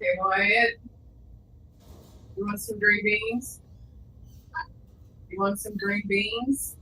Okay, Wyatt. You want some green beans? You want some green beans?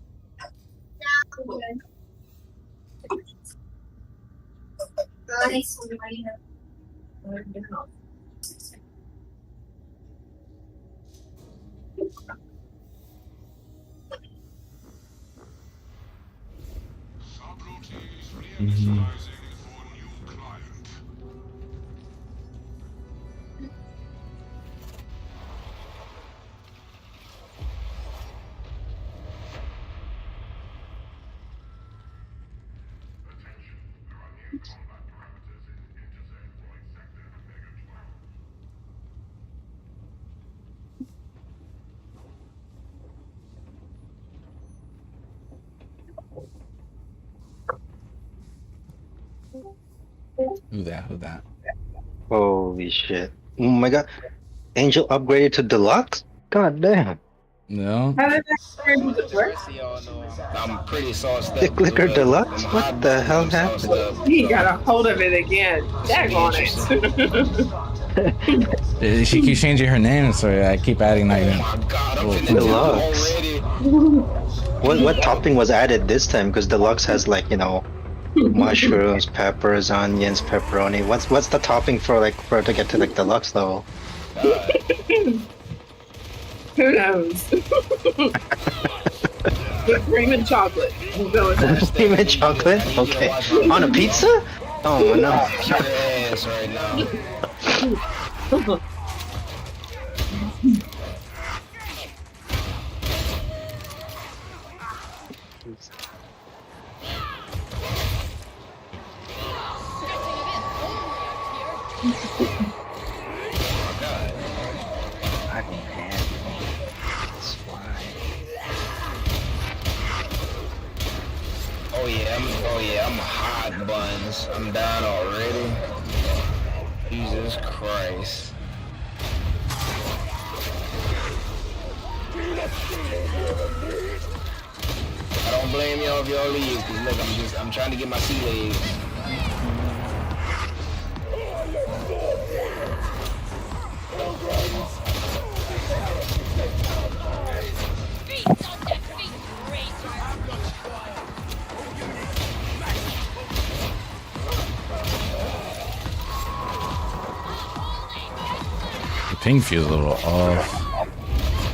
Who that? Who that? Holy shit. Oh my god. Angel upgraded to deluxe? God damn. No. How did that work? I'm pretty sauced The up. clicker deluxe? What the hell happened? He got a hold of it again. Daggone it. She keeps changing her name, so I keep adding like Deluxe. What topping was added this time? Because deluxe has like, you know, mushrooms, peppers, onions, pepperoni. What's the topping for like for it to get to like deluxe level? Who knows? With cream and chocolate. We'll go with that. Cream and chocolate? Okay. On a pizza? Oh no. Ass right now. Oh yeah, I'm hot buns. I'm down already. Jesus Christ. I don't blame y'all if y'all leave, cause look, I'm trying to get my sea legs. The ping feels a little off.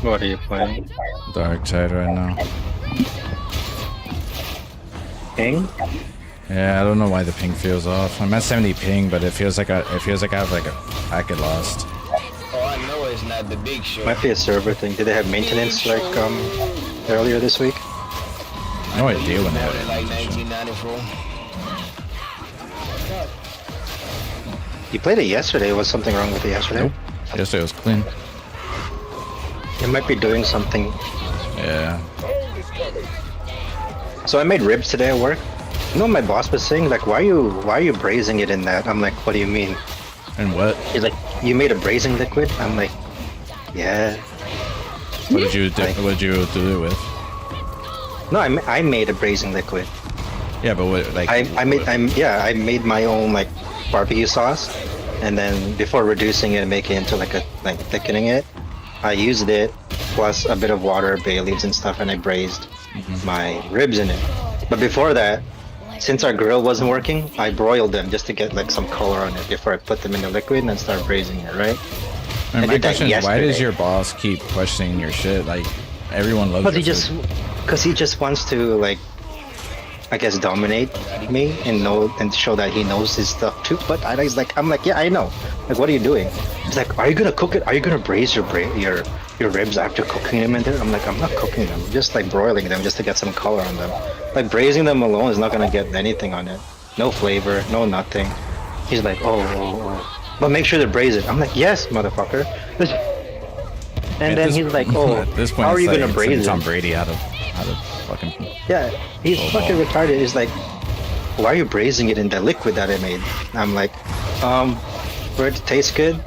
What are you playing? Dark side right now. Ping? Yeah, I don't know why the ping feels off. I'm at 70 ping, but it feels like I have like a packet lost. Oh, I know it's not the big show. Might be a server thing. Did they have maintenance like earlier this week? No idea when they More had than like it. 1994. You played it yesterday. Was something wrong with it yesterday? Nope. Yesterday was clean. It might be doing something. Yeah. So I made ribs today at work. You know what my boss was saying? Like, why are you braising it in that? I'm like, what do you mean? And what? He's like, you made a braising liquid? I'm like, yeah. What did you do? Like- What did you do it with? No, I made a braising liquid. Yeah, but what like? I made my own like barbecue sauce, and then before reducing it and making it into like thickening it, I used it plus a bit of water, bay leaves and stuff, and I braised my ribs in it. But before that, since our grill wasn't working, I broiled them just to get like some color on it before I put them in the liquid and then start braising it, right? And I my did that question is, why does yesterday. your boss keep questioning your shit? Like, everyone loves But your food. because he just wants to like, I guess, dominate me and show that he knows his stuff too. But I'm like, yeah, I know. Like, what are you doing? He's like, are you gonna cook it? Are you gonna braise your ribs after cooking them in there? I'm like, I'm not cooking them. I'm just like broiling them just to get some color on them. Like braising them alone is not gonna get anything on it. No flavor, no nothing. He's like, oh. But make sure to braise it. I'm like, yes, motherfucker. And then he's like, oh, at this point, how are you it's gonna like braise Tom it? Brady out of fucking. Yeah, he's Oh, fucking wow. retarded. He's like, why are you braising it in the liquid that I made? I'm like, for it to taste good.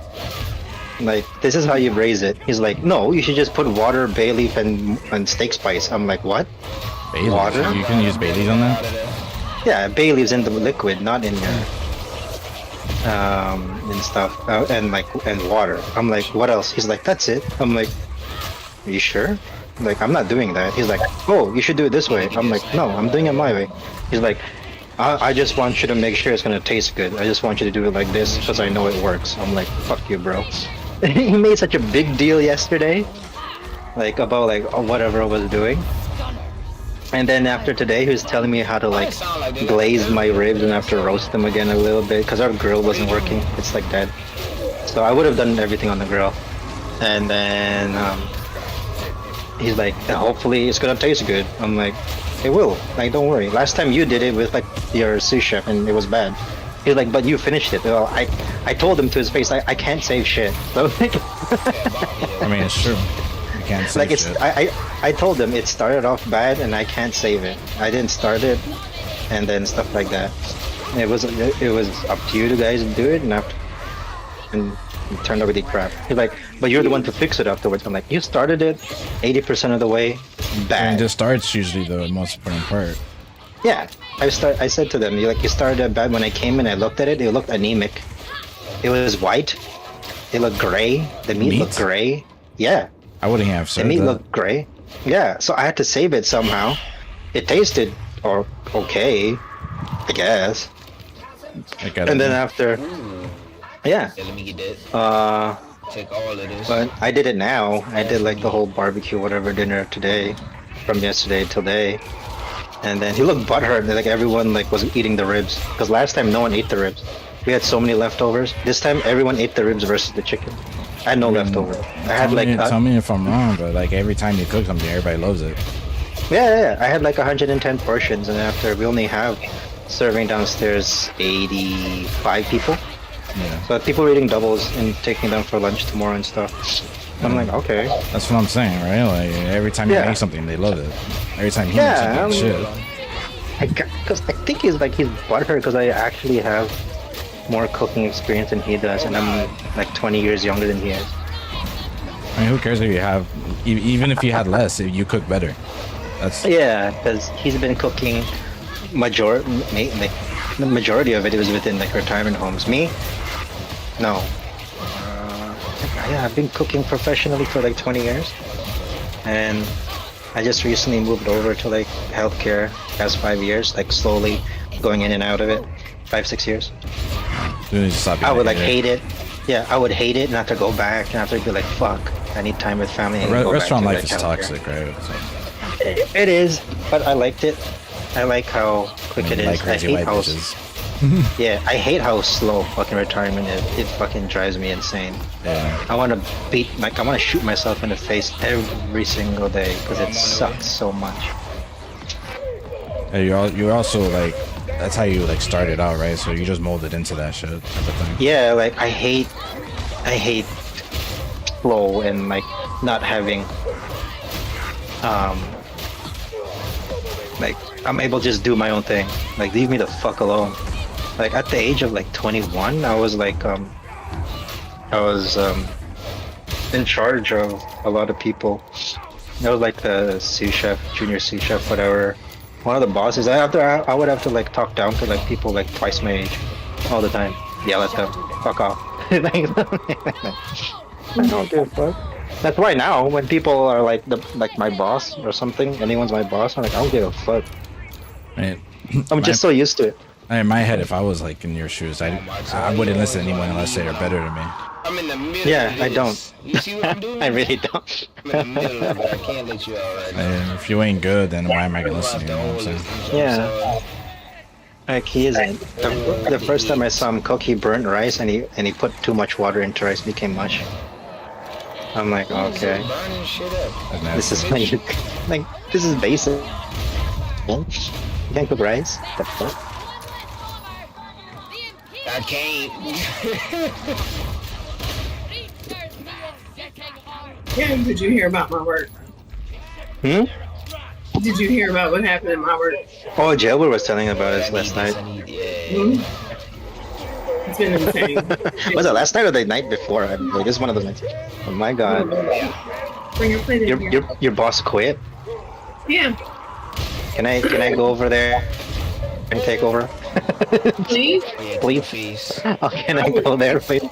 Like, this is how you braise it. He's like, no, you should just put water, bay leaf, and steak spice. I'm like, what? Baileys. Water? You can use Baileys on that. Yeah, bay leaves in the liquid, not in your. and stuff, and water. I'm like, what else? He's like, that's it. I'm like, are you sure? Like, I'm not doing that. He's like, oh, you should do it this way. I'm like, no, I'm doing it my way. He's like, I just want you to make sure it's gonna taste good. I just want you to do it like this because I know it works. I'm like, fuck you, bro. He made such a big deal yesterday, like about like whatever I was doing. And then after today, he was telling me how to like glaze my ribs and I have to roast them again a little bit because our grill wasn't working. It's like dead. So I would have done everything on the grill. And then he's like, hopefully it's gonna taste good. I'm like, it will. Like, don't worry. Last time you did it with like your sous chef and it was bad. He's like, but you finished it. Well, I told him to his face, I can't save shit. So I mean, it's true. You can't say like it's shit. I told him it started off bad and I can't save it. I didn't start it, and then stuff like that. It was up to you guys to do it, and it turned out really crap. He's like, but you're the one to fix it afterwards. I'm like, you started it 80% of the way I mean, bad. the start's usually the most important part. Yeah, I said to them, you started it bad. When I came in, I looked at it. It looked anemic. It was white. It looked gray. The meat looked gray. Yeah. I wouldn't have The said meat that. looked gray. Yeah, so I had to save it somehow. It tasted okay, I guess. Like, I don't And then know. after, yeah. Yeah, let me get that. Take all of this. But I did it now. I did like the whole barbecue, whatever dinner today, from yesterday till today. And then he looked butthurt. Like everyone like was eating the ribs. Because last time no one ate the ribs. We had so many leftovers. This time everyone ate the ribs versus the chicken. I had no leftover. I had like Tell me if I'm wrong, but like every time you cook something, everybody loves it. yeah. I had like 110 portions, and after we only have serving downstairs 85 people. Yeah. But people are eating doubles and taking them for lunch tomorrow and stuff. I'm like, okay. That's what I'm saying, right? Like every time you Yeah. make something, they love it. Every time he Yeah, makes something, shit. Because I think he's butthurt because I actually have more cooking experience than he does, and I'm like 20 years younger than he is. I mean, who cares if you have, even if you had less, if you cook better. That's Yeah, because he's been cooking like the majority of it was within like retirement homes. Me, no. Yeah, I've been cooking professionally for like 20 years, and I just recently moved over to like healthcare past 5 years, like slowly going in and out of it, 5-6 years. you need to stop I would eating like it. hate it. Yeah, I would hate it and have to go back and have to be like, fuck, I need time with family. And go back Restaurant to, life like, is healthcare. toxic, right? So, It is, but I liked it. I like how quick it is. like I crazy hate white how bitches. yeah, I hate how slow fucking retirement is. It fucking drives me insane. Yeah. I want to shoot myself in the face every single day because it sucks so much. Hey, you're also like, that's how you like started out, right? So you just molded into that shit type of thing. Yeah, like I hate flow and like not having like I'm able to just do my own thing. Like leave me the fuck alone. Like at the age of like 21, I was like I was in charge of a lot of people. I was like the sous chef, junior sous chef, whatever. One of the bosses. I would have to like talk down to like people like twice my age all the time. Yell at them. Fuck off. I don't give a fuck. That's why now when people are like my boss or something, anyone's my boss, I'm like, I don't give a fuck. Right? I'm just so used to it. In my head, if I was like in your shoes, I wouldn't listen to anyone unless they are better than me. I'm in the middle. Yeah, of I this. don't. You see what I'm doing? I really don't. I'm in the middle of it. I can't let you out right now. And if you ain't good, then why am I gonna listen to you? You know what I'm saying? Yeah. Like he isn't. The first time I saw him cook, he burnt rice and he put too much water into rice, it became mush. I'm like, okay, Burning shit up. That's this is nasty. when you like this is basic. You can't cook rice. The fuck? I can't. Kim, did you hear about my work? Hmm? Did you hear about what happened in my work? Oh, Jailbird was telling about us last night. Hmm? It's been insane. Was it last night or the night before? Like, this is one of those nights. Oh my god. Bring your plate in here. Your boss quit? Yeah. Can I go over there and take over? Please? Oh, yeah, Please. face. How can I go there, please?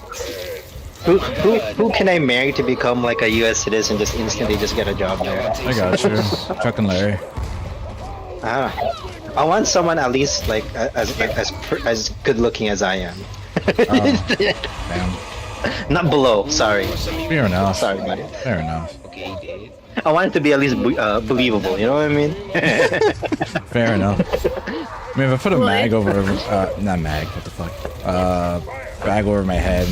Who can I marry to become like a U.S. citizen? Just instantly just get a job there. I got you. Chuck and Larry. Ah, I want someone at least like as good looking as I am. Damn. Not below. Sorry, Fair enough. sorry, buddy. Fair enough. Okay, he did. I want it to be at least believable. You know what I mean? Fair enough. I mean, if I put a What? mag over, not mag, what the fuck? Bag over my head.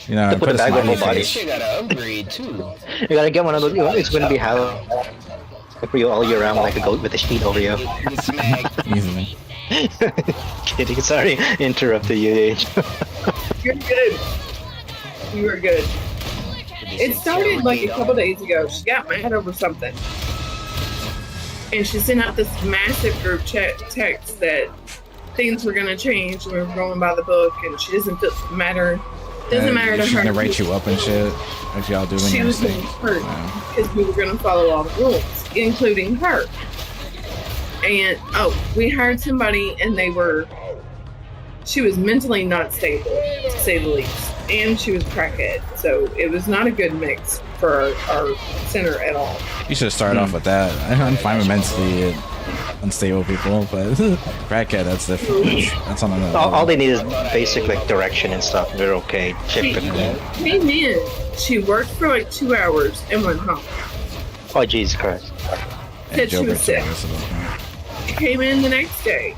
You know, To put a bag over smiley my body. This face. shit got an upgrade too. You gotta get one of those. You know, it's gonna be hollow for you all year round, like a goat with a sheet over you. You get smacked. Easily. Kidding. Sorry, interrupted you. Age. You're good. You were good. It started like a couple days ago. She got mad over something. And she sent out this massive group chat text that things were going to change. We were going by the book, and she doesn't matter. Doesn't matter to She's her. gonna write you up and shit. If y'all do She your was mistake. hurt Yeah. because we were going to follow all the rules, including her. And we hired somebody, and she was mentally not stable, to say the least, and she was crackhead. So it was not a good mix for our center at all. You should start off with that. I'm fine with mentally unstable people, but crackhead, that's different. That's on another All level. they need is basic like direction and stuff. They're okay. She Typically. came in, she worked for like 2 hours and went home. Oh Jesus Christ. Said she was sick. She came in the next day.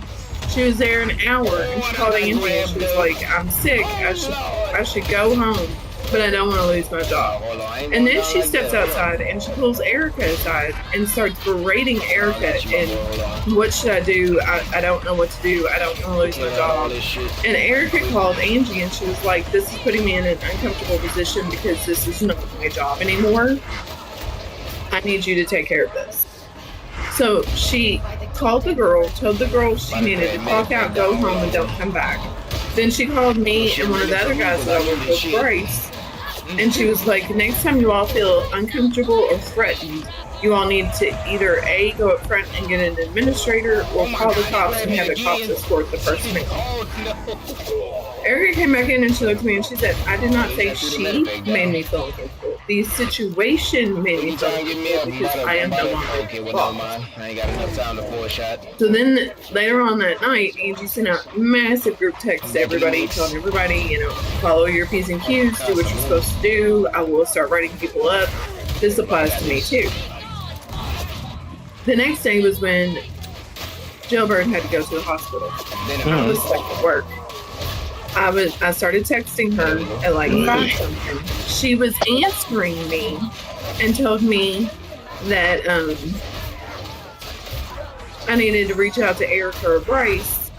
She was there an hour, and she called Angie, and she was like, "I'm sick. I should go home, but I don't want to lose my job." Hold on, I ain't And gonna then she lie, steps though. outside and she pulls Erica aside and starts berating Erica and Hold on. what should I do? I don't know what to do. I don't want to lose my All job. this shit. And Erica called Angie and she was like, "This is putting me in an uncomfortable position because this is not my job anymore. I need you to take care of this." So she called the girl, told the girl she needed to clock out, go home, and don't come back. Then she called me and one of the other guys that I work with, Bryce, and she was like, "Next time you all feel uncomfortable or threatened, you all need to either A, go up front and get an administrator, or call the cops and have the cops escort the person in." Oh no. Erica came back in and she looked at me and she said, "I did not say she made me feel uncomfortable. The situation made me feel Trying to get me uncomfortable up. because I am no longer Okay, well, involved." never mind. I ain't got enough time to pull a shot. So then later on that night, Angie sent out massive group texts to everybody, telling everybody, follow your P's and Q's, do what you're supposed to do. I will start writing people up. This applies to me too. The next day was when Jailbird had to go to the hospital. Then I was stuck at work. I started texting her at like 5 something. She was answering me and told me that I needed to reach out to Erica or Bryce.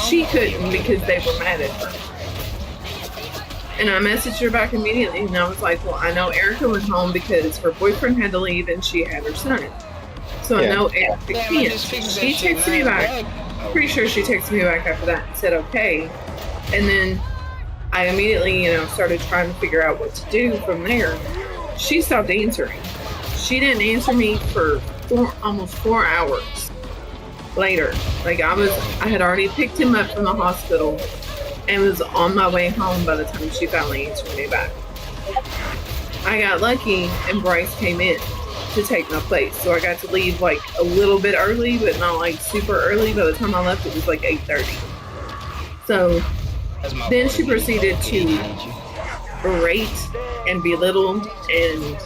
She couldn't because they were mad at her. And I messaged her back immediately and I was like, "Well, I know Erica went home because her boyfriend had to leave and she had her son. So I know Erica can't." She texted me back. Pretty sure she texted me back after that and said okay. And then I immediately, started trying to figure out what to do from there. She stopped answering. She didn't answer me for almost 4 hours later. Like I had already picked him up from the hospital and was on my way home by the time she finally answered me back. I got lucky and Bryce came in to take my place. So I got to leave like a little bit early, but not like super early. By the time I left, it was like 8:30. So then she proceeded to berate and belittle and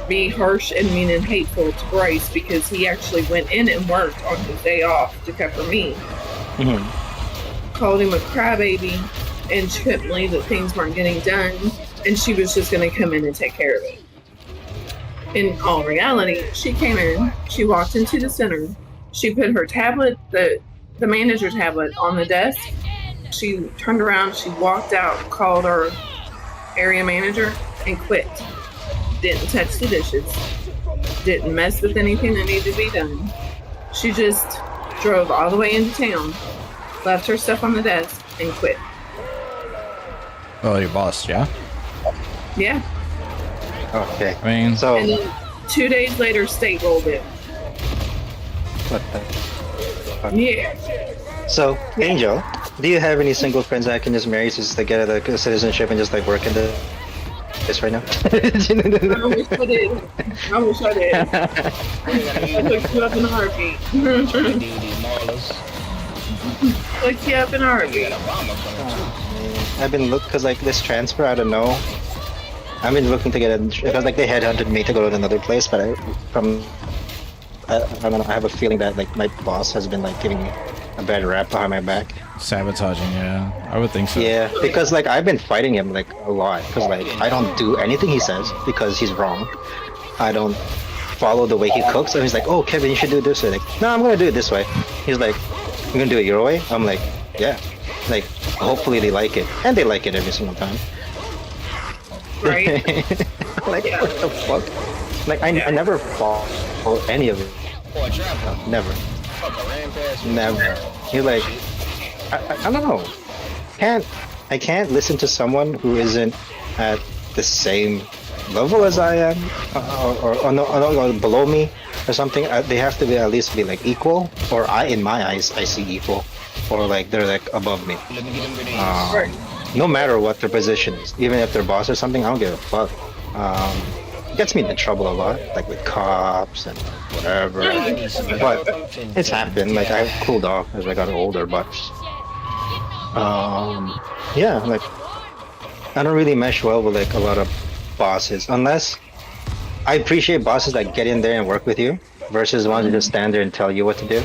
be harsh and mean and hateful to Bryce because he actually went in and worked on his day off to cover me. Called him a crybaby and she couldn't believe that things weren't getting done and she was just going to come in and take care of it. In all reality, she came in, she walked into the center, she put her tablet, the manager tablet, on the desk. She turned around, she walked out, called our area manager, and quit. Didn't touch the dishes, didn't mess with anything that needed to be done. She just drove all the way into town, left her stuff on the desk, and quit. Oh, your boss, yeah? Yeah. Okay. I mean, So And then 2 days later, state rolled in. Yeah. So, Angel, do you have any single friends that I can just marry just to get a citizenship and just like work in this right now? I wish I did. I wish I did. I took you up in a heartbeat. Dude, these Marlins. Took you up in a We heartbeat. got Obama coming too. I've been cause like this transfer, I don't know. I've been looking to get it because like they headhunted me to go to another place, but I don't know. I have a feeling that like my boss has been like giving me a bad rap behind my back. Sabotaging, yeah. I would think so. Yeah, because like I've been fighting him like a lot because like I don't do anything he says because he's wrong. I don't follow the way he cooks. So he's like, "Oh, Kevin, you should do it this way." Like, no, I'm gonna do it this way. He's like, "You're gonna do it your way?" I'm like, "Yeah." Like, hopefully they like it, and they like it every single time. Right? Like, Yeah. what the fuck? Like, I never follow any of it. Or a trapper. Never. Fuck, I ran past you. Never. He's like, I don't know. I can't listen to someone who isn't at the same level as I am, or below me, or something. They have to be at least be like equal, or in my eyes, I see equal, or like they're like above me. Let me get them grenades. Right. No matter what their position is, even if they're boss or something, I don't give a fuck. It gets me into trouble a lot, like with cops and whatever. But it's happened. Like I've cooled off as I got older, but yeah, like I don't really mesh well with like a lot of bosses, unless I appreciate bosses that get in there and work with you versus ones that just stand there and tell you what to do.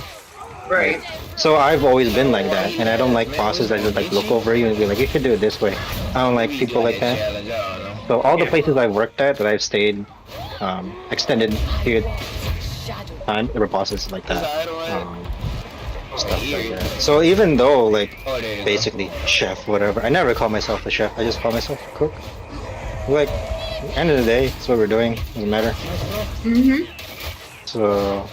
Right. So I've always been like that, and I don't like bosses that just like look over you and be like, "You should do it this way." I don't like people like that. Challenge, I don't know. So all the places I've worked at that I've stayed extended period of time, there were bosses like that. Stuff like that. So even though like basically chef, whatever, I never call myself a chef. I just call myself a cook. Like end of the day, that's what we're doing. Doesn't matter. Mhm. So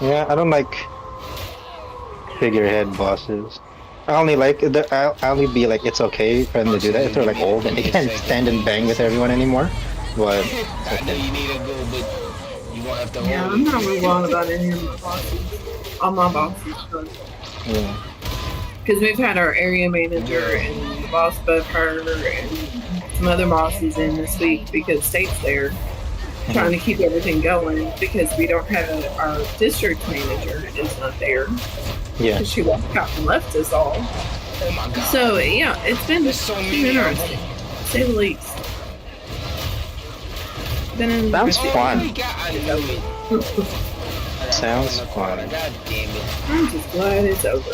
yeah, I don't like figurehead bosses. I only like I'll only be like it's okay for them to do that if they're like old and they can't stand and bang with everyone anymore. But I know you need to go, but you won't have to Yeah, hold I'm it. not really wrong about any of my bosses. All my bosses. yeah. Because we've had our area manager and the boss above her and some other bosses in this week because State's there trying to keep everything going because we don't have our district manager is not there. Yeah. She walked out and left us all. Oh my god. So yeah, it's been There's so many of interesting, to say the least. Been in Sounds fun. Oh my god, I knew it. Sounds fun. God damn it. I'm just glad it's over.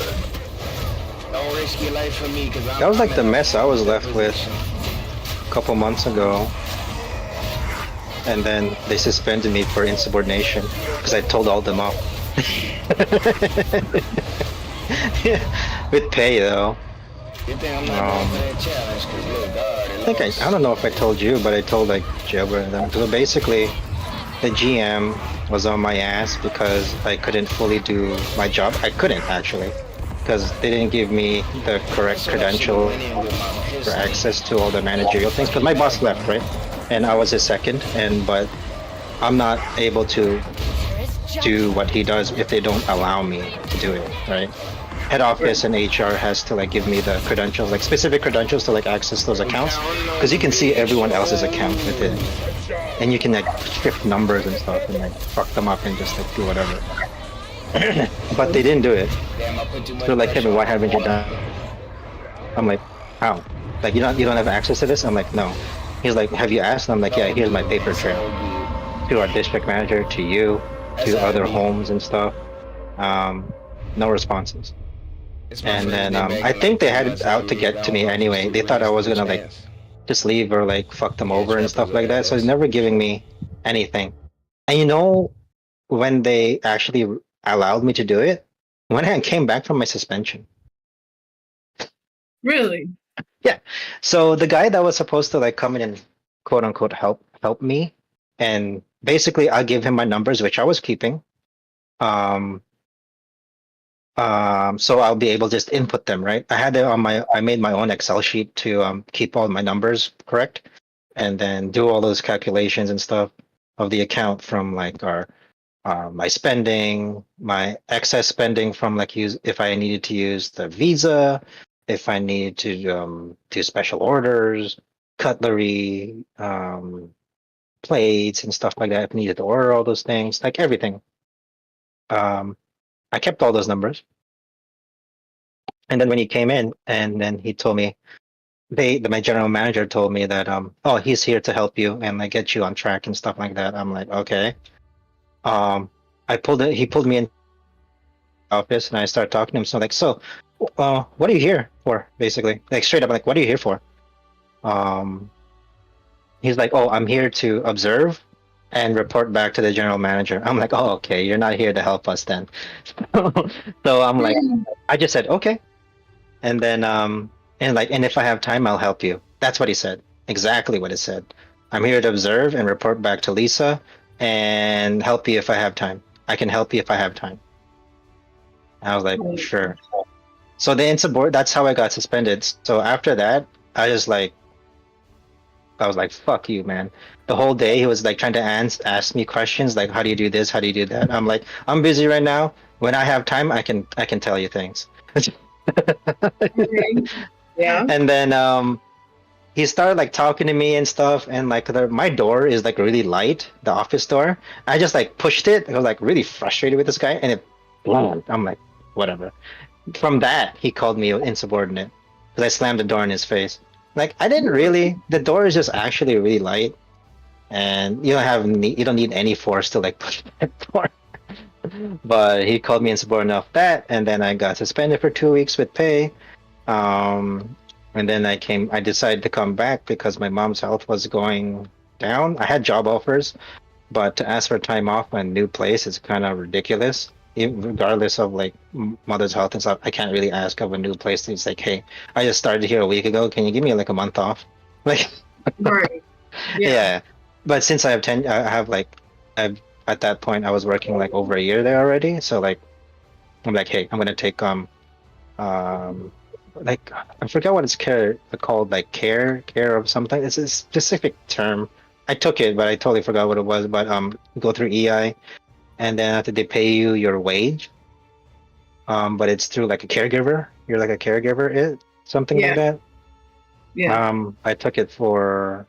Don't risk your life for me, cause That was like the mess I was left with a couple months ago. And then they suspended me for insubordination because I told all them off. Yeah, with pay though. Good thing I'm not going for that challenge, cause look, God. I don't know if I told you, but I told like Jailbird and them. So basically, the GM was on my ass because I couldn't fully do my job. I couldn't actually, because they didn't give me the correct credential for access to all the managerial things. Because my boss left, right, and I was his second, but I'm not able to do what he does if they don't allow me to do it, right? Head office and HR has to like give me the credentials, like specific credentials to like access those accounts, because you can see everyone else's account with it, and you can like shift numbers and stuff and like fuck them up and just like do whatever. But they didn't do it. Damn, I put too much They're like, pressure Kevin, why on haven't you done? I'm like, how? Like you don't have access to this? I'm like, no. He's like, have you asked? I'm like, yeah. Here's my paper trail to our district manager, to you, to other homes and stuff. No responses. And then I think they had it out to get to me anyway. They thought I was gonna like just leave or like fuck them over and stuff like that. So he's never giving me anything. And you know, when they actually allowed me to do it, when I came back from my suspension. Really? Yeah. So the guy that was supposed to like come in and quote unquote help me, and basically I gave him my numbers, which I was keeping. So I'll be able to just input them, right? I made my own Excel sheet to keep all my numbers correct, and then do all those calculations and stuff of the account from like our my spending, my excess spending from like use if I needed to use the Visa, if I needed to do special orders, cutlery, plates and stuff like that. If I needed to order all those things, like everything. I kept all those numbers. And then when he came in, and then he told me, my general manager told me that oh, he's here to help you and like get you on track and stuff like that. I'm like, okay. Um, he pulled me in the office and I started talking to him. So like, what are you here for? Basically, like straight up, like, what are you here for? Um, he's like, oh, I'm here to observe and report back to the general manager. I'm like, oh, okay, you're not here to help us then. So I'm like, I just said, okay. And then, and if I have time, I'll help you. That's what he said. Exactly what it said. I'm here to observe and report back to Lisa and help you if I have time. I can help you if I have time. I was like, sure. So that's how I got suspended. So after that, I was like, fuck you, man. The whole day he was like trying to ask me questions like, how do you do this? How do you do that? I'm like, I'm busy right now. When I have time, I can tell you things. Yeah. And then he started like talking to me and stuff, and like my door is like really light, the office door. I just like pushed it. I was like really frustrated with this guy, and it boomed. I'm like, whatever. From that, he called me insubordinate because I slammed the door in his face. Like I didn't really. The door is just actually really light, and you don't need any force to like push that door. But he called me insubordinate off that, and then I got suspended for 2 weeks with pay. And then I decided to come back because my mom's health was going down. I had job offers, but to ask for time off in a new place is kind of ridiculous. Regardless of like mother's health and stuff, I can't really ask of a new place. It's like, hey, I just started here a week ago. Can you give me like a month off? Like, Right. yeah. But since I've at that point I was working like over a year there already. So like, I'm like, hey, I'm gonna take like I forgot what it's called, like care of something. It's a specific term. I took it, but I totally forgot what it was. But go through EI, and then after they pay you your wage, but it's through like a caregiver. You're like a caregiver, something like that. Yeah. I took it for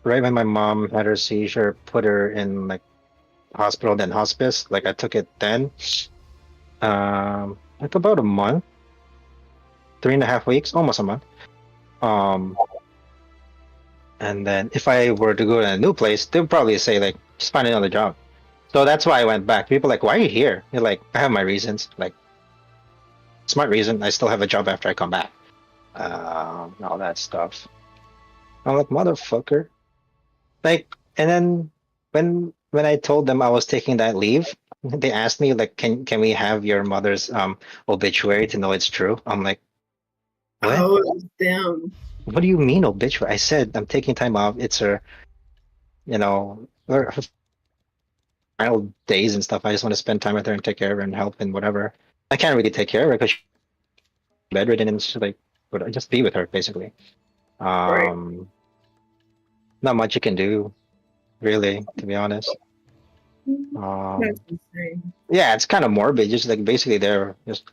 right when my mom had her seizure, put her in like hospital, then hospice. Like I took it then, like about a month. 3.5 weeks, almost a month. And then if I were to go to a new place, they'd probably say like, just find another job. So that's why I went back. People are like, why are you here? You're like, I have my reasons. Like, smart reason. I still have a job after I come back. All that stuff. I'm like, motherfucker. Like, and then when I told them I was taking that leave, they asked me like, can we have your mother's obituary to know it's true? I'm like, what? Oh, it was them. What do you mean obituary? I said I'm taking time off. It's her, her final days and stuff. I just want to spend time with her and take care of her and help and whatever. I can't really take care of her because she's bedridden and she's like, but I just be with her basically. Right. Not much you can do, really, to be honest. That's insane. Yeah, it's kind of morbid. Just like basically they're just,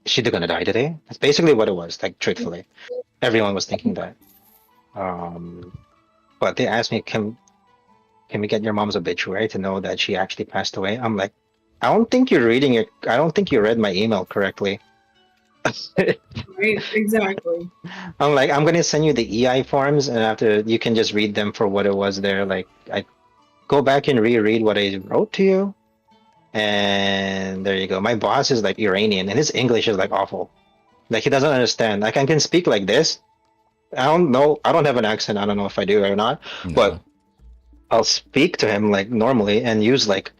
is she gonna die today? That's basically what it was. Like truthfully, everyone was thinking that. But they asked me, can we get your mom's obituary to know that she actually passed away? I'm like, I don't think you're reading it. I don't think you read my email correctly. Right. Exactly. I'm like, I'm gonna send you the EI forms, and after you can just read them for what it was there. Like, I go back and reread what I wrote to you, and there you go. My boss is like Iranian, and his English is like awful. Like he doesn't understand. Like I can speak like this. I don't know. I don't have an accent. I don't know if I do or not, but I'll speak to him like normally and use like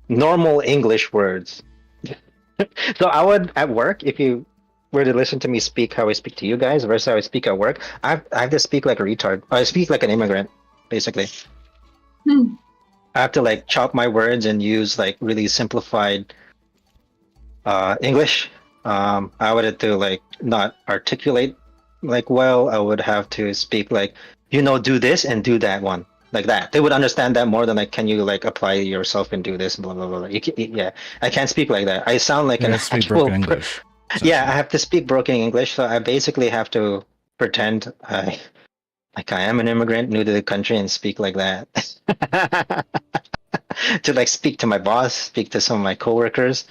normal English words. So I would at work, if you were to listen to me speak how I speak to you guys versus how I speak at work, I have to speak like a retard. I speak like an immigrant, basically. I have to like chop my words and use like really simplified English. I would have to like not articulate like well. I would have to speak like, do this and do that one. like that. They would understand that more than like, can you like apply yourself and do this, blah blah blah. Yeah, I can't speak like that. I sound like Yeah, an let's speak actual. broken English. Yeah, I have to speak broken English, so I basically have to pretend I am an immigrant new to the country and speak like that. To like speak to my boss, speak to some of my coworkers.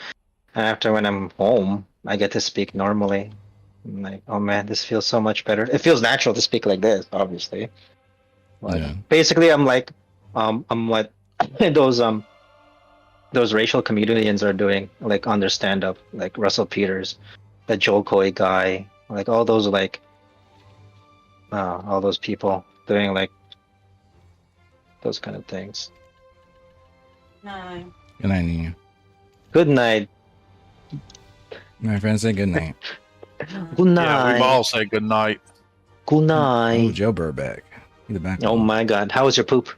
And after when I'm home, I get to speak normally. I'm like, oh man, this feels so much better. It feels natural to speak like this, obviously. But Yeah. basically, I'm what those racial comedians are doing, like on their stand-up, like Russell Peters, the Joel Coy guy, like all those people doing like those kind of things. Good night, Nina. Good night. My friends say good night. Good night. Yeah, we've all said good night. Good Oh, night. Jailbird back. He's back. Oh my god, how was your poop?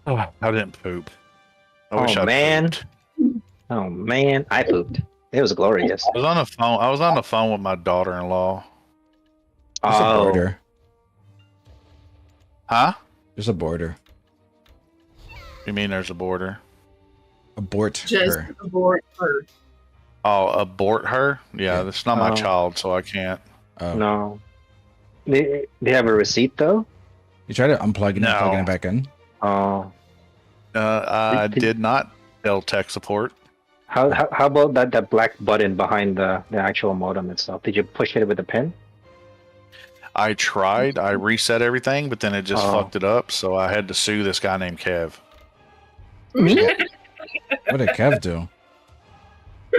Oh, I didn't poop. I Oh, wish I man. pooped. Oh man, I pooped. It was glorious. I was on the phone. I was on the phone with my daughter-in-law. Just a Oh, border. Huh? Just a border. You mean there's a border? Abort Just her. abort her. Oh, abort her? Yeah, Yeah. that's not my Oh. child, so I can't. Oh. no. They have a receipt though? You try to unplug it and No. plug it back in? Oh. I did not tell tech support. How about that black button behind the actual modem itself? Did you push it with a pin? I tried. I reset everything, but then it just Oh. fucked it up, so I had to sue this guy named Kev. What did Kev do?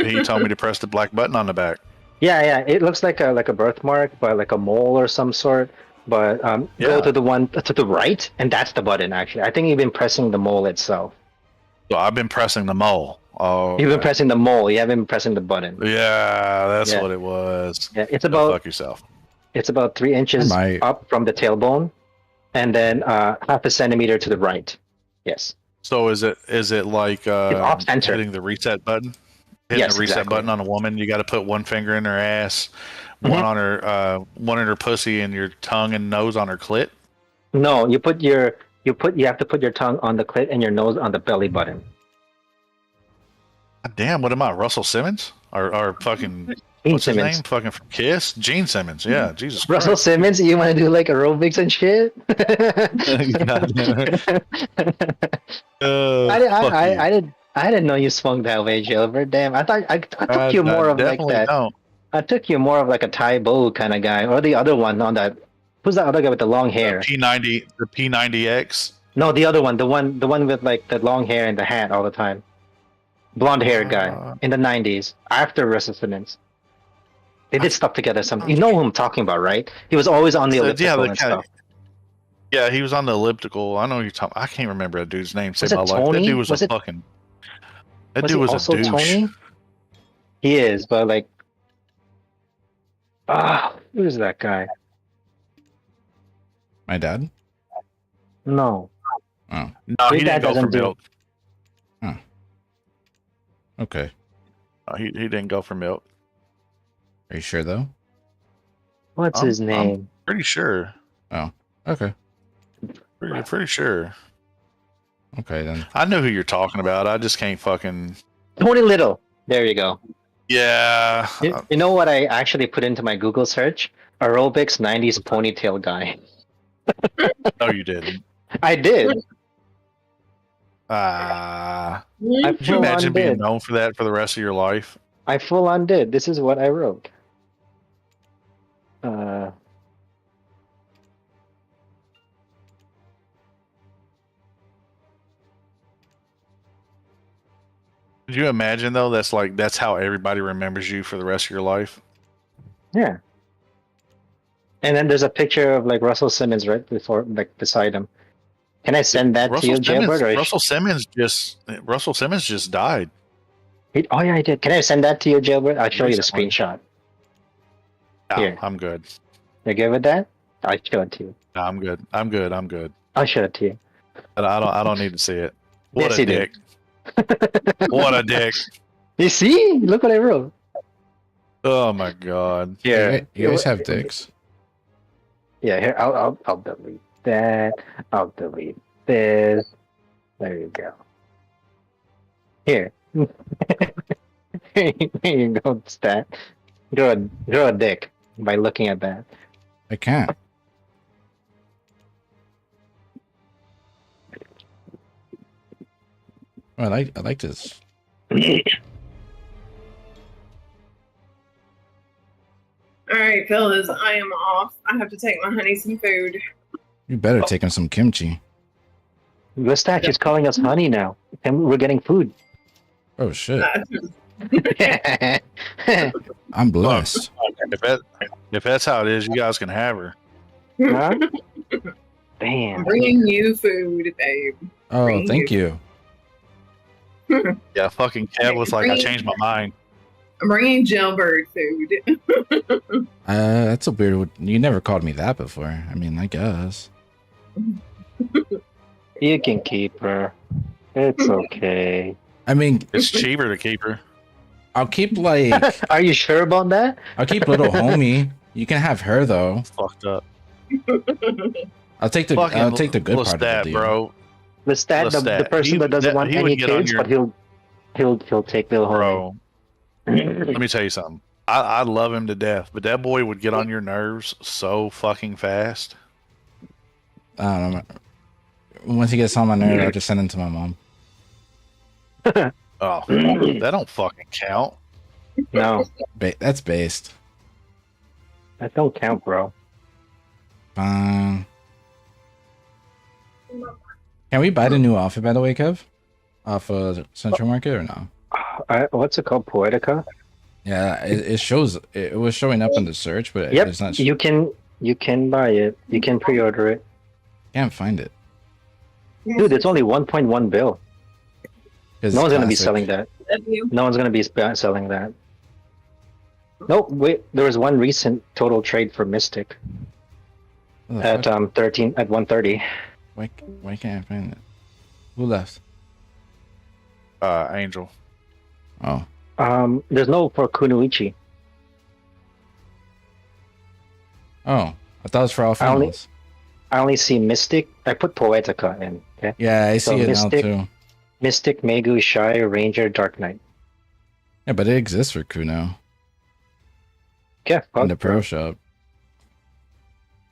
He told me to press the black button on the back. Yeah. It looks like a birthmark, but like a mole or some sort. But go Yeah. to the one to the right, and that's the button. Actually, I think you've been pressing the mole itself. So I've been pressing the mole. Oh, You've been pressing the mole. You haven't been pressing the button. yeah, that's Yeah. what it was. Yeah, it's Go about fuck yourself. it's about 3 inches I might. up from the tailbone, and then half a centimeter to the right. Yes. So is it like off center. hitting the reset button? Hitting Yes, the reset exactly. button on a woman, you got to put one finger in her ass, Mhm. one in her pussy, and your tongue and nose on her clit. No, you have to put your tongue on the clit and your nose on the belly button. God damn, what am I, Russell Simmons? Or fucking Gene what's his Simmons. name? Fucking from Kiss, Gene Simmons. Yeah, Jesus Russell Christ. Simmons, you want to do like aerobics and shit? I didn't know you swung that way, Gilbert. Damn, I thought I took you more of like definitely that. don't. I took you more of like a Tai Bo kind of guy, or the other one on that. Who's that other guy with the long hair? The P90X. No, the other one, the one with like the long hair and the hat all the time, blonde hair guy in the '90s after Russell Simmons. They did stuff together. Something you know who I'm talking about, right? He was always on the elliptical and stuff. Yeah, he was on the elliptical. I know you're talking. I can't remember that dude's name. Was it my life. That Tony? dude was Was a it- fucking. That Was dude he was also a douche. Tony? He is, but like, who is that guy? My dad? No, No, Your he dad didn't go for doesn't do- milk. Okay. He didn't go for milk. Are you sure though? what's his name? Pretty sure. Okay. Pretty sure. Okay then. I know who you're talking about. I just can't fucking. Tony Little. There you go. Yeah. You know what I actually put into my Google search? Aerobics '90s ponytail guy. No, you didn't. I did. I I could you full imagine on being did. known for that for the rest of your life? I full on did. This is what I wrote. Could you imagine though? That's how everybody remembers you for the rest of your life. Yeah. And then there's a picture of like Russell Simmons right before, like beside him. Can I send that to you, Jailbird? Or Russell Simmons just died. Oh yeah, I did. Can I send that to you, Jailbird? I'll show you the Recently. screenshot. No, Here. I'm good. You're good with that? I'll show it to you. No, I'm good. I'm good. I'm good. I'll show it to you. But I don't need to see it. What Yes, a you do. dick. What a dick. You see? Look what I wrote. Oh my god. Here. You guys have dicks. Yeah, here I'll delete that. I'll delete this. There you go. Here. Here you go, Stat. Draw a dick by looking at that. I can't. Oh, I like this. All right, fellas, I am off. I have to take my honey some food. You better take him some kimchi. The statue's calling us honey now, and we're getting food. Oh shit! I'm blessed. If that's how it is, you guys can have her. Huh? I'm Damn. bringing you food, babe. Oh, thank you. Yeah, fucking Kev was like, I changed my mind. I'm bringing jailbird food. That's a weird. You never called me that before. I mean, I guess. You can keep her. It's okay. I mean, It's cheaper to keep her. I'll keep like. Are you sure about that? I'll keep little homie. You can have her though. Fucked up. I'll take the. Fucking I'll take the good little part stat, of the deal. bro. The stat, the Lestat. person that doesn't want He would any get on kids, your- but he'll take little homie. Bro, let me tell you something. I love him to death, but that boy would get on your nerves so fucking fast. I don't know. Once he gets on my nerve, I'll just send him to my mom. Oh, that don't fucking count. No, That's based. that don't count, bro. Fine. Can we buy the new outfit, by the way, Kev? Off of Central Market or no? What's it called? Poetica? Yeah, it shows. It was showing up in the search, but Yep, it's not. you can buy it. You can pre-order it. Can't find it. Dude, it's only 1.1 bill. 'Cause No one's it's gonna be classic. selling that. Love you. No one's gonna be selling that. Nope. Wait, there was one recent total trade for Mystic What the at fuck? 130. Why can't I find it? Who left? Angel. Oh, There's no for Kunoichi. I thought it was for all I only- finals. I only see Mystic. I put Poetica in. Okay. Yeah, I So see it Mystic- now too. Mystic, Megu, Shy, Ranger, Dark Knight. Yeah, but it exists for Kuno Yeah, in the pro shop.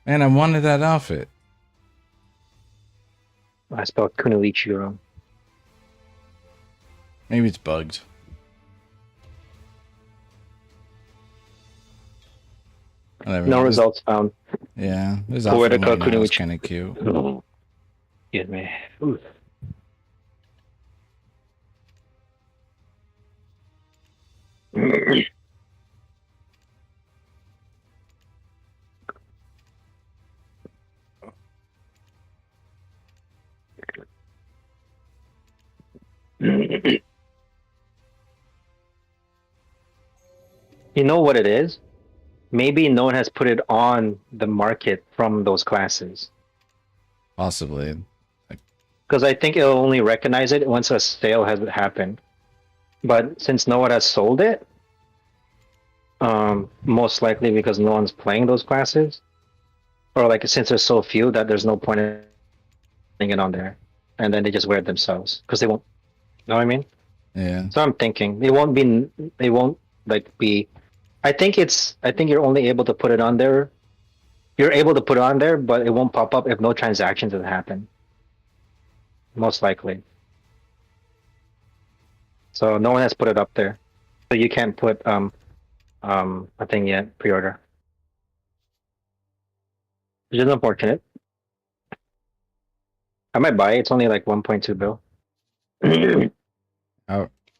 Man, I wanted that outfit. I spelled Kunoichi wrong. Maybe it's bugged. Whatever. No results found. Yeah, this Poetica outfit right now is Kunoichi. kind of cute. Excuse me. Ooh. You know what it is? Maybe no one has put it on the market from those classes. Possibly. Because I think it'll only recognize it once a sale has happened. But since no one has sold it, most likely because no one's playing those classes, or like since there's so few that there's no point in putting it on there, and then they just wear it themselves because they won't. You know what I mean? Yeah. So I'm thinking they won't like be. I think you're only able to put it on there. You're able to put it on there, but it won't pop up if no transactions have happened. Most likely. So no one has put it up there. So you can't put a thing yet, pre-order. Which is unfortunate. I might buy it. It's only like 1.2 bill.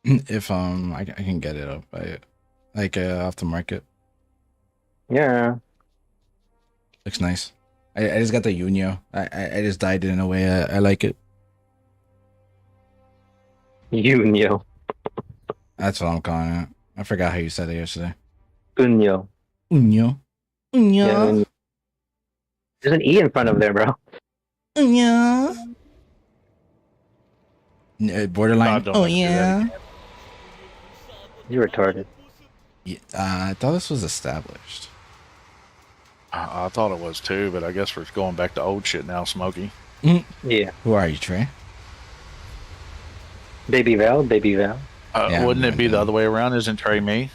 If I can get it up by like off the market. Yeah. Looks nice. I just got the Unio. I just dyed it in a way I like it. Unio. That's what I'm calling it. I forgot how you said it yesterday. Unio. Unio. Yeah, Unio. there's an E in front of there, bro. Unio. Borderline. God, don't Oh make me do that yeah. You're retarded. Yeah, I thought this was established. I thought it was too, but I guess we're going back to old shit now, Smokey. Yeah. Who are you, Trey? Baby Val, Baby Val. Yeah, Wouldn't I'm it be the down. other way around? Isn't Trey me?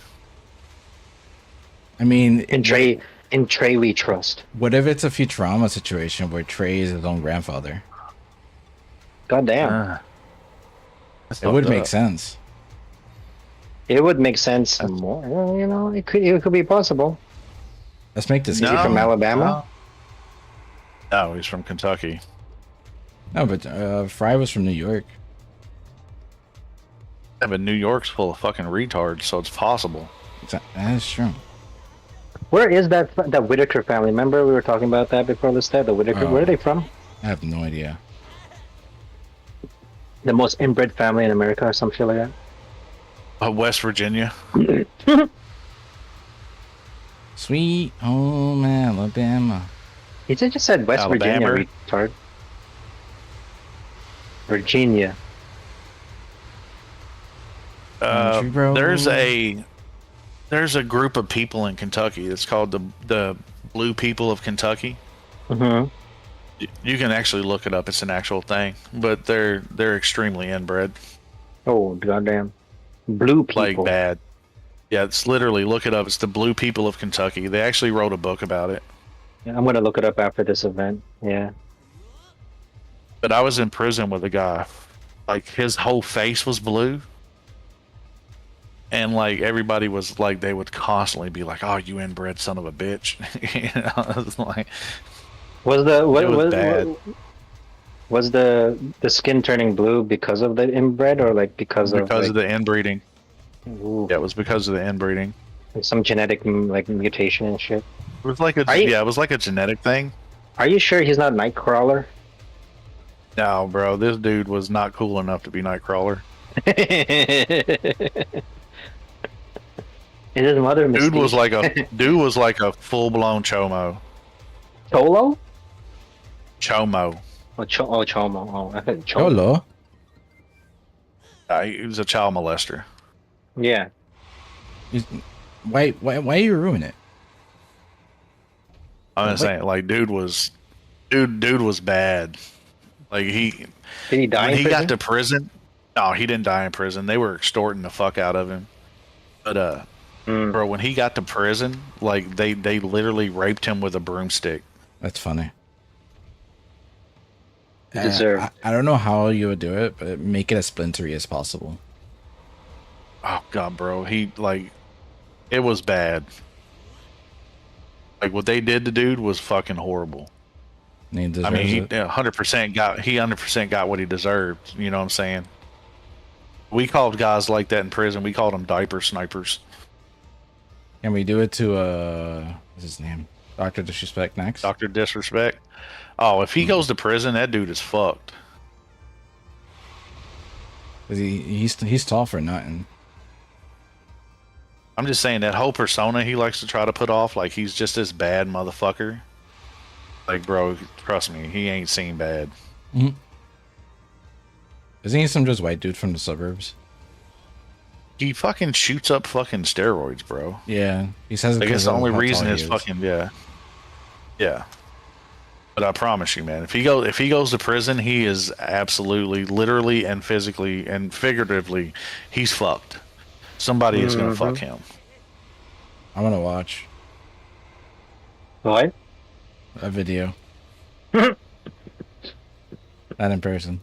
I mean, In Trey we trust. what if it's a Futurama situation where Trey is his own grandfather? God damn. That's It would fucked make up. sense. It would make sense more. Well, you know, it could be possible. Let's make this. Is he from canon. Alabama? No, he's from Kentucky. No, but Fry was from New York. Yeah, but New York's full of fucking retards, so it's possible. That is true. Where is that Whitaker family? Remember we were talking about that before the start. The Whitaker. Oh. Where are they from? I have no idea. The most inbred family in America, or some shit like that. West Virginia. Sweet home Alabama. He just said West Alabama. Virginia, retard. Virginia. Country road. There's a group of people in Kentucky. It's called the Blue People of Kentucky. Mm-hmm. You can actually look it up. It's an actual thing, but they're extremely inbred, Oh, goddamn. Blue people. like bad. Yeah, it's literally, look it up. It's the Blue People of Kentucky. They actually wrote a book about it. Yeah, I'm gonna look it up after this event. Yeah. But I was in prison with a guy. Like, his whole face was blue. And like everybody was like, they would constantly be like, "Oh, you inbred son of a bitch." You know, it's like, Was the what It was was bad. was the skin turning blue because of the inbred or like because because of of the inbreeding. ooh, Yeah, it was because of the inbreeding. some genetic like mutation and shit? It was like a Are you- yeah, it was like a genetic thing. Are you sure he's not Nightcrawler? No, bro, this dude was not cool enough to be Nightcrawler. Is his mother Dude was Mystique? like a full blown chomo. Cholo? Chomo. Chomo. Oh, I said Cholo. Hello. He was a child molester. Yeah. Why you ruin it? I'm just saying, like, dude was bad. Like Did he die when in he prison? got to prison. No, he didn't die in prison. They were extorting the fuck out of him. But bro, when he got to prison, like they literally raped him with a broomstick. That's funny. Deserved. I don't know how you would do it, but make it as splintery as possible. Oh god, bro, it was bad. Like what they did to dude was fucking horrible. And he I deserves mean, he it. 100% got what he deserved. You know what I'm saying? We called guys like that in prison. We called them diaper snipers. Can we do it to what's his name? Dr. Disrespect next? Dr. Disrespect. Oh, if he goes to prison, that dude is fucked. 'Cause he's tall for nothing. I'm just saying that whole persona he likes to try to put off, like he's just this bad motherfucker. Like, bro, trust me, he ain't seen bad. Isn't he some just white dude from the suburbs? He fucking shoots up fucking steroids, bro. Yeah, he says it I guess because the of only how reason tall is he fucking yeah. But I promise you, man, if he goes to prison, he is absolutely, literally, and physically and figuratively, he's fucked. Somebody is gonna fuck him. I'm gonna watch What? a video. Not in person.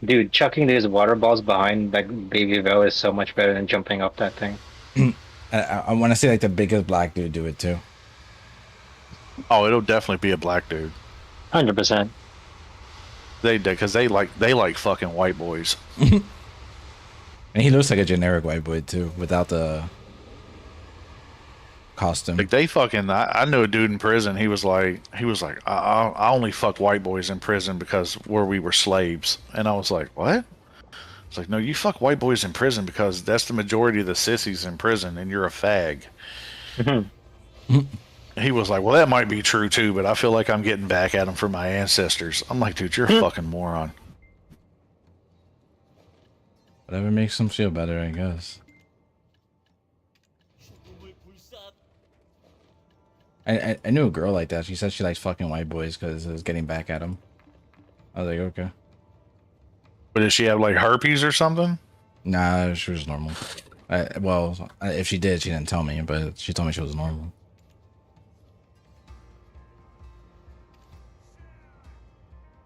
Dude, chucking these water balls behind like Baby Vel is so much better than jumping up that thing. I want to see like the biggest black dude do it too. Oh, it'll definitely be a black dude. 100%. Because they like fucking white boys. And he looks like a generic white boy too, without the costume. Like they fucking, I knew a dude in prison. He was like, I only fucked white boys in prison because where we were slaves. And I was like, what? It's like, no, you fuck white boys in prison because that's the majority of the sissies in prison, and you're a fag. He was like, well, that might be true too, but I feel like I'm getting back at him for my ancestors. I'm like, dude, you're a fucking moron. Whatever makes him feel better, I guess. I knew a girl like that. She said she likes fucking white boys because it was getting back at them. I was like, okay. But did she have like herpes or something? Nah, she was normal. If she did, she didn't tell me, but she told me she was normal.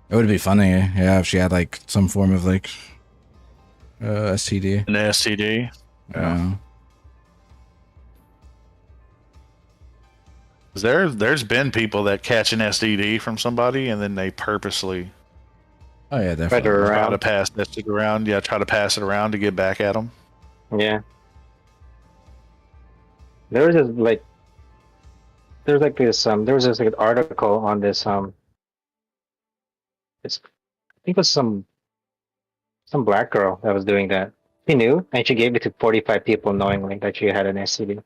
It would be funny, yeah, if she had like some form of like STD. An STD. Yeah. There's been people that catch an STD from somebody and then they purposely Oh yeah, definitely. try to pass that shit around. Yeah, try to pass it around to get back at them. Yeah. There was this like, there was this like article on this it's, I think it was some black girl that was doing that. She knew, and she gave it to 45 people knowingly that she had an STD.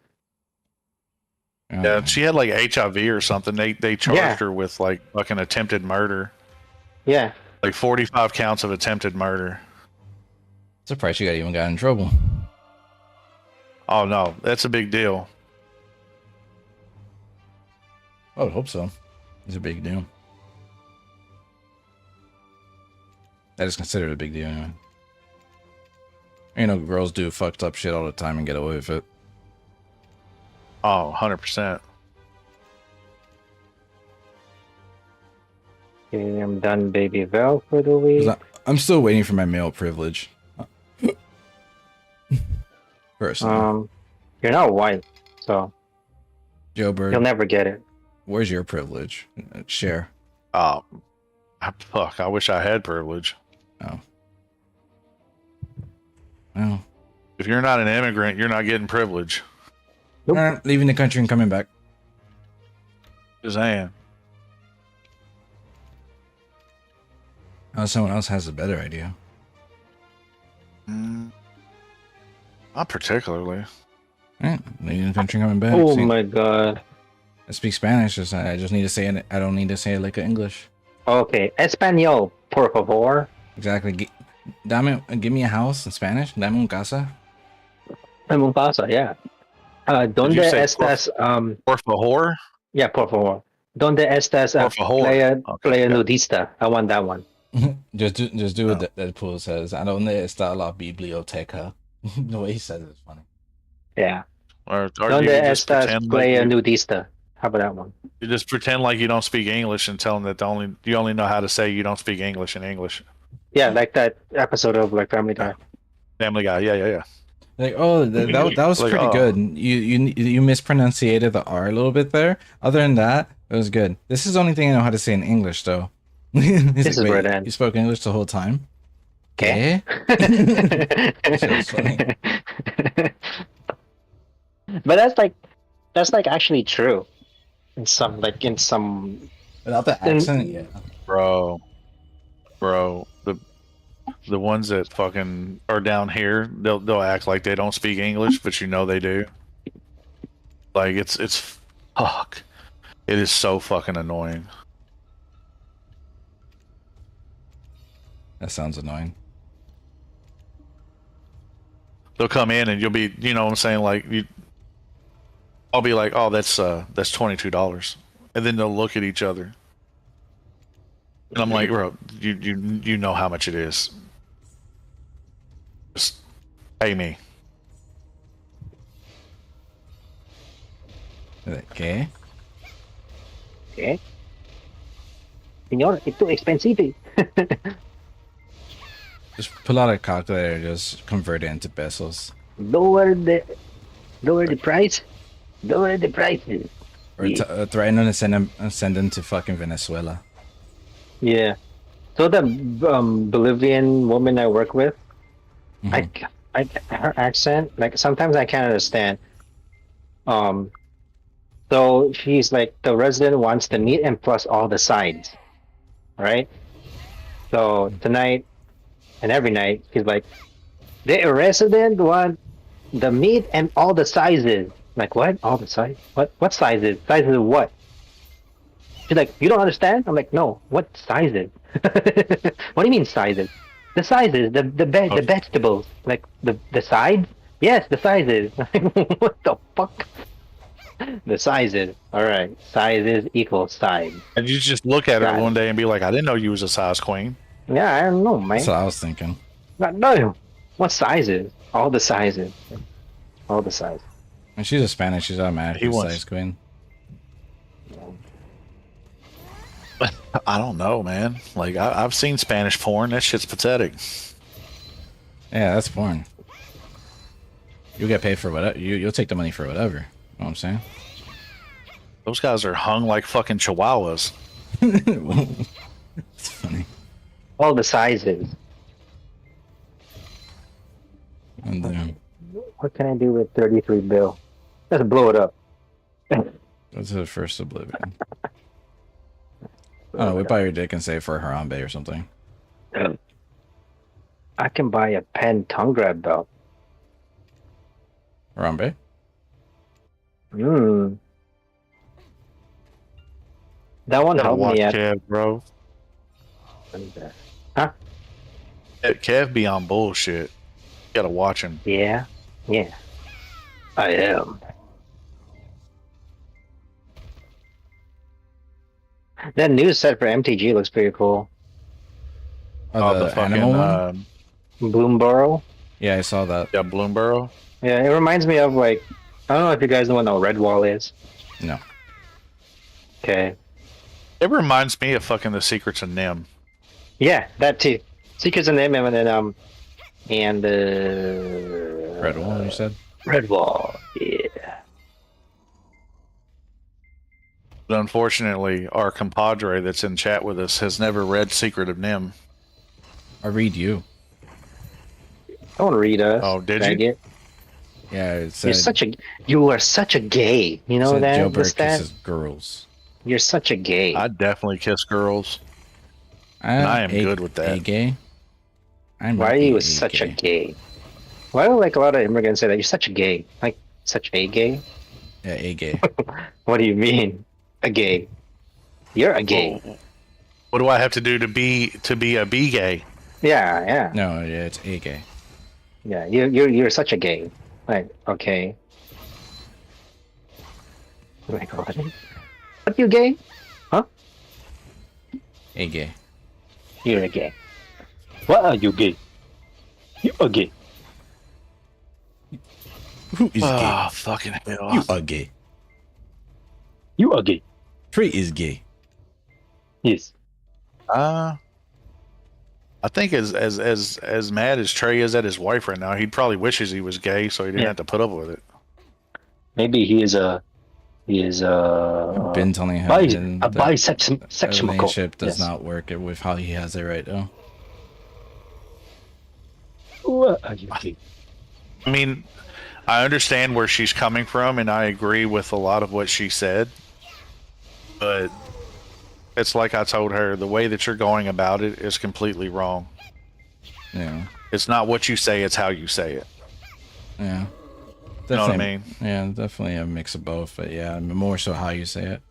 Yeah, she had like HIV or something. They charged her with like fucking attempted murder. Yeah. Like 45 counts of attempted murder. Surprised she even got in trouble. Oh no, that's a big deal. I would hope so. It's a big deal. That is considered a big deal anyway. You know, girls do fucked up shit all the time and get away with it. Oh, 100%. Okay, I'm done Baby Val for the week. I'm still waiting for my male privilege. Personally. You're not white, so Joe Bird, you'll never get it. where's your privilege? Share. Oh, fuck! I wish I had privilege. Oh. Well. If you're not an immigrant, you're not getting privilege. Nope. Leaving the country and coming back. Just saying. Oh, someone else has a better idea. Not particularly. Right. Leaving the country and coming back. Oh See, my god. I speak Spanish. I just need to say it. I don't need to say it like English. Okay, Español, por favor. Exactly. Give me a house in Spanish. Dame un casa. En un casa, yeah. ¿Dónde estás? Por favor? Yeah, por favor. ¿Dónde estás? Por favor. Playa nudista. I want that one. Just do what Deadpool says. ¿A dónde está la biblioteca? The way he says it is funny. Yeah. Or ¿Dónde you just estás? pretend Playa like nudista. How about that one? you just pretend like you don't speak English and tell them that you only know how to say you don't speak English in English. Yeah, like that episode of like Family Guy. Family Guy, yeah. Like, oh, that was Like, pretty oh. good. You mispronunciated the R a little bit there. Other than that, it was good. This is the only thing I know how to say in English, though. This is where it ends. You spoke English the whole time? Okay. That shit was funny. But that's like actually true. In some Without the accent, yeah. Bro, the ones that fucking are down here, they'll act like they don't speak English, but you know they do. Like it's fuck. It is so fucking annoying. That sounds annoying. They'll come in and you'll be, you know what I'm saying, like I'll be like, oh, that's $22, and then they'll look at each other, and I'm like, bro, you know how much it is. Just pay me. Okay. Okay. Señor, it's too expensive. Just pull out a calculator, just convert it into pesos. Lower the price. Lower the prices. Or threaten to send them to fucking Venezuela. Yeah. So the Bolivian woman I work with, I her accent, like sometimes I can't understand. So she's like, the resident wants the meat and plus all the sides, right? So tonight and every night she's like, the resident want the meat and all the sizes. Like, what? All the sizes? What sizes? Sizes of what? She's like, you don't understand? I'm like, no. What sizes? What do you mean sizes? The sizes, the vegetables, like the sides. Yes, the sizes. What the fuck? The the sizes. All right, sizes equals size. And you just look at her Got it. one day and be like, I didn't know you was a size queen. Yeah, I don't know, That's man. what I was thinking. No, what sizes? All the sizes. All the sizes. When she's a Spanish, she's automatically He wants- size queen. I don't know, man. Like I've seen Spanish porn. That shit's pathetic. Yeah, that's porn. You'll get paid for whatever. You'll take the money for whatever. You know what I'm saying? Those guys are hung like fucking chihuahuas. It's funny. All the sizes. And What can I do with 33 bill? Let's blow it up. go to the first oblivion. Oh, whip out your dick and say for Harambe or something. I can buy a pen tongue grab belt. Harambe? Hmm. That one Gotta helped watch me at. Kev, bro. Huh? Kev be on bullshit. You gotta watch him. Yeah. Yeah. I am. That new set for MTG looks pretty cool. Oh, the fucking animal one? Bloomborough. Yeah, I saw that. yeah, Bloomborough. Yeah, it reminds me of like, I don't know if you guys know what Redwall is. No. Okay. It reminds me of fucking The Secrets of Nim. Yeah, that too. Secrets of Name and then Red Wall, you said? Redwall. Yeah. But unfortunately, our compadre that's in chat with us has never read Secret of Nim. I read you. Don't read us. Oh, did you? faggot. Yeah, it said. You are such a gay. You know said that? Joe What's Bird that? kisses girls. You're such a gay. I definitely kiss girls. I I am good with that. A gay. Why are you such a gay? Why do like a lot of immigrants say that you're such a gay? Like such a gay? Yeah, a gay. What do you mean? A gay? You're a gay. Well, what do I have to do to be a B gay? Yeah, yeah. No, yeah, it's a gay. Yeah, you're such a gay. Like, okay. Oh my god. What, you gay? Huh? A gay. You're a gay. What are you gay? You are gay. Who is Oh, fucking hell. gay? You are gay. You are gay. Trey is gay. Yes. I think as mad as Trey is at his wife right now, he probably wishes he was gay so he didn't Yeah. have to put up with it. Maybe he is a Been telling him a that bisexual. relationship does Yes. not work with how he has it right now. What are you gay? I mean, I understand where she's coming from, and I agree with a lot of what she said. But it's like I told her, the way that you're going about it is completely wrong. Yeah. It's not what you say, it's how you say it. Yeah. You know what I Definitely- mean? Yeah, definitely a mix of both, but yeah, more so how you say it.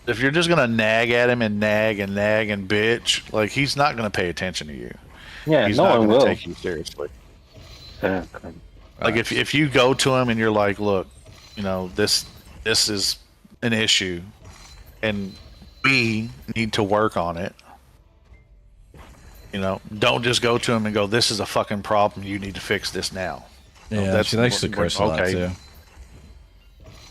If you're just gonna nag at him and nag and nag and bitch, like, he's not gonna pay attention to you. Yeah, He's no not one gonna will. take you seriously. Uh, Like if you go to him and you're like, look, you know, this is an issue and we need to work on it. You know, don't just go to him and go, this is a fucking problem, you need to fix this now. You know, Yeah, she likes to curse a lot too.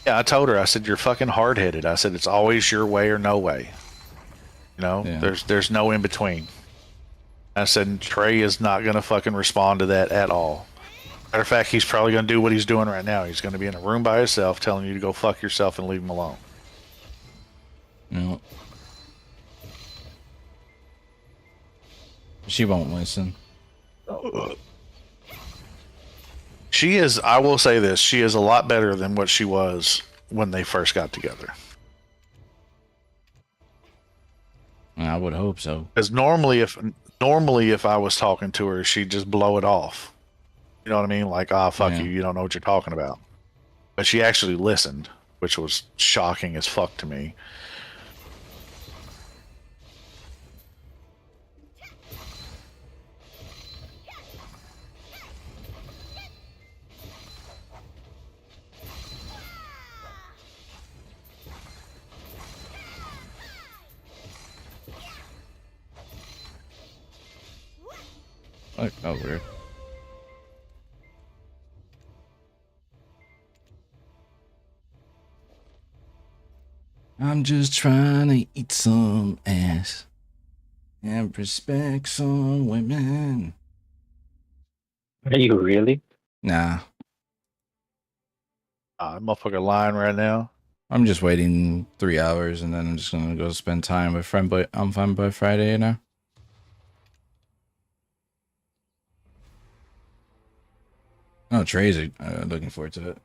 Yeah, I told her, I said, you're fucking hard headed. I said, it's always your way or no way. You know, Yeah. there's no in between. I said, Trey is not gonna fucking respond to that at all. Matter of fact, he's probably gonna do what he's doing right now. He's gonna be in a room by himself telling you to go fuck yourself and leave him alone. No. She won't listen. She is, I will say this, she is a lot better than what she was when they first got together. I would hope so. Because normally if I was talking to her, she'd just blow it off. You know what I mean? Like, fuck Yeah. you don't know what you're talking about. But she actually listened, which was shocking as fuck to me. Like, oh, weird. I'm just trying to eat some ass and respect some women. Are you really? Nah, Motherfucker lying right now. I'm just waiting 3 hours and then I'm just gonna go spend time with friend boy. I'm fine by Friday, you know. Oh, Trey's looking forward to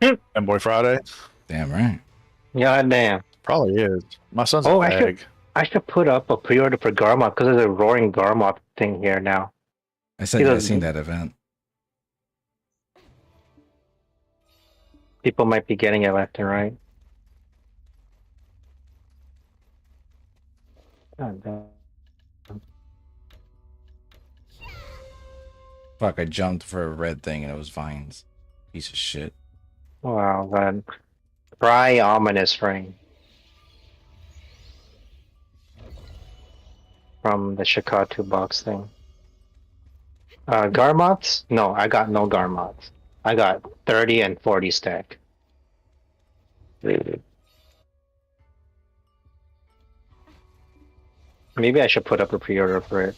it. And Boy Friday? Damn right. Yeah, damn. Probably is. My son's a Oh, fag. I should put up a pre-order for Garmoth because there's a roaring Garmoth thing here now. I said I seen that event. People might be getting it left and right. God damn. Fuck, I jumped for a red thing and it was vines. Piece of shit. Wow, then. Try ominous ring. From the Shikatu box thing. Garmoths? No, I got no Garmoths. I got 30 and 40 stack. Maybe I should put up a pre-order for it.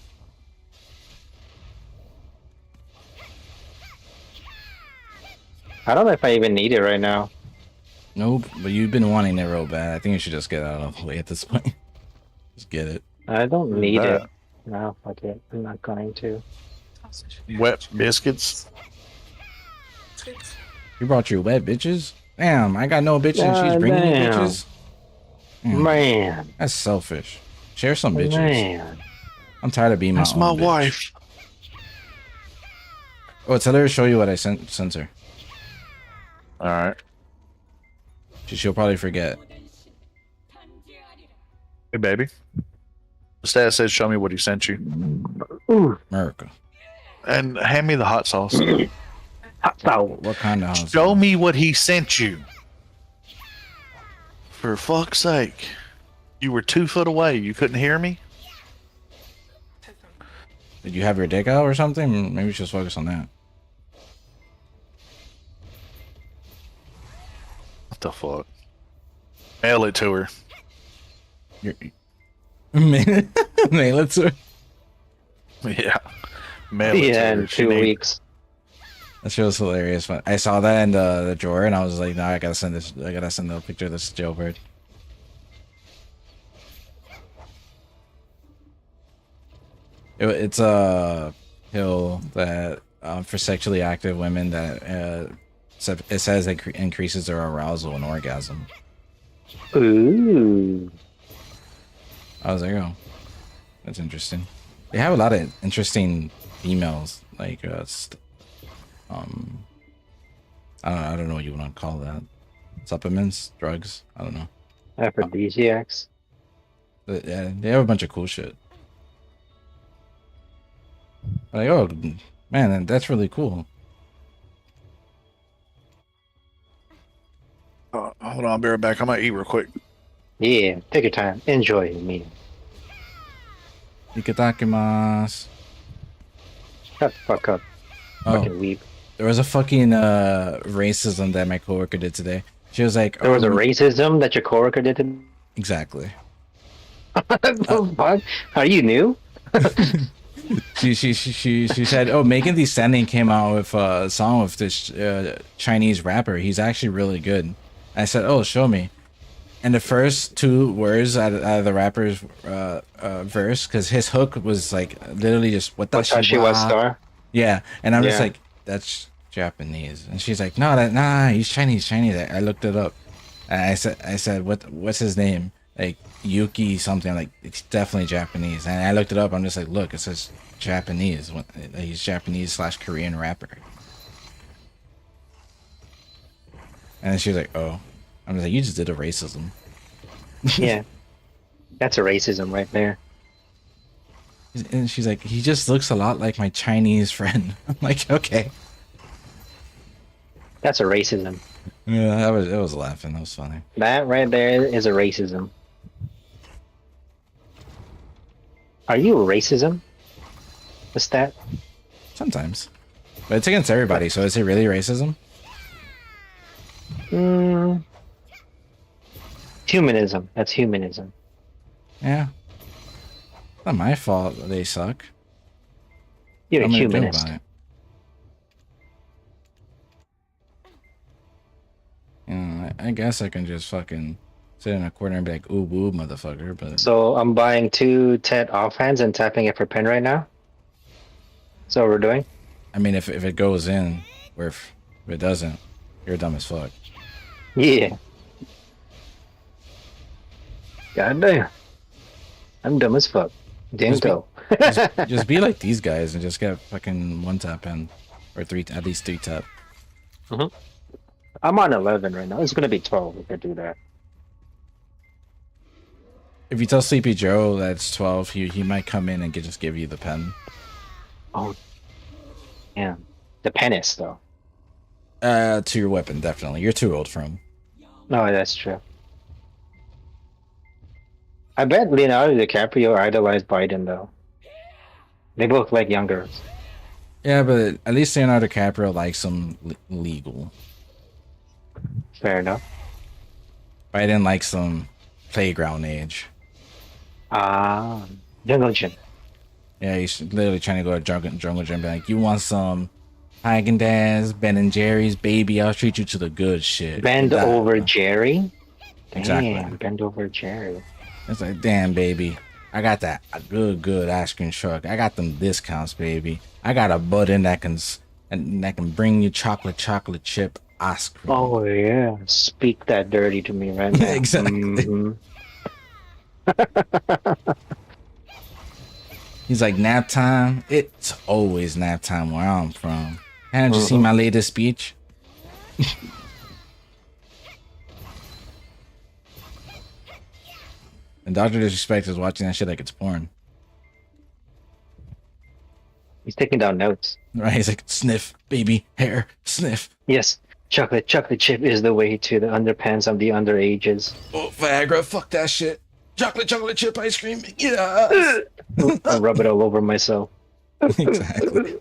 I don't know if I even need it right now. Nope, but you've been wanting it real bad. I think you should just get out of the way at this point. Just get it. I don't need it. No, fuck it. I'm not going to. Wet biscuits. You brought your wet bitches? Damn, I got no bitches and she's bringing you damn. bitches? Man. That's selfish. Share some bitches. Man. I'm tired of being That's my my own bitch. wife. Oh, tell her to show you what I sent her. All right. She'll probably forget. Hey, baby. The stat says, "Show me what he sent you." Ooh. America. And hand me the hot sauce. Hot sauce. What kind of house? Show me what he sent you. For fuck's sake. You were 2 foot away. You couldn't hear me? Did you have your dick out or something? Maybe we should focus on that. What the fuck? Mail it to her. Mail it to her. Yeah. Mail it to Yeah, her. in She 2 need- weeks. That shit was hilarious. I saw that in the drawer and I was like, no, I gotta send this. I gotta send the picture of this jailbird. It's a pill that for sexually active women that it says it increases their arousal and orgasm. Ooh. I was like, oh, that's interesting. They have a lot of interesting emails, like I don't know what you want to call that. Supplements, drugs, I don't know. Aphrodisiacs. But, yeah, they have a bunch of cool shit. Like, oh man, that's really cool. Hold on, I'll be right back. I might eat real quick. Yeah, take your time. Enjoy your meal. Ikitakimasu. Shut the fuck up. Oh, Fucking weep. there was a fucking racism that my coworker did today. She was like, There was a racism that your coworker did to me? exactly. What the fuck? Are you new? She said, "Oh, Megan Thee Stallion came out with a song with this Chinese rapper. He's actually really good." I said, "Oh, show me." And the first 2 words out of the rapper's verse, because his hook was like literally just "what the Watashi wa star? Yeah, and I'm just Yeah. like, "That's Japanese," and she's like, "No, nah, he's Chinese." I looked it up, and I said, "What's his name?" Like Yuki something. Like, it's definitely Japanese. And I looked it up. I'm just like, look, it says Japanese. He's Japanese/Korean rapper. And then she was like, oh. I'm just like, you just did a racism. Yeah. That's a racism right there. And she's like, he just looks a lot like my Chinese friend. I'm like, okay. That's a racism. Yeah, it was laughing. That was funny. That right there is a racism. Are you a racism? The stat? Sometimes. But it's against everybody, so is it really racism? Humanism. That's humanism. Yeah. Not my fault they suck. You're a What am I gonna do humanist. about it? You know, I guess I can just fucking sit in a corner and be like, ooh, woo, motherfucker. But So I'm buying 2 Tet offhands and tapping it for pin right now. So we're doing? I mean, if it goes in, or if it doesn't, you're dumb as fuck. Yeah. God damn. I'm dumb as fuck. Damn toe. Just be like these guys and just get fucking 1 tap in, or 3, at least 3 tap. I'm on 11 right now. It's gonna be 12 if I do that. If you tell Sleepy Joe that's 12, he might come in and just give you the pen. Oh. Yeah. The penis though. To your weapon, definitely. You're too old for him. No, that's true. I bet Leonardo DiCaprio idolized Biden though. They both like young girls. Yeah, but at least Leonardo DiCaprio likes him legal. Fair enough. Biden likes some playground age. Jungle Gym. Yeah, he's literally trying to go to jungle gym, be like, you want some Haagen-Dazs, Ben and Jerry's, baby? I'll treat you to the good shit. Bend over Jerry. Damn, Exactly. bend over Jerry. It's like, damn, baby, I got that good ice cream truck. I got them discounts, baby. I got a button that can bring you chocolate chip ice cream. Oh yeah, speak that dirty to me right now. Exactly. He's like, nap time? It's always nap time where I'm from. Haven't you seen my latest speech? And Dr. Disrespect is watching that shit like it's porn. He's taking down notes. Right? He's like, sniff, baby, hair, sniff. Yes, chocolate chip is the way to the underpants of the underages. Oh, Viagra, fuck that shit. Chocolate chip ice cream, yeah. I rub it all over myself. Exactly.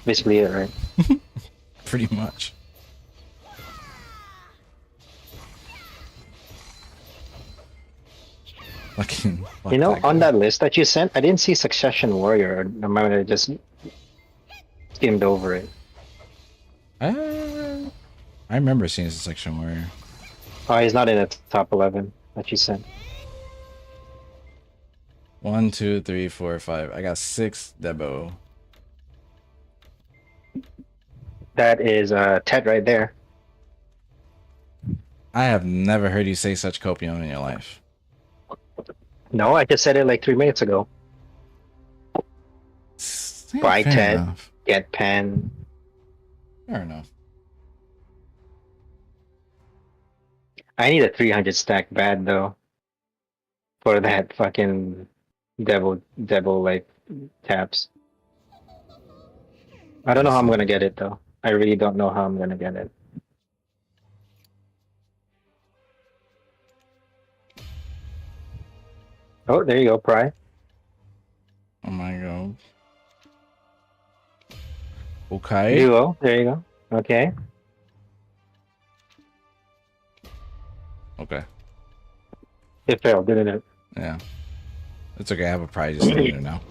Basically it, right? Pretty much. Fucking. Fuck You know, that on guy. that list that you sent, I didn't see Succession Warrior. I might have just skimmed over it. I remember seeing this section where. Oh, he's not in the top 11 that you sent. 1, 2, 3, 4, 5. I got 6 Debo. That is Ted right there. I have never heard you say such copium in your life. No, I just said it like 3 minutes ago. Yeah, Buy fair Ted, enough. get pen. Fair enough. I need a 300 stack bad though. For that fucking devil like taps. I don't know how I'm gonna get it though. I really don't know how I'm gonna get it. Oh, there you go, Pry. Oh my god. Okay. Duo, there you go. Okay. Okay. It failed, didn't it? Yeah. It's okay. I have a prize just sitting there now.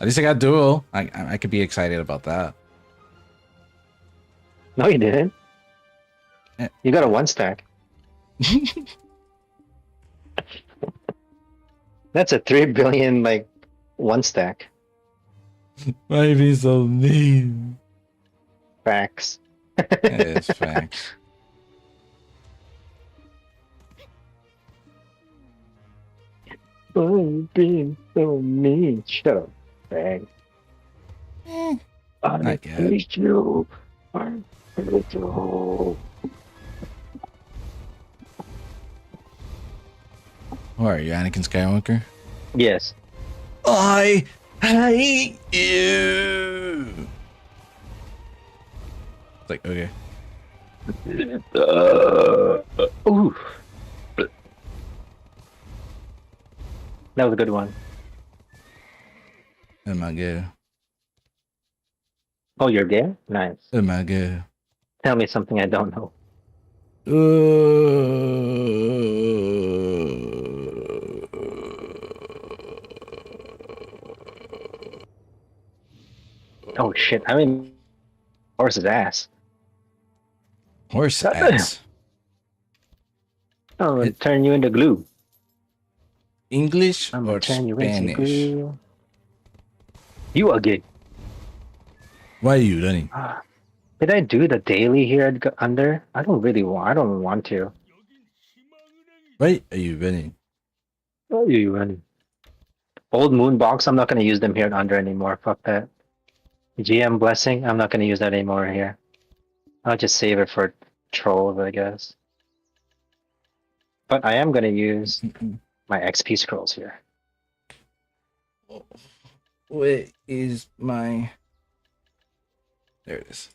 At least I got duel. I could be excited about that. No, you didn't. Eh. You got a 1 stack. That's a 3 billion like 1 stack. Why be so mean? Facts. It is facts. Oh, being so mean. Shut up, bag. I I get it. hate you. I hate you. Who are you, Anakin Skywalker? Yes. I hate you. It's like, okay. Ooh. That was a good one. Am I good? Oh, you're gay? Nice. Am I good? Tell me something I don't know. Oh shit! I mean, horse's ass. Horse ass. I'm gonna It, turn you into glue. English I'm gonna or turn you into Spanish? glue. You are gay. Why are you running? Did I do the daily here under? I don't really want. I don't want to. Why are you running? Oh, you running? Old moon box. I'm not gonna use them here under anymore. Fuck that. GM blessing. I'm not gonna use that anymore here. I'll just save it for trolls, I guess. But I am gonna use my XP scrolls here. What is my... There it is.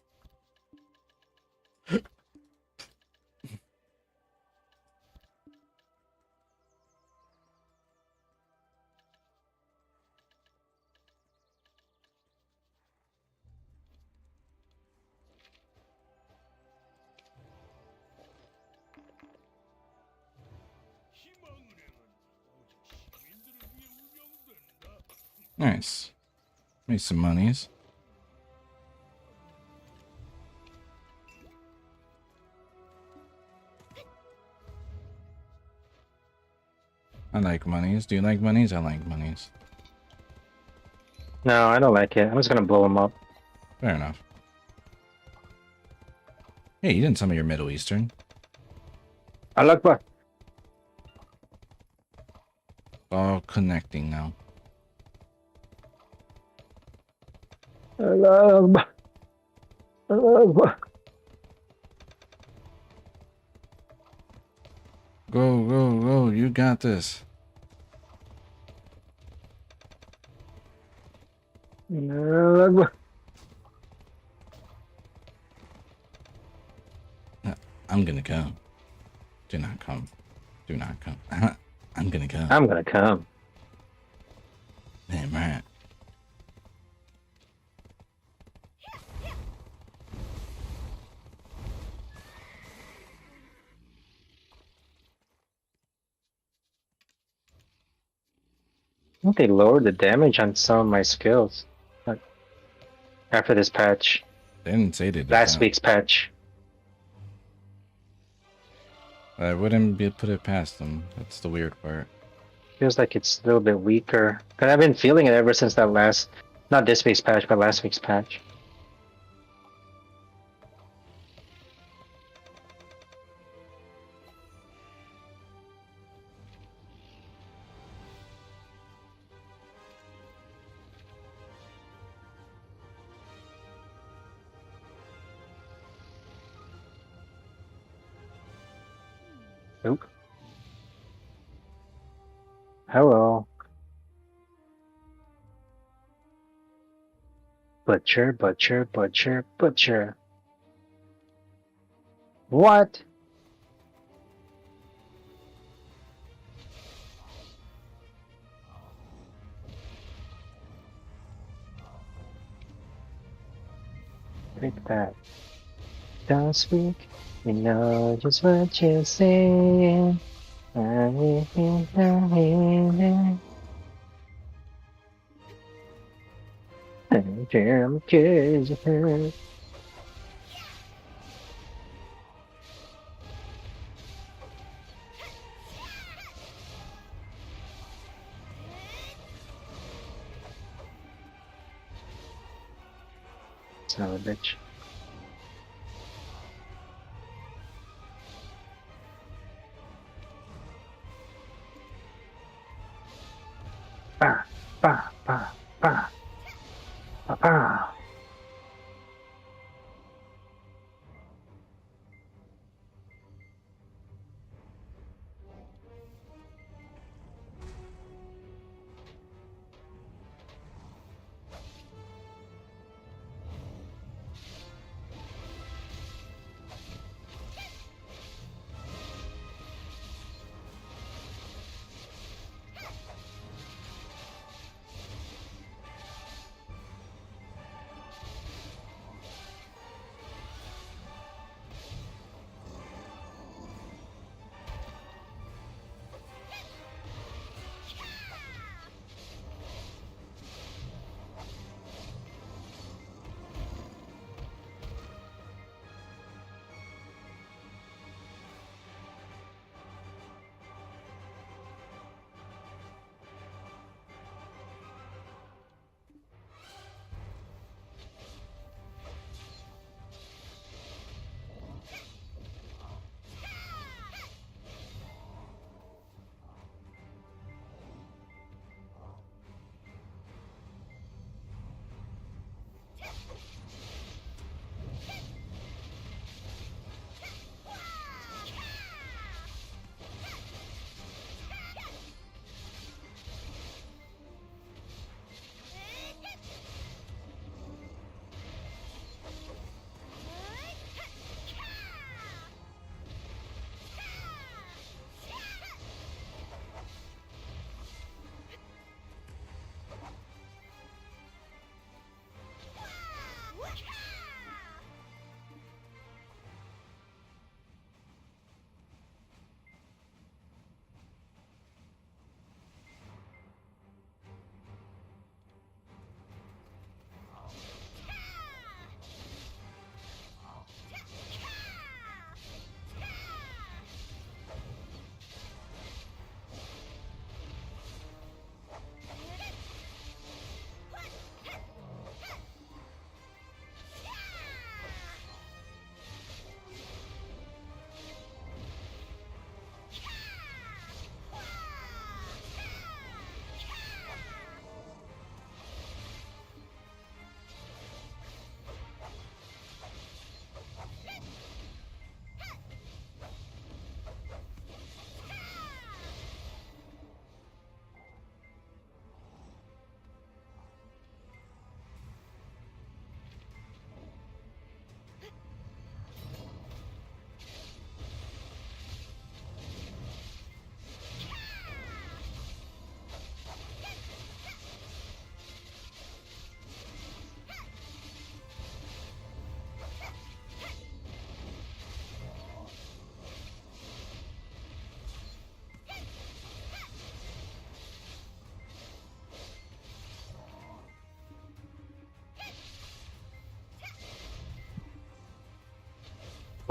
Nice. Made some monies. I like monies. Do you like monies? I like monies. No, I don't like it. I'm just gonna blow them up. Fair enough. Hey, you didn't tell me you're Middle Eastern. I like what? All connecting now. I love. I love. Go, go, go. You got this. I'm gonna come. Do not come. Do not come. I'm gonna come. I'm gonna come. Damn right. I think they lowered the damage on some of my skills after this patch. They didn't say they did Last that. week's patch. I wouldn't be put it past them. That's the weird part. Feels like it's a little bit weaker. Cause I've been feeling it ever since that last, not this week's patch, but last week's patch. Nope. Hello. Butcher, butcher, butcher, butcher. What? Take that. Don't speak. We know just what you're saying. Damn kids. Son of a bitch. Bah, bah, bah, bah, bah, bah.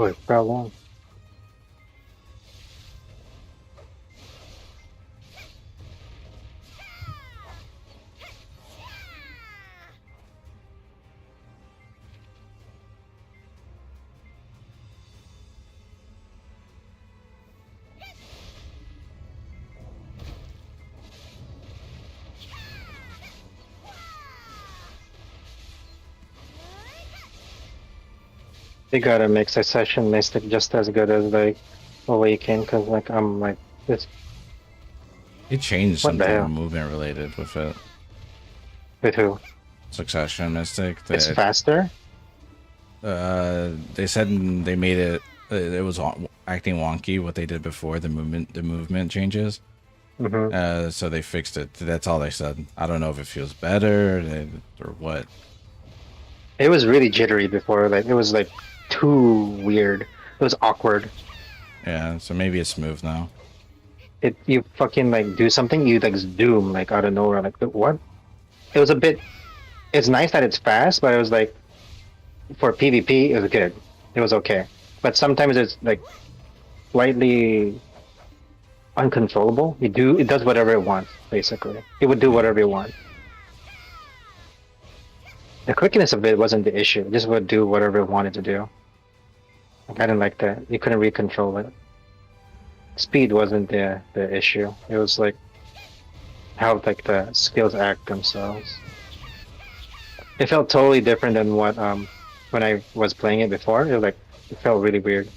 Wait, for how long? They gotta make Succession Mystic just as good as like Awaken, cause like I'm like this. It changed What the something hell? movement related with it. With who? Succession Mystic. It's faster. They said they made it. It was acting wonky what they did before the movement changes. Mm-hmm. So they fixed it. That's all they said. I don't know if it feels better or what. It was really jittery before. Like it was like too weird. It was awkward. Yeah, so maybe it's smooth now. It you fucking like do something, you like zoom like out of nowhere. Like what? It was a bit. It's nice that it's fast, but it was like for PvP it was good. It was okay. But sometimes it's like slightly uncontrollable. It does whatever it wants, basically. It would do whatever it wants. The quickness of it wasn't the issue. It just would do whatever it wanted to do. Like, I didn't like that. You couldn't recontrol it. Speed wasn't the issue. It was like how like the skills act themselves. It felt totally different than what when I was playing it before. It felt really weird.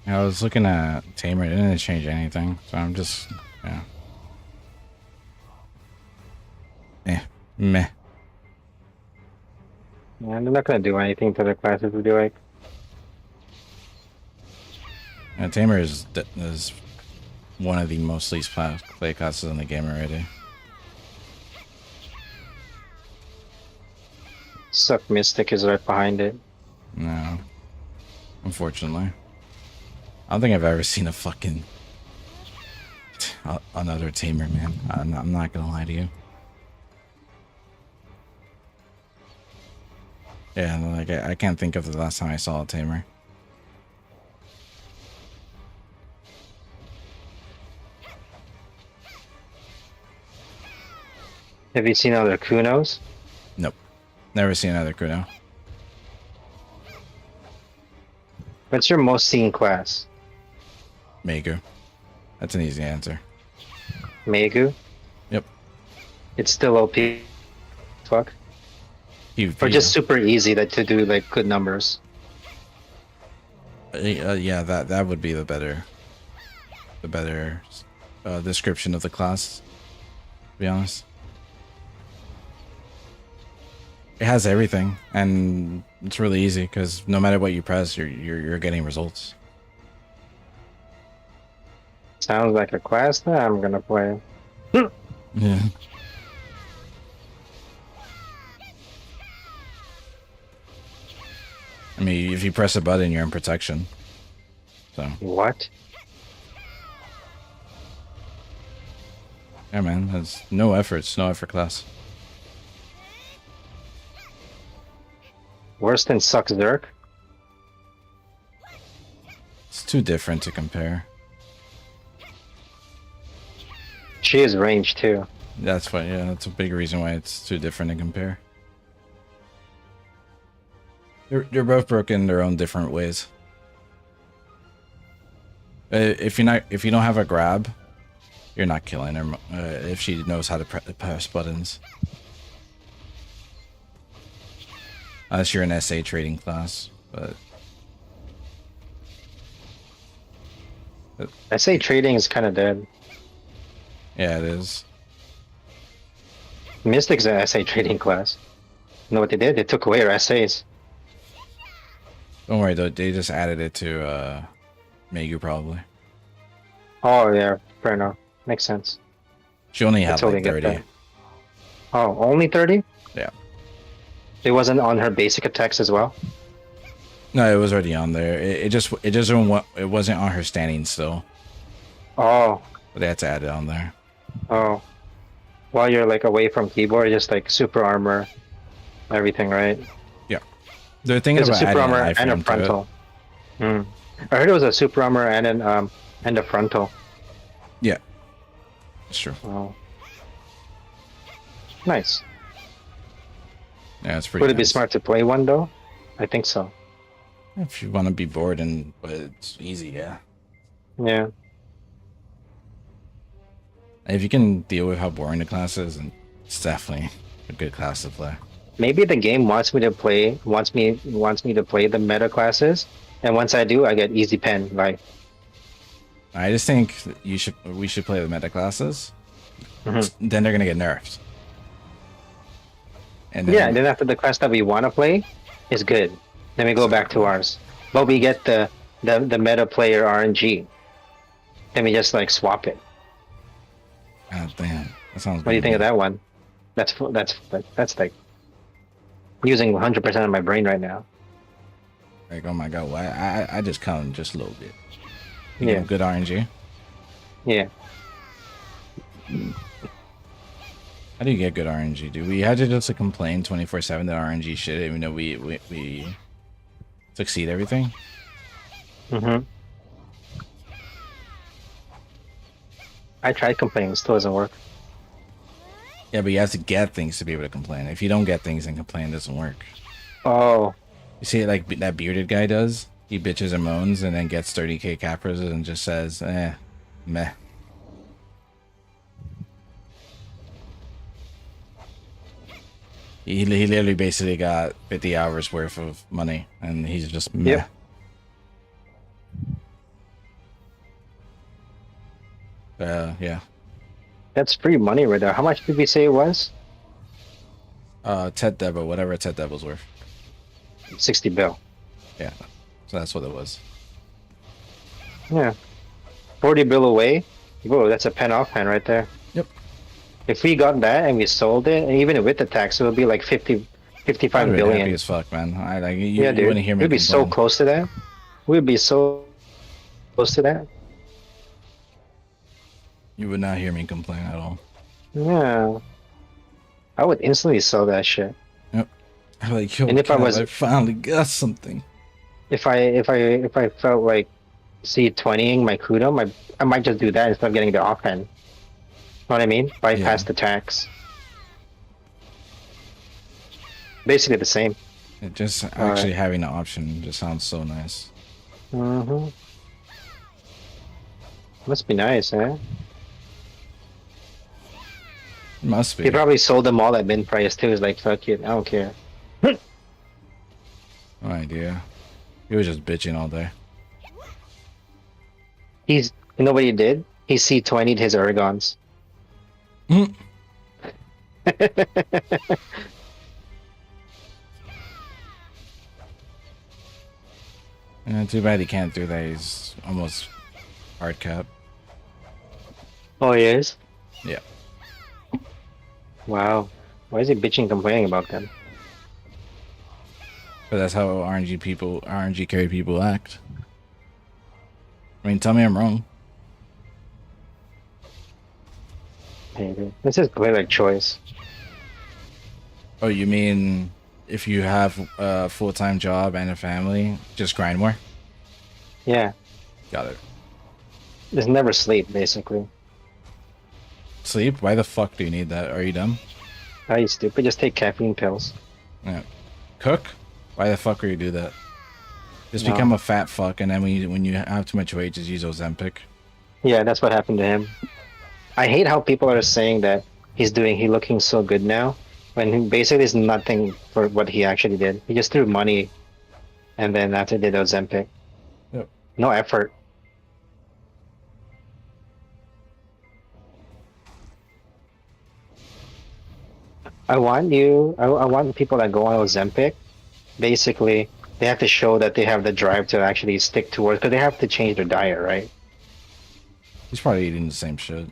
I was looking at Tamer. It didn't change anything, so I'm just meh. Yeah, they're not gonna do anything to the classes. Would be like, Tamer is one of the most least play classes in the game already. Suck Mystic is right behind it. No, unfortunately, I don't think I've ever seen a fucking another Tamer, man. I'm not gonna lie to you. Yeah, like I can't think of the last time I saw a Tamer. Have you seen other Kunos? Nope, never seen another Kuno. What's your most seen class? Megu. That's an easy answer. Megu? Yep. It's still OP. Fuck. PvP. Or just super easy to do like good numbers. Yeah, that would be the better description of the class. To be honest, it has everything, and it's really easy because no matter what you press, you're getting results. Sounds like a class that I'm gonna play. Yeah. I mean, if you press a button, you're in protection. So. What? Yeah, man. That's no effort. It's no effort class. Worse than Suck Zerk? It's too different to compare. She is range too. That's why. Yeah, that's a big reason why it's too different to compare. They're both broken in their own different ways. If you don't have a grab, you're not killing her. If she knows how to press buttons, unless you're an SA trading class, but SA trading is kind of dead. yeah, it is. Mystic's an SA trading class. You know what they did? They took away her SAs. Don't worry though, they just added it to Megu probably. Oh yeah, fair enough. Makes sense. She only had totally like get 30. that. Oh, only 30? Yeah. It wasn't on her basic attacks as well? No, it was already on there. It wasn't on her standing still. Oh, But they had to add it on there. oh. While you're like away from keyboard, just like super armor, everything, right? Yeah. They're thinking There's a about super adding an armor and a iframe to it. frontal. Hmm. I heard it was a super armor and a frontal. Yeah. That's true. Oh. Nice. Yeah, it's pretty Would it be nice. smart to play one though? I think so. If you want to be bored but it's easy, yeah. Yeah. If you can deal with how boring the class is, and it's definitely a good class to play. Maybe the game wants me to play the meta classes, and once I do, I get easy pen. Like, I just think we should play the meta classes. Then they're gonna get nerfed. And then, yeah, and then after the class that we want to play is good, then we go back to ours. But we get the meta player RNG. Then we just like swap it. God damn, that sounds. What do you think of that one? That's like using 100% of my brain right now. Like, oh my god, why? I just count just a little bit. You Yeah. know, good RNG. Yeah. How do you get good RNG, dude? We had to just complain 24/7 that RNG shit, even though we succeed everything. I tried complaining, it still doesn't work. Yeah, but you have to get things to be able to complain. If you don't get things, then complain doesn't work. Oh, You see it like that bearded guy does? He bitches and moans and then gets 30k cappers and just says, meh. He literally basically got 50 hours worth of money and he's just meh. Yep. Yeah. that's free money right there. How much did we say it was? Ted Devil, whatever Ted Devil's worth. 60 bill. Yeah. So that's what it was. Yeah. 40 bill away. Whoa, that's a pen off pen right there. Yep. If we got that and we sold it, and even with the tax, it would be like 55 I'd be billion. happy as fuck, man. I like you, Yeah, you dude. wouldn't hear me We'd be so complain. close to that. We'd be so close to that. You would not hear me complain at all. Yeah. I would instantly sell that shit. Yep. I'm like, yo, And if I was- I finally got something. If I felt like C20ing my Kuno, I might just do that instead of getting the offhand. Know what I mean? Bypass Yeah. the tax. Basically the same. It just actually having the option just sounds so nice. Mm-hmm. Must be nice, eh? It must be. He probably sold them all at min price too. He's like, fuck it, I don't care. No idea. He was just bitching all day. You know what he did? He C20'd his Ergons. Mm. Yeah, too bad he can't do that. He's almost hard cap. Oh, he is? Yeah. Wow. Why is he bitching complaining about them? But that's how RNG carry people act. I mean, tell me I'm wrong. Hey, dude. This is player choice. Oh, you mean if you have a full-time job and a family, just grind more? Yeah. Got it. Just never sleep, basically. Sleep? Why the fuck do you need that? Are you dumb? Are you stupid? Just take caffeine pills. Yeah. Cook? Why the fuck would you do that? Just No. become a fat fuck, and then when you have too much weight, just use Ozempic. Yeah, that's what happened to him. I hate how people are saying that he's looking so good now, when he basically is nothing for what he actually did. He just threw money, and then after did Ozempic. Yep. No effort. I want people that go on Ozempic, basically, they have to show that they have the drive to actually stick towards, because they have to change their diet, right? He's probably eating the same shit.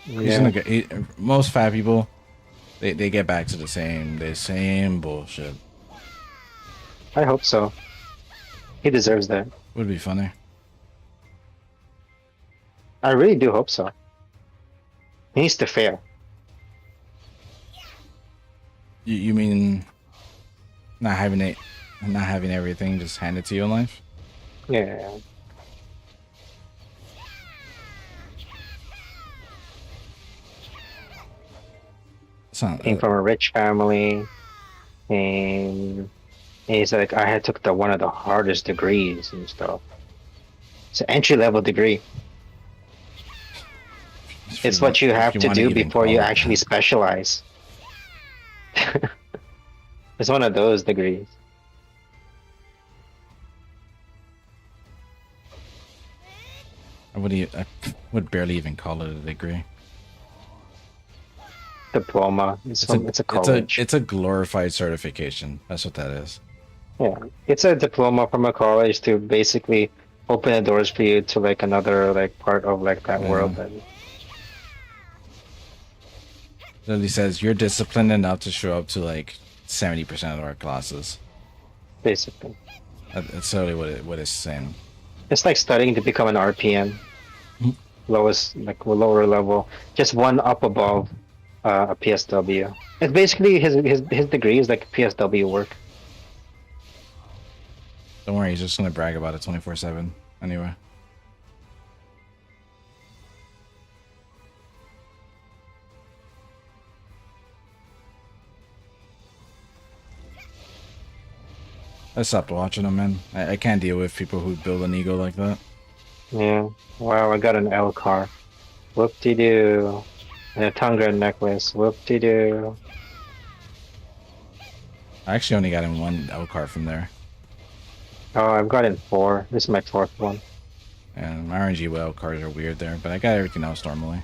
He's Yeah. gonna get, most fat people, they get back to the same bullshit. I hope so. He deserves that. Would be funny. I really do hope so. He needs to fail. You mean not having it, not having everything just handed to you in life? Yeah. It's not. Came from a rich family, and he's like, I had took one of the hardest degrees and stuff. It's an entry level degree. It's what you have to do before you actually specialize. It's one of those degrees. I would barely even call it a degree. Diploma. It's a college. It's a glorified certification. That's what that is. Yeah, it's a diploma from a college to basically open the doors for you to like another like part of like that world. And Literally says you're disciplined enough to show up to like 70% of our classes. basically, That's totally what it's saying. it's like studying to become an RPM, lowest like lower level, just one up above a PSW. It's basically his degree is like PSW work. Don't worry, he's just gonna brag about it 24/7 anyway. I stopped watching him, man. I can't deal with people who build an ego like that. Yeah. Wow, I got an L car. Whoop-de-doo. And a Tungra necklace. Whoop-de-doo. I actually only got him one L card from there. Oh, I've gotten 4. This is my 4th one. And my RNG L cards are weird there, but I got everything else normally.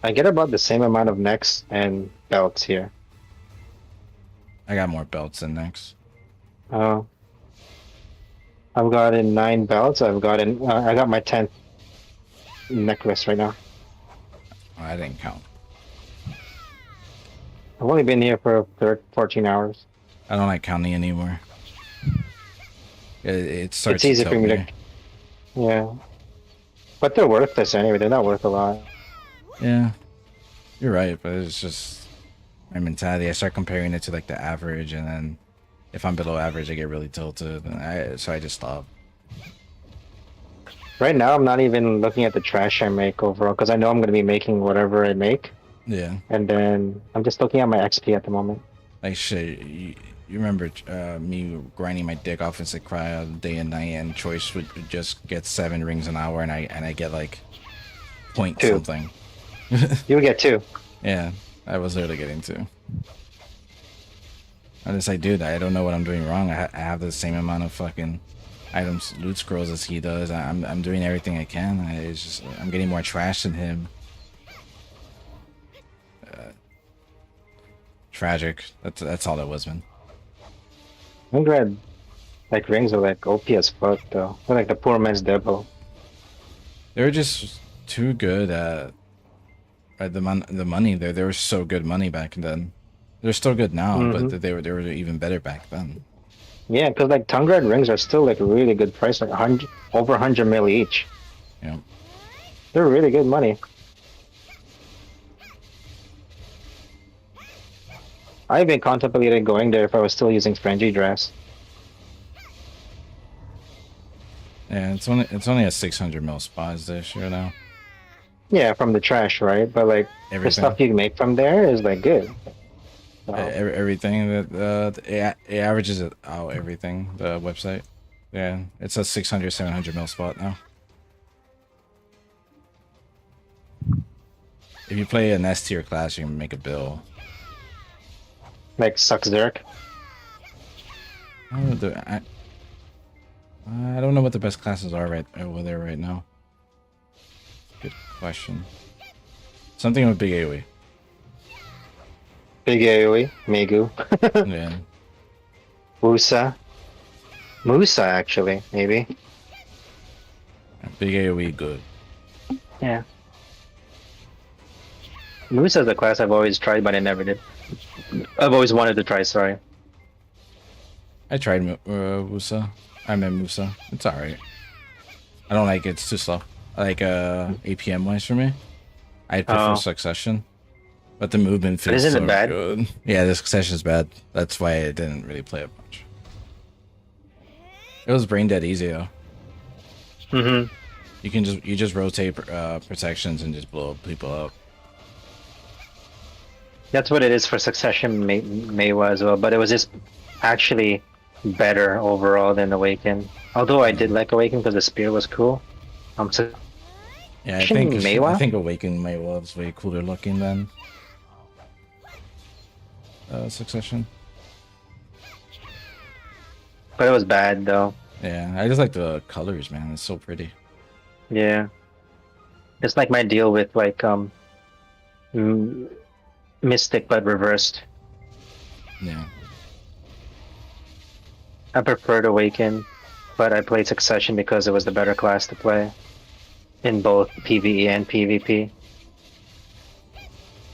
I get about the same amount of necks and belts here. I got more belts than next. Oh. I've gotten 9 belts. I got my 10th necklace right now. Oh, I didn't count. I've only been here for 14 hours. I don't like counting anymore. It starts It's easy to for tilt me me. to... Yeah. But they're worthless anyway. They're not worth a lot. Yeah, you're right, but it's just my mentality. I start comparing it to like the average, and then if I'm below average, I get really tilted, and so I just stop. Right now, I'm not even looking at the trash I make overall, because I know I'm going to be making whatever I make. Yeah, And then I'm just looking at my XP at the moment. like shit. You remember me grinding my dick off in Sakurai day and night, and Choice would just get 7 rings an hour, and I get like point 2. something. You would get 2. Yeah, I was literally getting 2. I'm just like, dude, I don't know what I'm doing wrong. I have the same amount of fucking items, loot scrolls as he does. I'm doing everything I can. It's just I'm getting more trash than him. Tragic. That's all that was, man. I'm glad like rings are like OP as fuck though. They're like the poor man's devil. They were just too good at the money. They were so good money back then. They're still good now, but they were even better back then. Yeah, because like Tungrad rings are still like a really good price, like over 100 mil each. Yeah. They're really good money. I even contemplated going there if I was still using Frenzy dress. Yeah, it's only a 600 mil spot is this year now. Yeah, from the trash, right? But like Everything. the stuff you make from there is like good. So, Everything that it averages it out. Everything the website. Yeah, it's a 600 700 mil spot now. If you play an S tier class, you can make a bill. like sucks Derek. I don't know what the best classes are right over there right now. Good question. Something with big AoE. Big AoE, Megu, Yeah. Musa actually, maybe. Big AoE good. Yeah. Musa is a class I've always tried, but I never did. I've always wanted to try. Sorry. I tried Musa. I meant Musa. It's alright. I don't like it. It's too slow. I like APM wise for me. I prefer Succession. But the movement feels isn't so it bad? good. Yeah, the Succession is bad. That's why I didn't really play it much. It was brain dead easy though. Mm-hmm. You just rotate protections and just blow people up. That's what it is for Succession Maywa as well, but it was just actually better overall than Awaken. Although I did like Awaken because the spear was cool. Yeah, I think Maywa? I think Awaken Maywa is way cooler looking than Succession. But it was bad though. Yeah, I just like the colors, man. It's so pretty. Yeah. It's like my deal with like Mystic but reversed. Yeah. I preferred Awaken, but I played Succession because it was the better class to play in both PvE and PvP.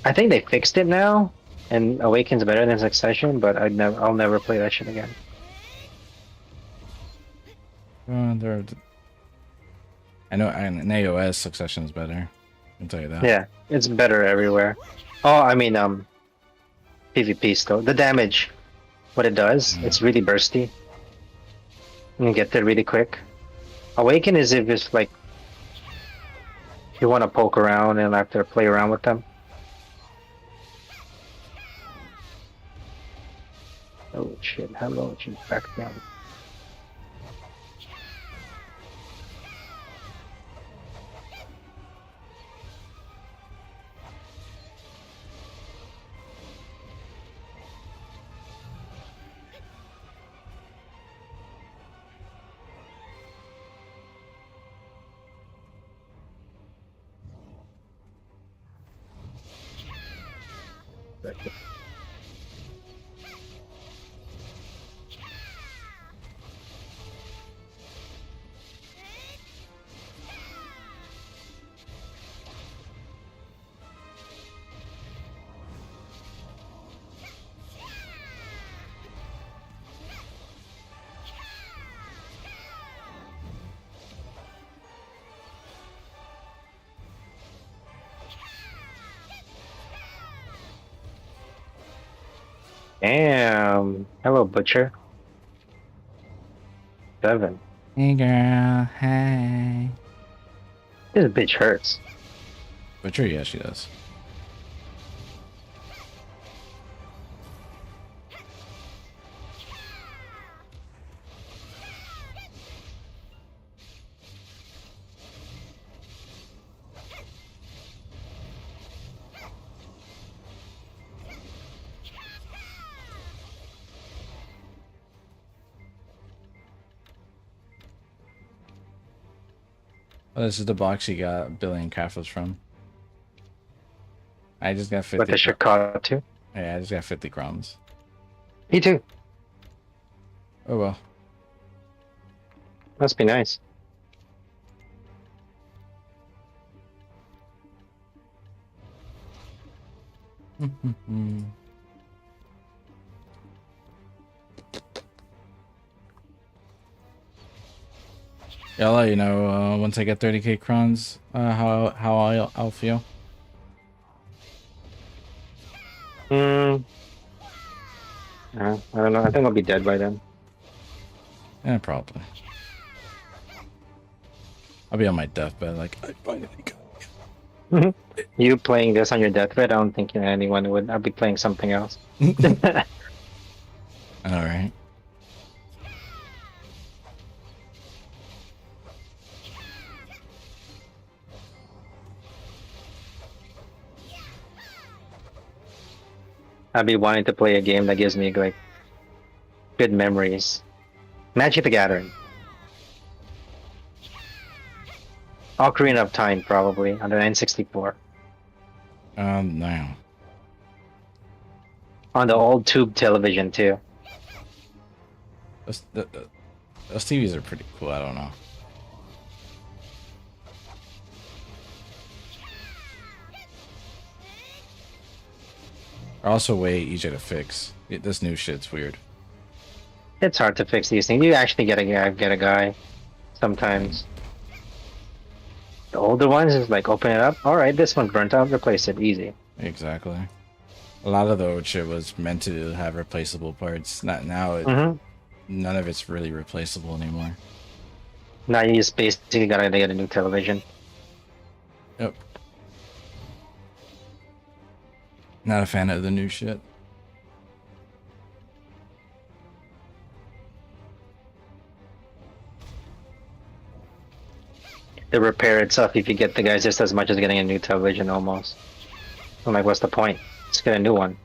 I think they fixed it now, and Awaken's better than Succession, but I'll never play that shit again. I know in AOS Succession is better. I can tell you that. Yeah, it's better everywhere. Oh, I mean, PvP still. The damage, what it does, it's really bursty. You can get there really quick. Awaken is if it's like you want to poke around and after play around with them. Oh shit! Hello, you back down. Damn. Hello, Butcher. 7. Hey girl, hey. This bitch hurts. Butcher, yeah, she does. Oh, this is the box you got $1 billion Cathos from. I just got 50. With the Chicago too. Yeah, I just got 50 crowns. Me too. Oh well. Must be nice. Yeah, I'll let you know once I get 30k crowns how I'll feel. I don't know. I think I'll be dead by then. Yeah, probably. I'll be on my deathbed like I finally got it. You playing this on your deathbed? I don't think anyone would. I'll be playing something else. All right. I'll be wanting to play a game that gives me like good memories. Magic the Gathering. Ocarina of Time probably on the N64. No. On the old tube television too. Those TVs are pretty cool. I don't know. They're also way easier to fix. This new shit's weird. It's hard to fix these things. You actually get a guy sometimes. The older ones is like open it up. All right, this one's burnt out. Replace it easy. Exactly. A lot of the old shit was meant to have replaceable parts. Not now. None of it's really replaceable anymore. Now you just basically gotta get a new television. Yep. Not a fan of the new shit. The repair itself, if you get the guys, just as much as getting a new television almost. I'm like, what's the point? Just get a new one.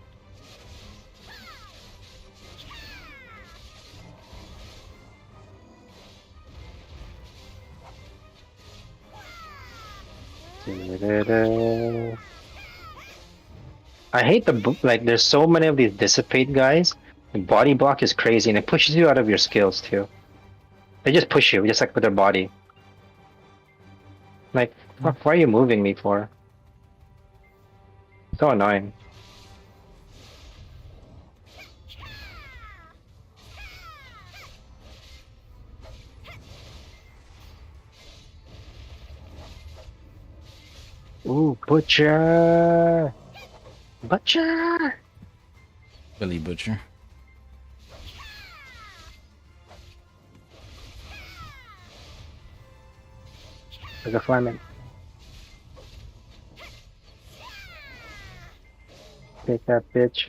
I hate like there's so many of these dissipate guys. The body block is crazy and it pushes you out of your skills too. They just push you, just like with their body. Like, fuck, why are you moving me for? So annoying. Ooh, Butcher! Butcher! Billy Butcher. Like a fireman. Take that bitch.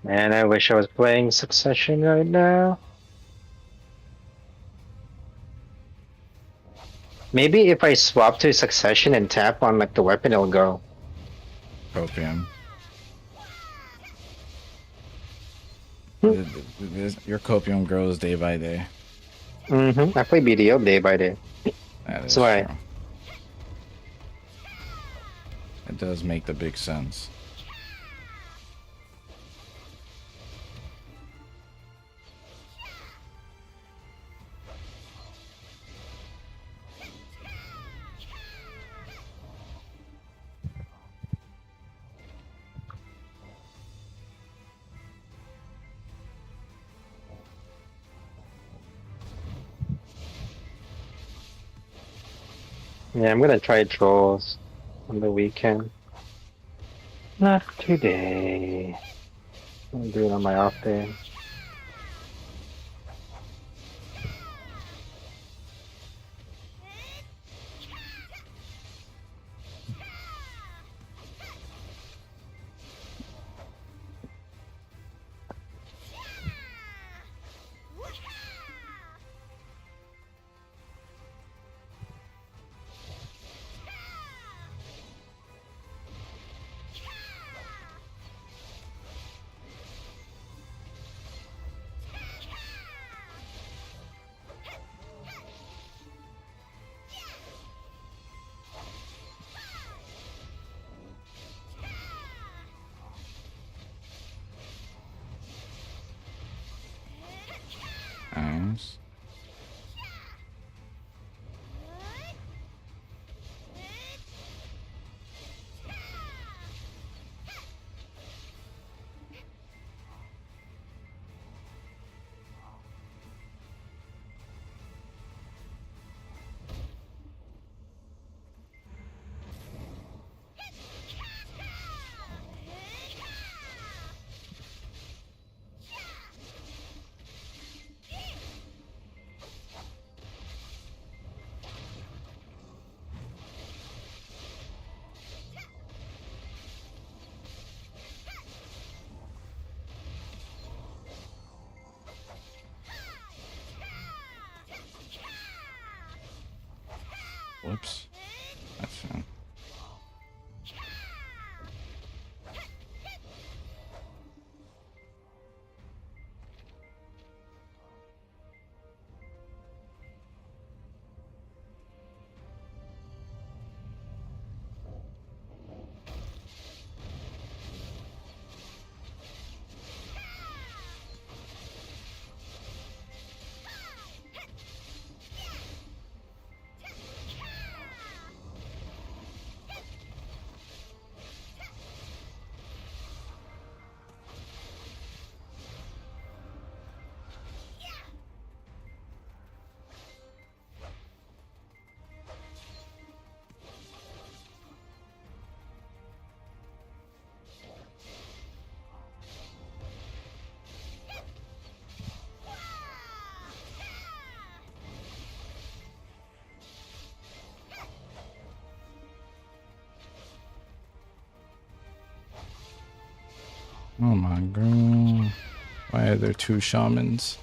Man, I wish I was playing Succession right now. Maybe if I swap to Succession and tap on like the weapon, it'll go. Copium. Your copium grows day by day. I play BDO day by day. That's why. True. It does make the big sense. Yeah, I'm gonna try trolls on the weekend. Not today. I'll do it on my off day. Oh my god. Why are there two shamans?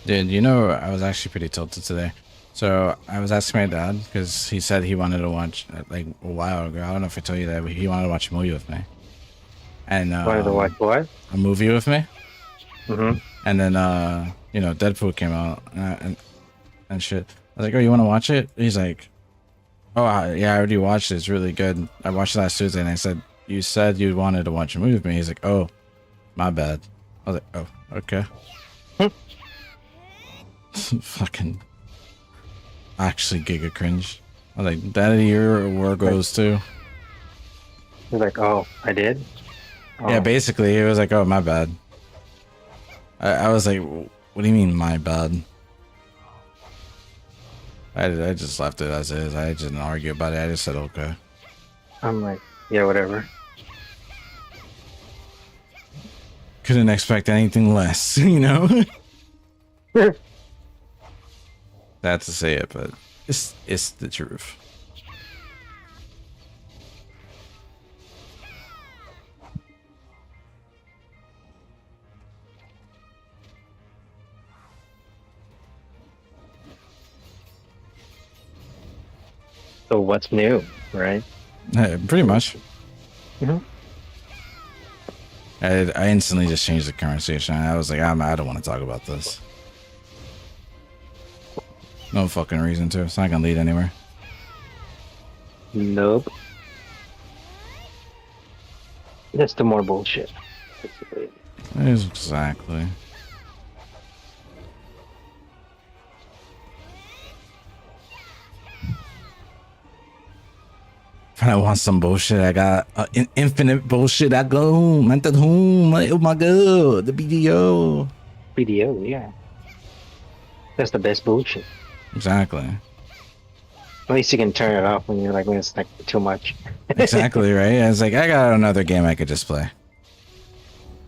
Dude, you know, I was actually pretty tilted today. So I was asking my dad because he said he wanted to watch, like a while ago. I don't know if I told you that, but he wanted to watch a movie with me. And Wanted to watch what? a movie with me. Mm-hmm. And then you know, Deadpool came out and shit. I was like, "Oh, you want to watch it?" He's like, "Oh, yeah, I already watched it. It's really good. I watched it last Tuesday." And I said, "You said you wanted to watch a movie with me." He's like, "Oh, my bad." I was like, "Oh, okay." Fucking actually giga cringe. I was like, that year where goes to. He's like, oh, I did? Oh. Yeah, basically, it was like, oh, my bad. I was like, what do you mean, my bad? I just left it as is. I didn't argue about it. I just said, okay. I'm like, yeah, whatever. Couldn't expect anything less, you know? Sad to say it, but it's the truth. So what's new, right? Pretty much. Mm-hmm. I instantly just changed the conversation. I was like, I don't want to talk about this. No fucking reason to. It's not gonna lead anywhere. Nope. Just the more bullshit. Basically. Exactly. If I want some bullshit, I got infinite bullshit. I go home. I'm at home. Oh my god, the BDO. BDO, yeah. That's the best bullshit. Exactly. At least you can turn it off when you're like when it's like too much. Exactly, right? It's like I got another game I could just play.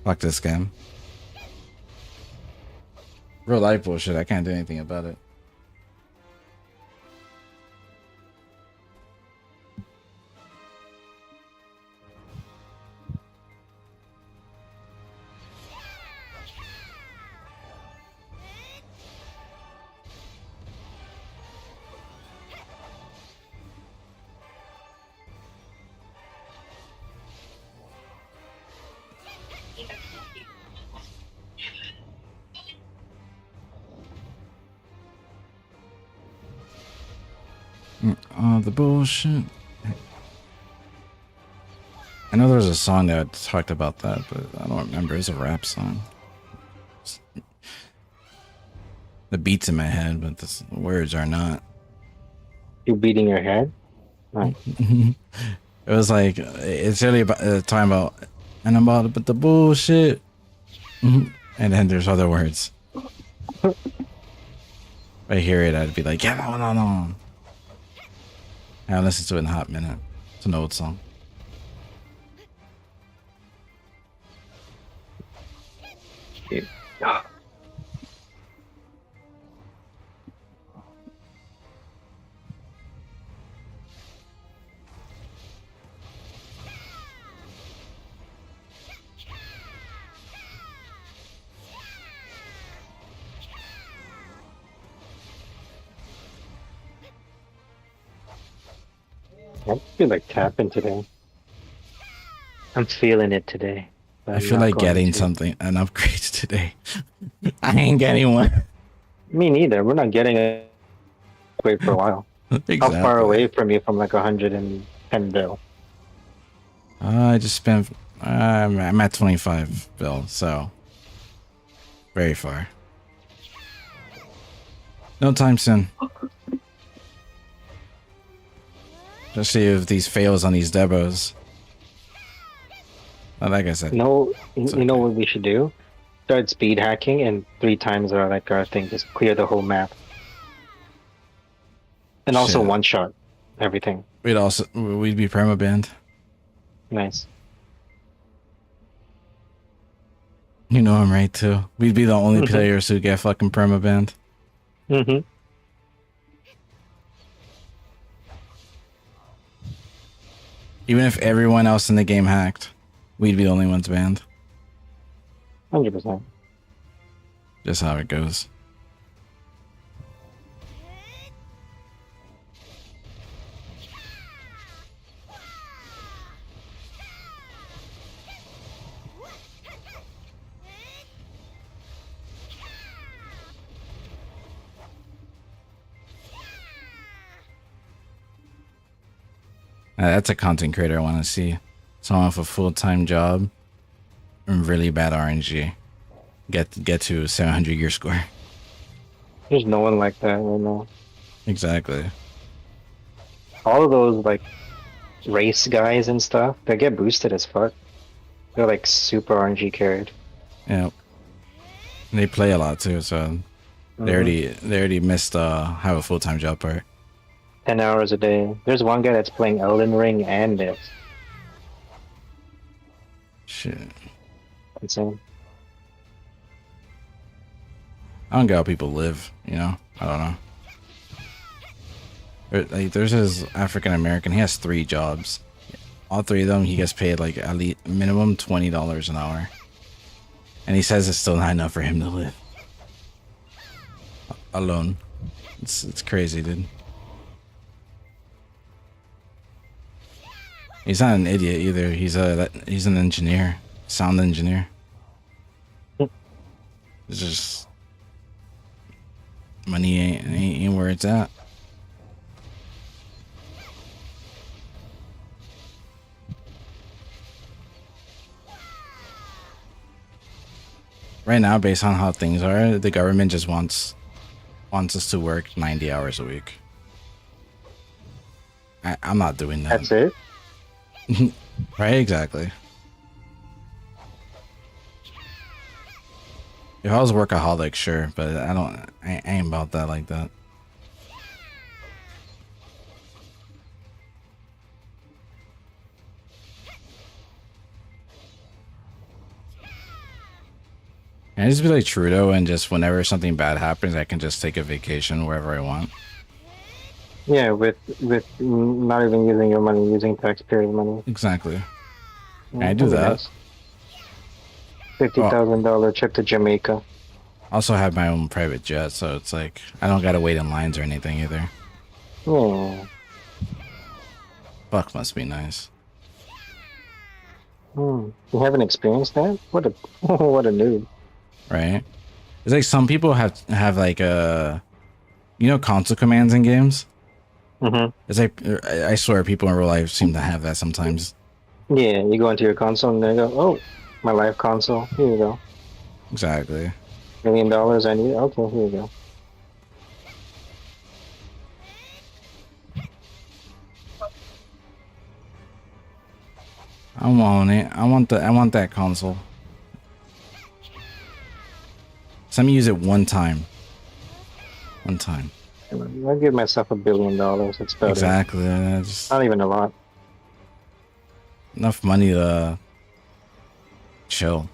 Fuck this game. Real life bullshit. I can't do anything about it. The bullshit. I know there was a song that talked about that, but I don't remember. It's a rap song. The beat's in my head, but the words are not. You beating your head? Right. It was like, it's really about talking about, and I'm about but the bullshit. And then there's other words. If I hear it, I'd be like, yeah, no. I haven't listened to it in a hot minute. It's an old song. Yeah. I feel like tapping today. I'm feeling it today. But I I'm feel not like going getting to. something, an upgrade today. I ain't getting one. Me neither. We're not getting a upgrade for a while. How far Exactly. away from you from like 110 bill? I just spent. I'm at 25 bill, so very far. No time soon. Especially if these fails on these debos. But like I said, No, it's you know okay. what we should do? Start speed hacking and 3 times our thing. Just clear the whole map. And also Shit. one shot everything. We'd be perma banned. Nice. You know I'm right too. We'd be the only players who get fucking perma banned. Mm-hmm. Even if everyone else in the game hacked, we'd be the only ones banned. 100%. Just how it goes. That's a content creator I want to see. Someone with a full-time job and really bad RNG. Get to 700 year score. There's no one like that right now. Exactly. All of those like race guys and stuff, they get boosted as fuck. They're like super RNG carried. Yeah. And they play a lot too, so they already missed have a full-time job part. 10 hours a day. There's one guy that's playing Elden Ring and this. Shit. Insane. I don't get how people live, you know? I don't know. Like, there's his African American, he has 3 jobs. All 3 of them he gets paid like at least minimum $20 an hour. And he says it's still not enough for him to live. Alone. It's crazy, dude. He's not an idiot either. He's an engineer, sound engineer. It's just money ain't where it's at. Right now, based on how things are, the government just wants us to work 90 hours a week. I'm not doing that. That's it? Right, exactly. If I was a workaholic, sure, but I ain't about that like that. Can I just be like Trudeau and just whenever something bad happens, I can just take a vacation wherever I want? Yeah, with not even using your money, using taxpayers' money. Exactly. Can I do that? Nice. $50,000 trip to Jamaica. I also have my own private jet, so it's like I don't gotta wait in lines or anything either. Yeah. Fuck, must be nice. You haven't experienced that? What a what a noob. Right? It's like some people have like console commands in games. It's like I swear people in real life seem to have that sometimes. Yeah, you go into your console and they go, oh, my live console. Here you go. Exactly. $1 million I need. Okay, here you go. I want it. I want that console. Some use it one time. One time. I give myself $1 billion. It's about Exactly. Just not even a lot. enough money to chill.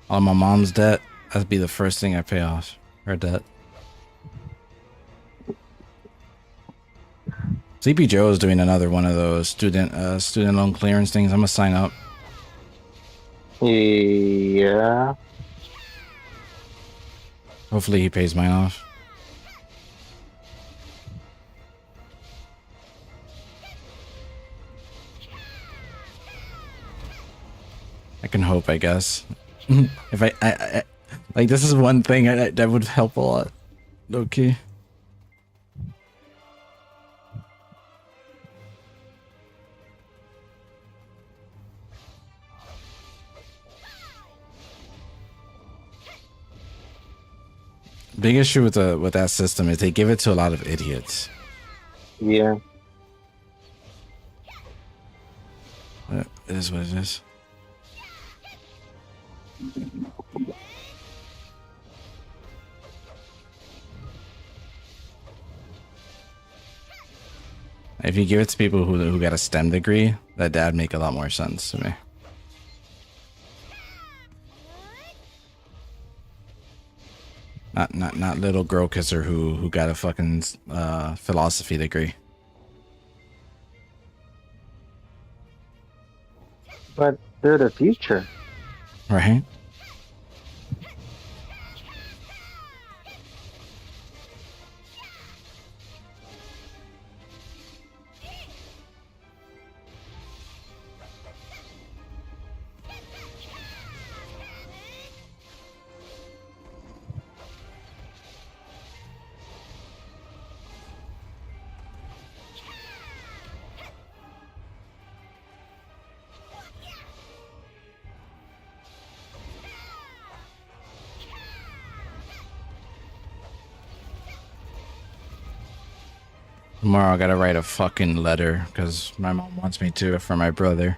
All my mom's debt, that'd be the first thing I pay off. Her debt. Sleepy Joe is doing another one of those student loan clearance things. I'm gonna sign up. Yeah. Hopefully he pays mine off. I can hope, I guess. If I like, this is one thing that would help a lot. Okay. Big issue with that system is they give it to a lot of idiots. Yeah. It is what it is. If you give it to people who got a STEM degree, that'd make a lot more sense to me. Not little girl kisser who got a fucking philosophy degree. But they're the future. Right? Tomorrow I gotta write a fucking letter because my mom wants me to for my brother.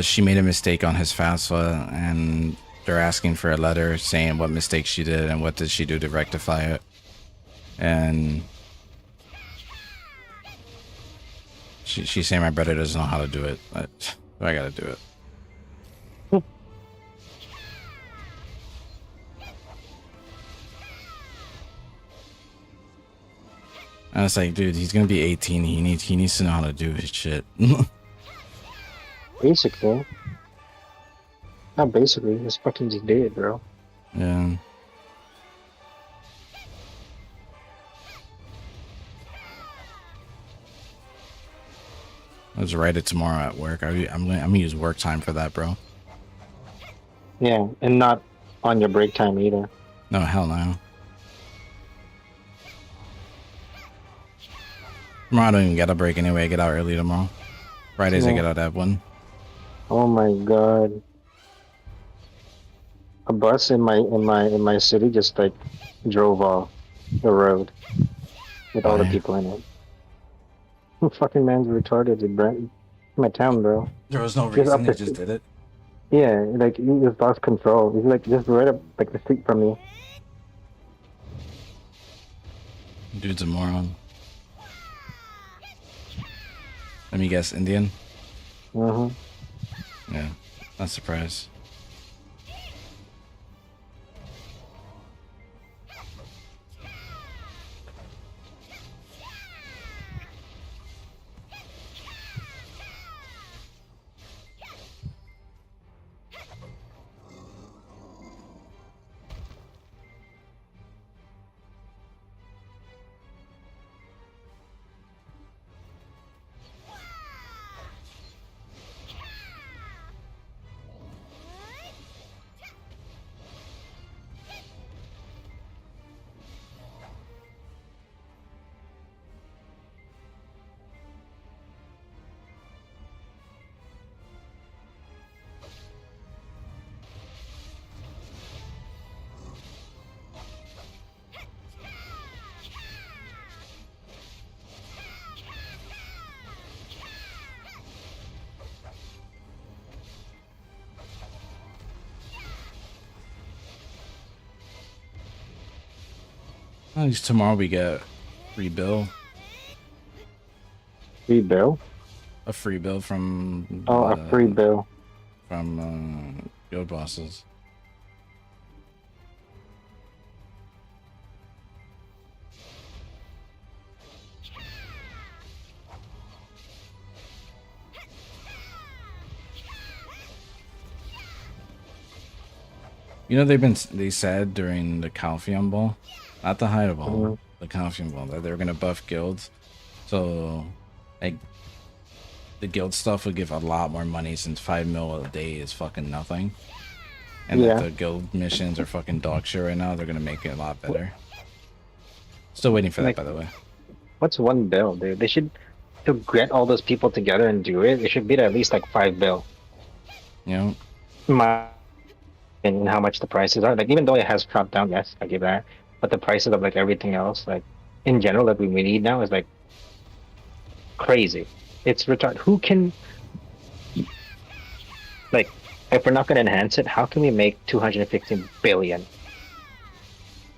She made a mistake on his FAFSA and they're asking for a letter saying what mistake she did and what did she do to rectify it. And she's saying my brother doesn't know how to do it, but I gotta do it. I was like, dude, he's gonna be 18. He needs to know how to do his shit. Basically. Not basically, just fucking just did, bro. Yeah. Let's write it tomorrow at work. I'm gonna use work time for that, bro. Yeah, and not on your break time either. No, hell no. Tomorrow I don't even get a break anyway. I get out early tomorrow. Fridays I get out at 1. Oh my god. A bus in my city just like drove off the road with all the people in it. Fucking man's retarded in Brent. My town, bro. There was no reason, he just did it. Yeah, like he just lost control. He's like just right up like the street from me. Dude's a moron. Let me guess, Indian? Yeah, not surprised. At least tomorrow we get free bill. Free bill? A free bill from... a free bill. From Guild Bosses. You know, they said during the Calpheon Ball, not the Hydro Ball, the Calpheon Ball, that they were gonna buff guilds. So, like, the guild stuff would give a lot more money since 5 mil a day is fucking nothing. And Yeah. that the guild missions are fucking dog shit right now. They're gonna make it a lot better. Still waiting for that, Like, by the way. what's 1 bill, dude? They should to get all those people together and do it. It should be at least like 5 bill. You know, In my opinion, how much the prices are. Like, even though it has dropped down, yes, I give that. But the prices of like everything else, like in general, that we need now is like crazy. It's retarded. Who can like if we're not gonna enhance it, how can we make 215 billion?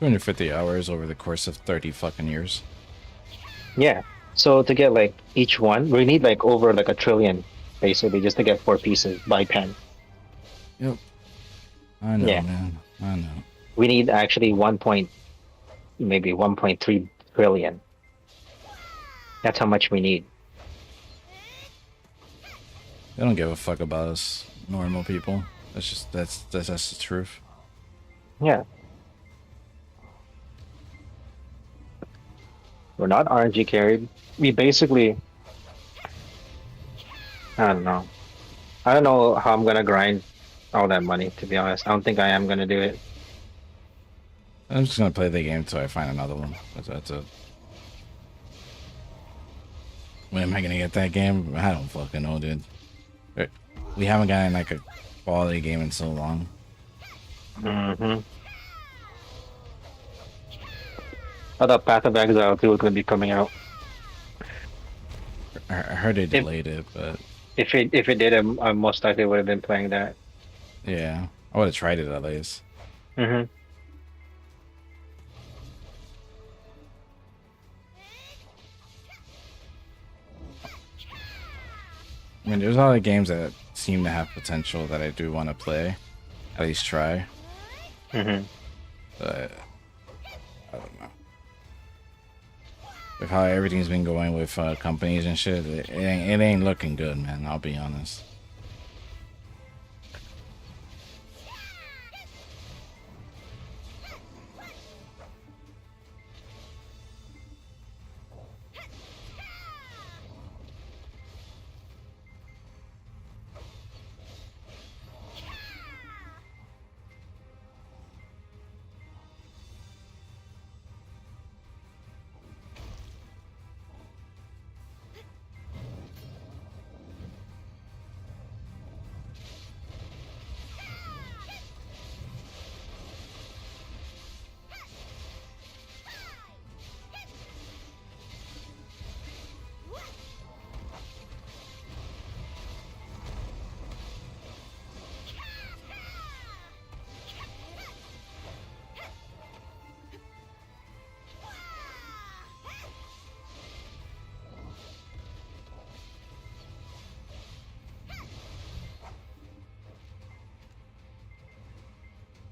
250 hours over the course of 30 fucking years. Yeah. So to get like each one, we need like over like a trillion, basically, just to get 4 pieces by pen. Yep. I know, Yeah. man. I know. We need actually maybe 1.3 trillion. That's how much we need. They don't give a fuck about us normal people. That's the truth. Yeah. We're not RNG carried. We basically, I don't know. I don't know how I'm gonna grind all that money, to be honest. I don't think I am gonna do it. I'm just gonna play the game until I find another one. That's it. When am I gonna get that game? I don't fucking know, dude. We haven't gotten like a quality game in so long. Mm-hmm. I thought Path of Exile 2 was gonna be coming out. I heard they delayed it, but If it did, I most likely would have been playing that. yeah, I would have tried it at least. Mm-hmm. I mean, there's a lot of games that seem to have potential that I do want to play, at least try. Mm-hmm. But I don't know. With how everything's been going with companies and shit, it ain't looking good, man. I'll be honest.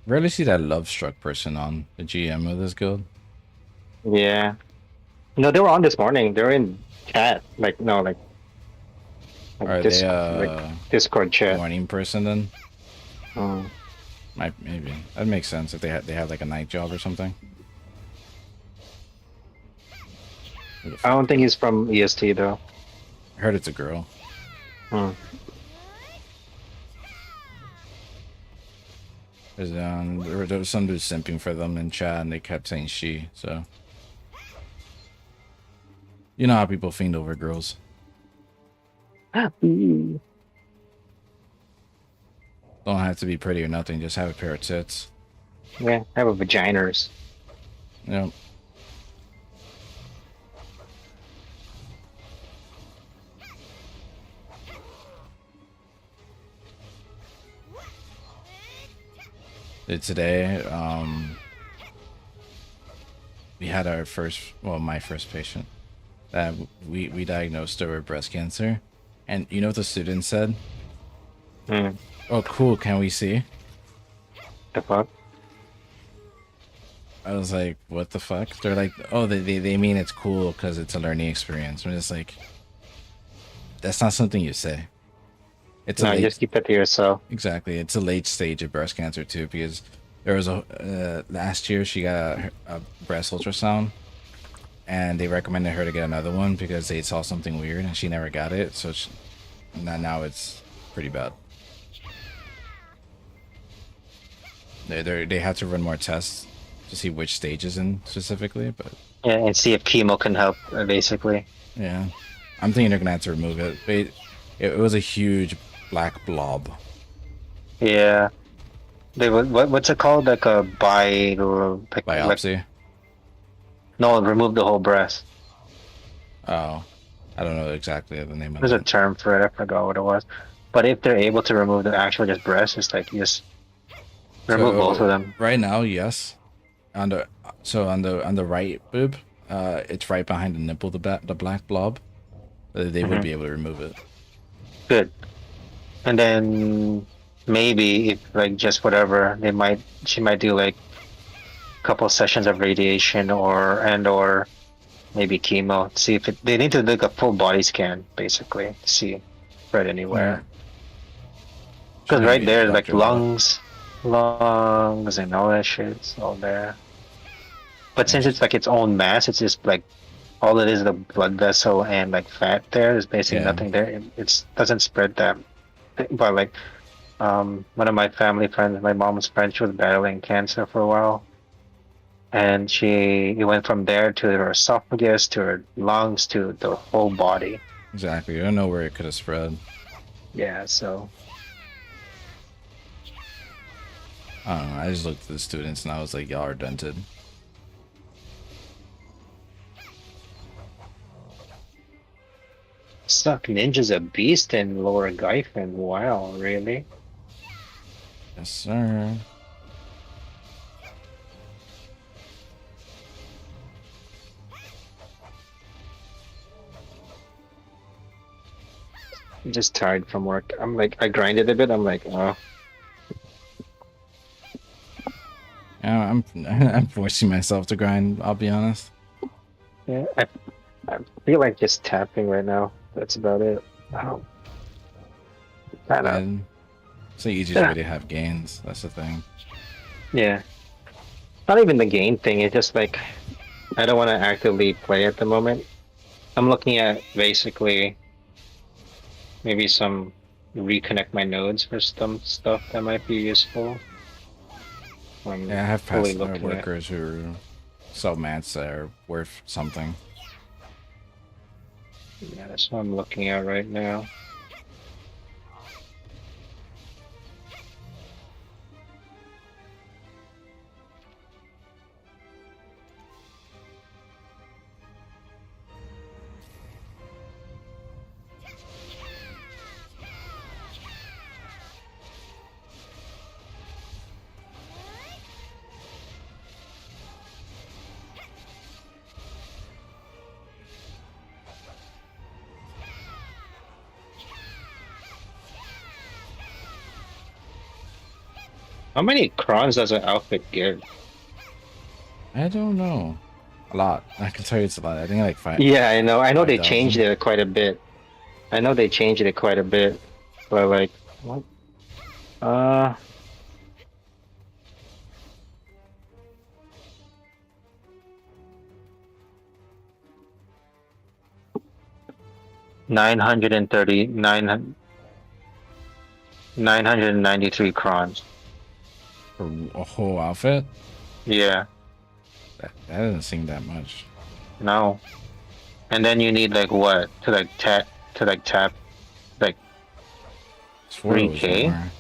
Rarely see that love struck person on the GM of this guild. Yeah. No, they were on this morning. They're in chat. Like, no, like Are dis- they like Discord chat. morning person then? Mm. Maybe that makes sense if they have like a night job or something. I don't think he's from EST though. I heard it's a girl. Hmm. There was some dude simping for them in chat, and they kept saying she. So you know how people fiend over girls. Mm. Don't have to be pretty or nothing. Just have a pair of tits. Yeah, have a vaginas. Yep. Today, we had our my first patient that we diagnosed her with breast cancer, and you know what the student said? Hmm. Oh, cool. Can we see? The fuck? I was like, what the fuck? They're like, oh, they mean it's cool because it's a learning experience. I'm just like, that's not something you say. It's No, a late, just keep that to yourself. exactly. It's a late stage of breast cancer too, because there was last year she got a breast ultrasound, and they recommended her to get another one because they saw something weird, and she never got it. So now it's pretty bad. They had to run more tests to see which stage is in specifically, but Yeah, and see if chemo can help, basically. yeah, I'm thinking they're gonna have to remove it. But it was a huge black blob. Yeah. They what's it called? Like a Biopsy. No, remove the whole breast. Oh, I don't know exactly the name of There's a it. term for it. I forgot what it was. But if they're able to remove the actual just breast, it's like just remove both of them. Right now, yes. On the right boob, it's right behind the nipple, the black blob. They would be able to remove it. Good. And then maybe if like just whatever, she might do like a couple sessions of radiation or maybe chemo. See if they need to do a full body scan basically to see spread anywhere. Because right there, like lungs and all that shit's all there. But since it's like its own mass, it's just like all it is the blood vessel and like fat there. There's basically nothing there. It doesn't spread that. But like one of my family friends, my mom's friend, she was battling cancer for a while. And it went from there to her esophagus, to her lungs, to the whole body. Exactly. I don't know where it could have spread. Yeah, so. I don't know. I just looked at the students and I was like, y'all are dented. Suck Ninja's a beast in Lower Gyfin. Wow, really? Yes, sir. I'm just tired from work. I'm like, I grinded a bit. I'm like, oh. Yeah, I'm forcing myself to grind. I'll be honest. Yeah, I feel like just tapping right now. That's about it. It's the easiest way to have gains. That's the thing. Yeah. Not even the game thing. It's just like I don't want to actively play at the moment. I'm looking at basically maybe some reconnect my nodes for some stuff that might be useful. Yeah, I have past workers who sell mats that are worth something. Yeah, that's what I'm looking at right now. How many crons does an outfit give? I don't know. A lot. I can tell you it's a lot. I think like 5. Yeah, I know. I know they 5,000. changed it quite a bit. I know they changed it quite a bit. But like, what? 993 crons. For a whole outfit? Yeah. That doesn't seem that much. No. And then you need like what? To like tap like 3K?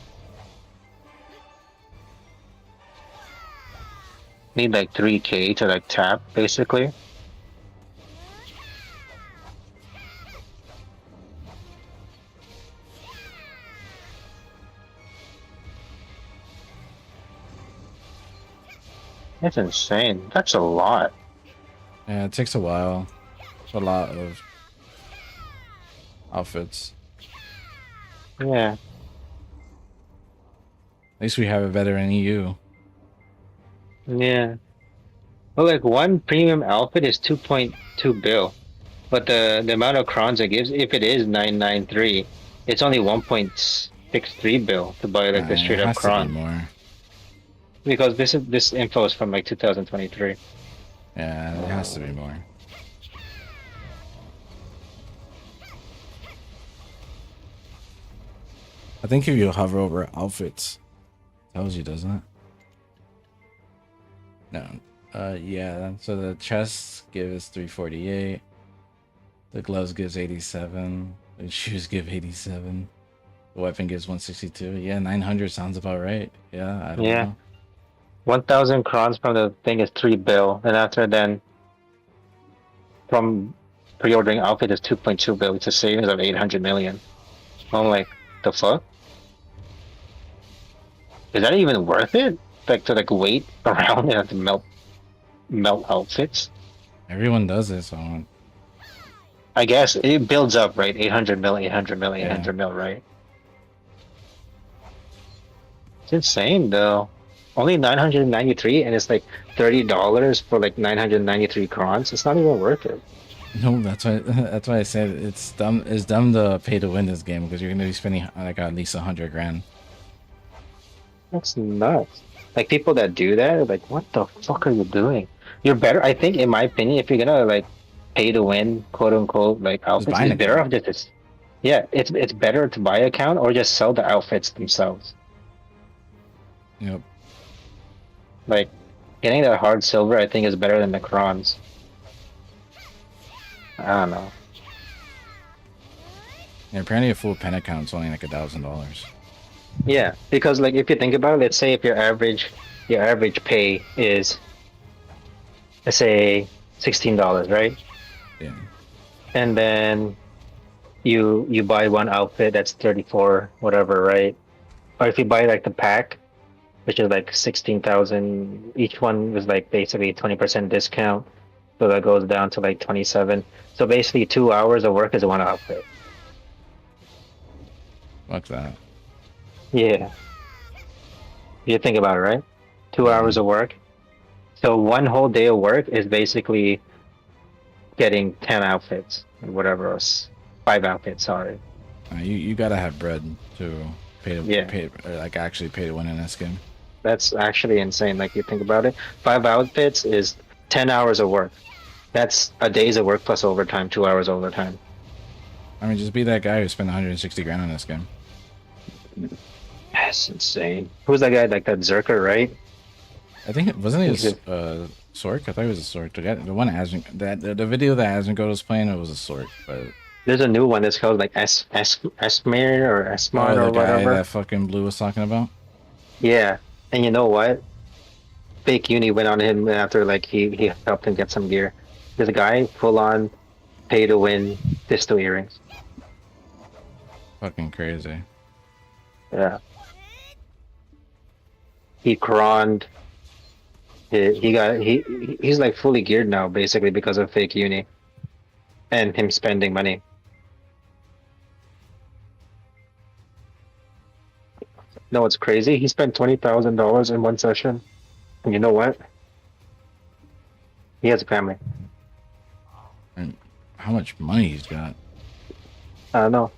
Need like 3K to like tap basically. That's insane. That's a lot. Yeah, it takes a while. A lot of outfits. Yeah. At least we have it better in EU. Yeah. Well, like one premium outfit is 2.2 bill, but the amount of crons it gives, if it is 993, it's only 1.63 bill to buy like the straight up cron. More. Because this info is from like 2023. Yeah, it has to be more. I think if you hover over outfits, it tells you, doesn't it? No. Yeah. So the chest gives 348. The gloves gives 87. The shoes give 87. The weapon gives 162. Yeah, 900 sounds about right. Yeah, I don't Yeah. know. 1,000 crowns from the thing is 3 bill, and after then, from pre-ordering outfit is 2.2 bill. It's a savings of 800 million. I'm like, the fuck? Is that even worth it? Like to like wait around and have to melt outfits? Everyone does this, so I guess it builds up, right? 800 mil, 800 mil, Yeah. 800 mil, right? It's insane though. Only 993, and it's like $30 for like 993 crowns. It's not even worth it. no, that's why that's why I said it's dumb. It's dumb to pay to win this game because you're gonna be spending like at least 100 grand. That's nuts. Like people that do that, like, what the fuck are you doing? You're better. I think, in my opinion, if you're gonna like pay to win, quote unquote, like outfits, buy an it's better off account. just. Yeah, it's better to buy an account or just sell the outfits themselves. Yep. Like getting that hard silver, I think, is better than the crons. I don't know. Yeah, apparently a full pen account's only like $1,000. Yeah, because like if you think about it, let's say if your average pay is, let's say, $16, right? Yeah. And then you buy one outfit that's 34 whatever, right? Or if you buy like the pack, which is like 16,000, each one is like basically 20% discount, so that goes down to like 27. So basically 2 hours of work is one outfit. Fuck that. Yeah, you think about it, right? 2 hours of work, so one whole day of work is basically getting 10 outfits and whatever else, 5 outfits, sorry. You gotta have bread to pay to Yeah. pay like actually pay to win in this game. That's actually insane. Like you think about it, 5 outfits is 10 hours of work. That's a day's of work plus overtime, 2 hours overtime. I mean, just be that guy who spent 160 grand on this game. That's insane. Who's that guy? Like that Zerker, right? I think it wasn't He's it Sork. I thought it was a Sork. The one that the video that Asmongold was playing, it was a Sork. But There's a new one that's called like Esmir or Esmon the or guy whatever. that fucking Blue was talking about. Yeah, and you know what? Fake Uni went on him after like he helped him get some gear. There's a guy full on pay to win distal earrings. Fucking crazy. Yeah. He croned. He's like fully geared now basically because of Fake Uni and him spending money. No, it's crazy. He spent $20,000 in one session. And you know what? He has a family. And how much money he's got? I don't know.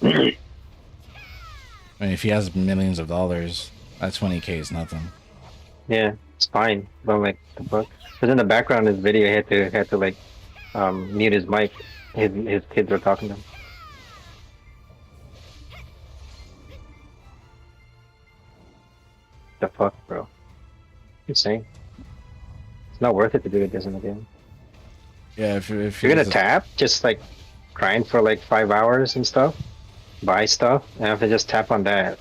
I mean, if he has millions of dollars, that 20K is nothing. Yeah, it's fine. But I'm like, the fuck? Because in the background of his video, he had to like mute his mic. His kids were talking to him. The fuck, bro? Insane. It's not worth it to do this in the game. Yeah, if You're gonna tap, just like grind for like 5 hours and stuff, buy stuff, and have to just tap on that.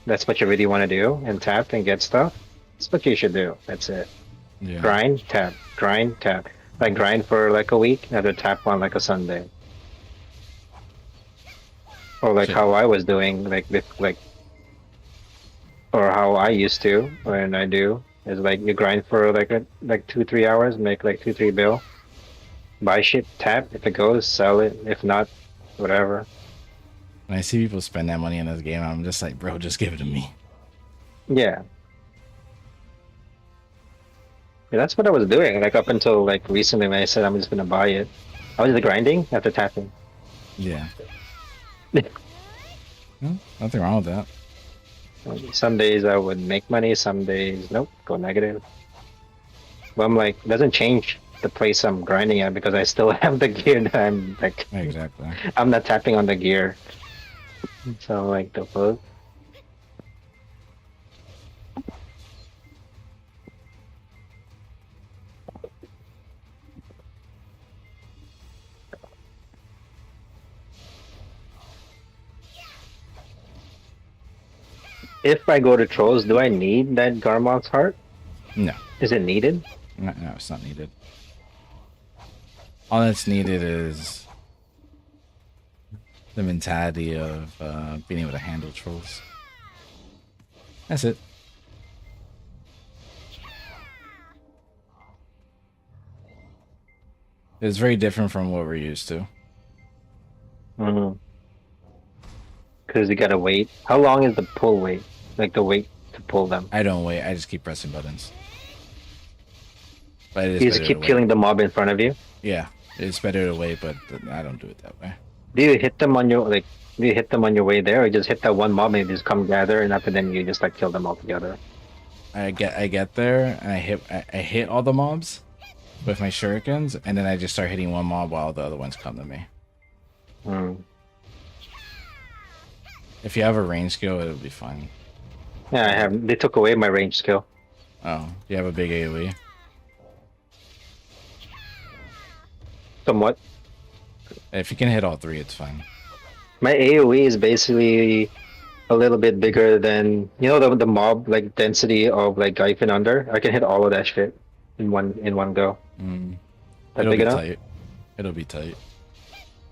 That's what you really want to do, and tap and get stuff. That's what you should do. That's it. Yeah. Grind, tap, grind, tap. Like grind for like a week, and have to tap on like a Sunday. Or like Shit. how I was doing, or how I used to when I do is like you grind for like 2-3 hours, make like 2-3 bill, buy shit, tap. If it goes, sell it. If not, whatever. When I see people spend that money in this game, I'm just like, bro, just give it to me. Yeah. Yeah, that's what I was doing. Like up until like recently when I said I'm just gonna buy it, I was grinding after tapping. Yeah. No, nothing wrong with that. Some days I would make money, some days nope, go negative. But I'm like, it doesn't change the place I'm grinding at because I still have the gear that I'm like, Exactly. I'm not tapping on the gear. So like the fuck. If I go to trolls, do I need that Garmoth's heart? No, Is it needed? no, it's not needed. All that's needed is the mentality of being able to handle trolls. That's it. It's very different from what we're used to. Mm-hmm. Because you gotta wait. How long is the pull wait? Like the wait to pull them? I don't wait. I just keep pressing buttons. But it is You just better keep to wait. killing the mob in front of you. Yeah, it's better to wait, but I don't do it that way. Do you hit them on your like? Do you hit them on your way there, or you just hit that one mob and you just come gather, and after then you just like kill them all together? I get there and I hit all the mobs with my shurikens, and then I just start hitting one mob while the other ones come to me. Hmm. If you have a range skill, it'll be fine. Yeah, I have. They took away my range skill. Oh, you have a big AoE. Somewhat. If you can hit all three, it's fine. My AoE is basically a little bit bigger than the mob like density of like Gaifen Under. I can hit all of that shit in one go. Mm. That It'll big be enough? tight. It'll be tight.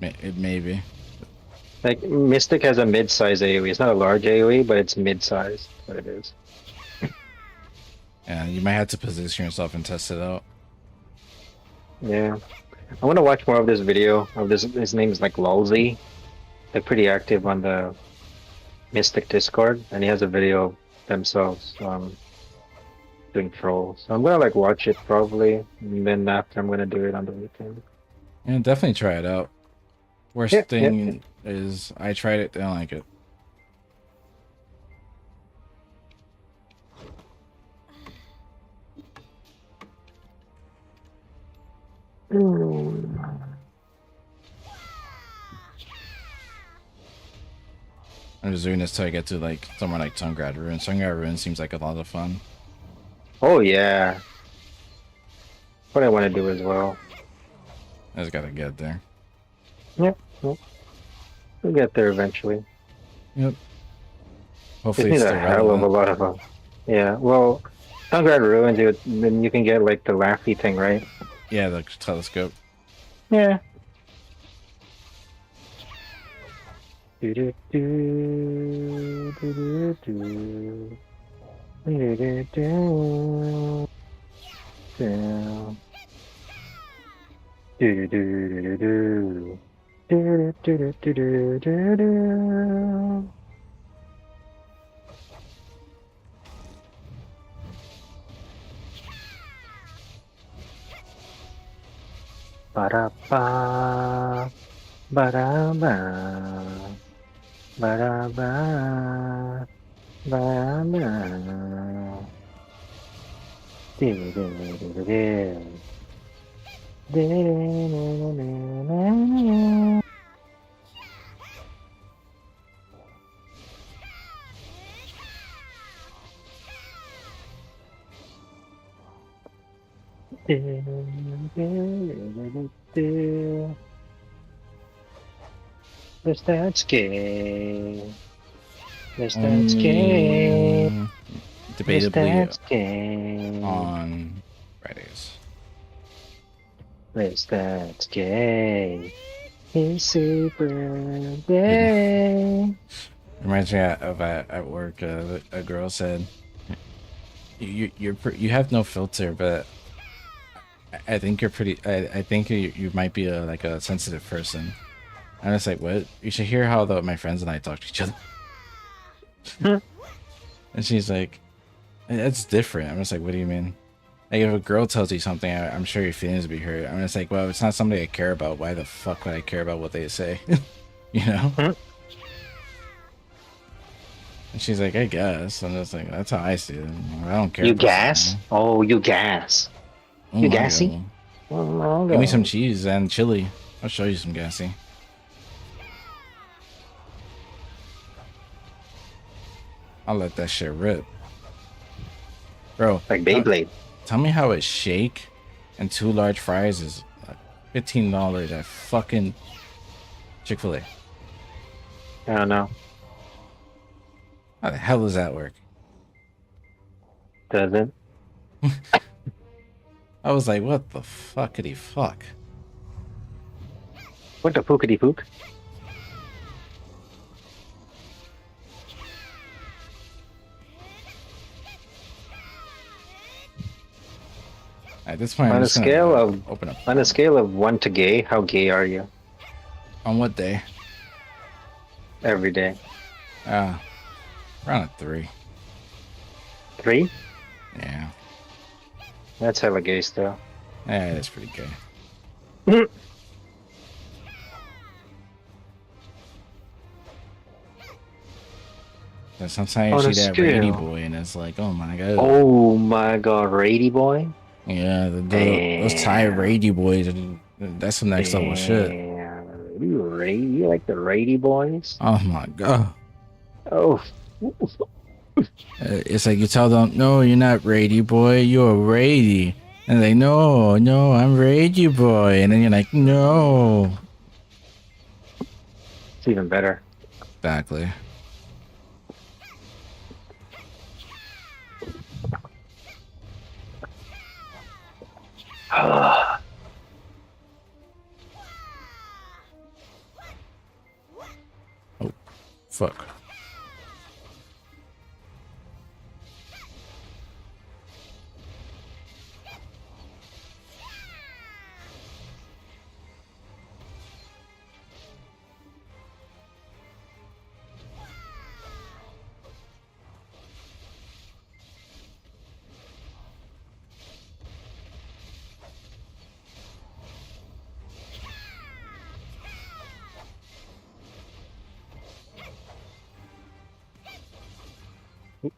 It may be. Like Mystic has a mid-size AoE. It's not a large AoE, but it's mid-size. What it is. Yeah, you might have to position yourself and test it out. Yeah, I want to watch more of this video of this. His name is like Lulzy. They're pretty active on the Mystic Discord, and he has a video of themselves doing trolls. So I'm gonna like watch it probably, and then after I'm gonna do it on the weekend. Yeah, definitely try it out. Worst Yeah, thing is I tried it, didn't like it. I'm just doing this till I get to like somewhere like Tungrad Ruin. Tungrad Ruin seems like a lot of fun. Oh yeah, what I want to do as well. I just gotta get there. Yep, we'll get there eventually. Yep. Just Hopefully need it's a still hell of a relevant. lot of them. Yeah, well, Sungrad Ruin, dude. Then you can get like the Laffy thing, right? Yeah, the telescope. Yeah. Do do do do do do do do do do. Do do do do do do do do do do do. Ba-da-ba, ba-da-ba, ba-da-ba, ba-da-ba. Do-do-do-do-do. Do-do-do-do-do. Let's dance game. Let's dance game. Let's Debatably dance game. on Fridays. Let's dance game. It's Super Day. Reminds me of at work. A girl said, "You have no filter, but I think you're pretty. I think you might be like a sensitive person." I'm just like, "What? You should hear how my friends and I talk to each other." And she's like, "It's different." I'm just like, "What do you mean?" Like if a girl tells you something, I'm sure your feelings will be hurt. I'm just like, "Well, if it's not somebody I care about, why the fuck would I care about what they say?" You know? And she's like, I guess. I'm just like, that's how I see it. I don't care. You gas? Oh, you gas. Oh, You my gassy? God. Give me some cheese and chili. I'll show you some gassy. I'll let that shit rip. Bro, Like Beyblade. tell me how a shake and 2 large fries is $15 at fucking Chick-fil-A. I don't know. How the hell does that work? Does it? I was like, what the fuckity fuck? What the pookity pook? At this point, I'm On a just gonna scale of open up. on a scale of 1 to gay, how gay are you? On what day? Every day. Around a 3. 3? Yeah. That's hella gay still. Yeah, that's pretty gay. And sometimes On you a see that scale. Rady boy, and it's like, oh my god. Oh my god, Rady boy? Yeah, those Thai Rady boys, that's some next level shit. Damn. You like the Rady boys? Oh my god. Oh. It's like you tell them, no, you're not Rady boy, you're Rady. And they, no, I'm Rady boy. And then you're like, no. It's even better. Exactly. Oh, fuck.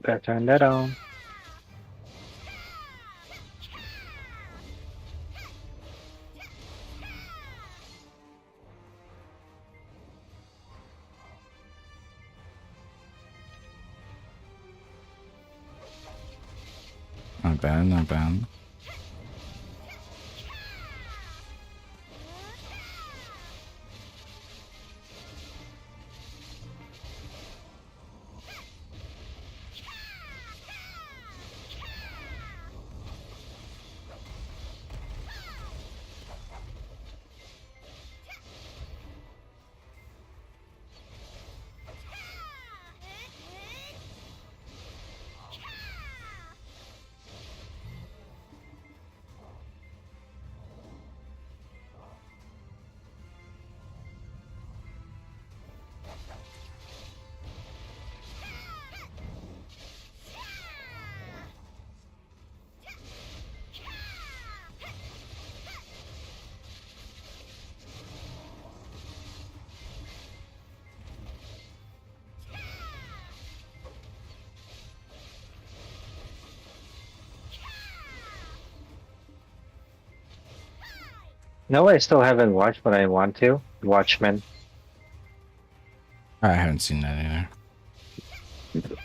Gotta turn that on. Not bad, not bad. No, I still haven't watched, but I want to. Watchmen. I haven't seen that either. There's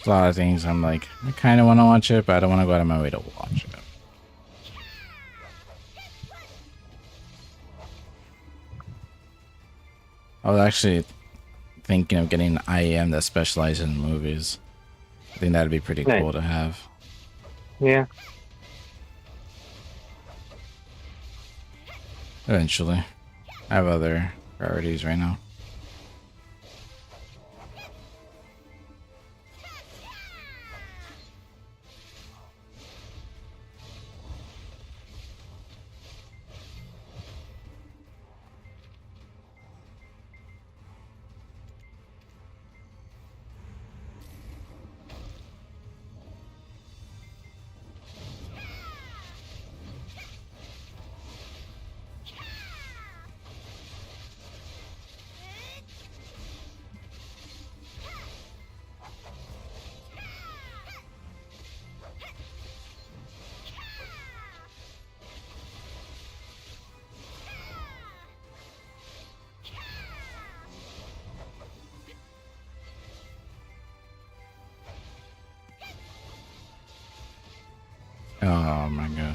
a lot of things I'm like, I kind of want to watch it, but I don't want to go out of my way to watch it. I was actually thinking of getting an IEM that specializes in movies. I think that'd be pretty Nice. cool to have. Yeah. Eventually. I have other priorities right now. Oh my god.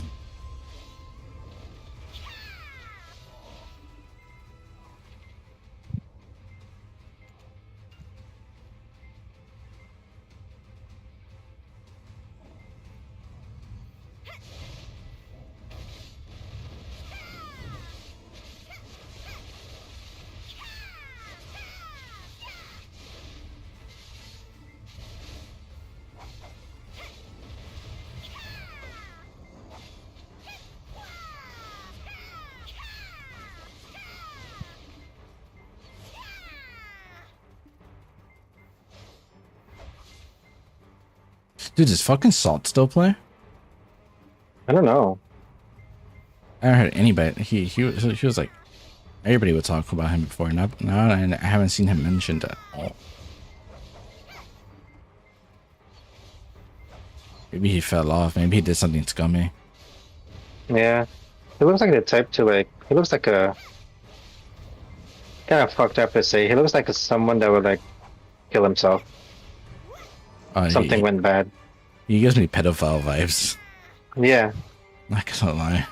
Dude, does fucking Salt still play? I don't know. I haven't heard anybody. He was like, everybody would talk about him before. Now I haven't seen him mentioned at all. Maybe he fell off. Maybe he did something scummy. Yeah. He looks like the type to like. He looks like a. Kind of fucked up to say. He looks like someone that would like kill himself. Something went bad. He gives me pedophile vibes. Yeah. Not gonna lie.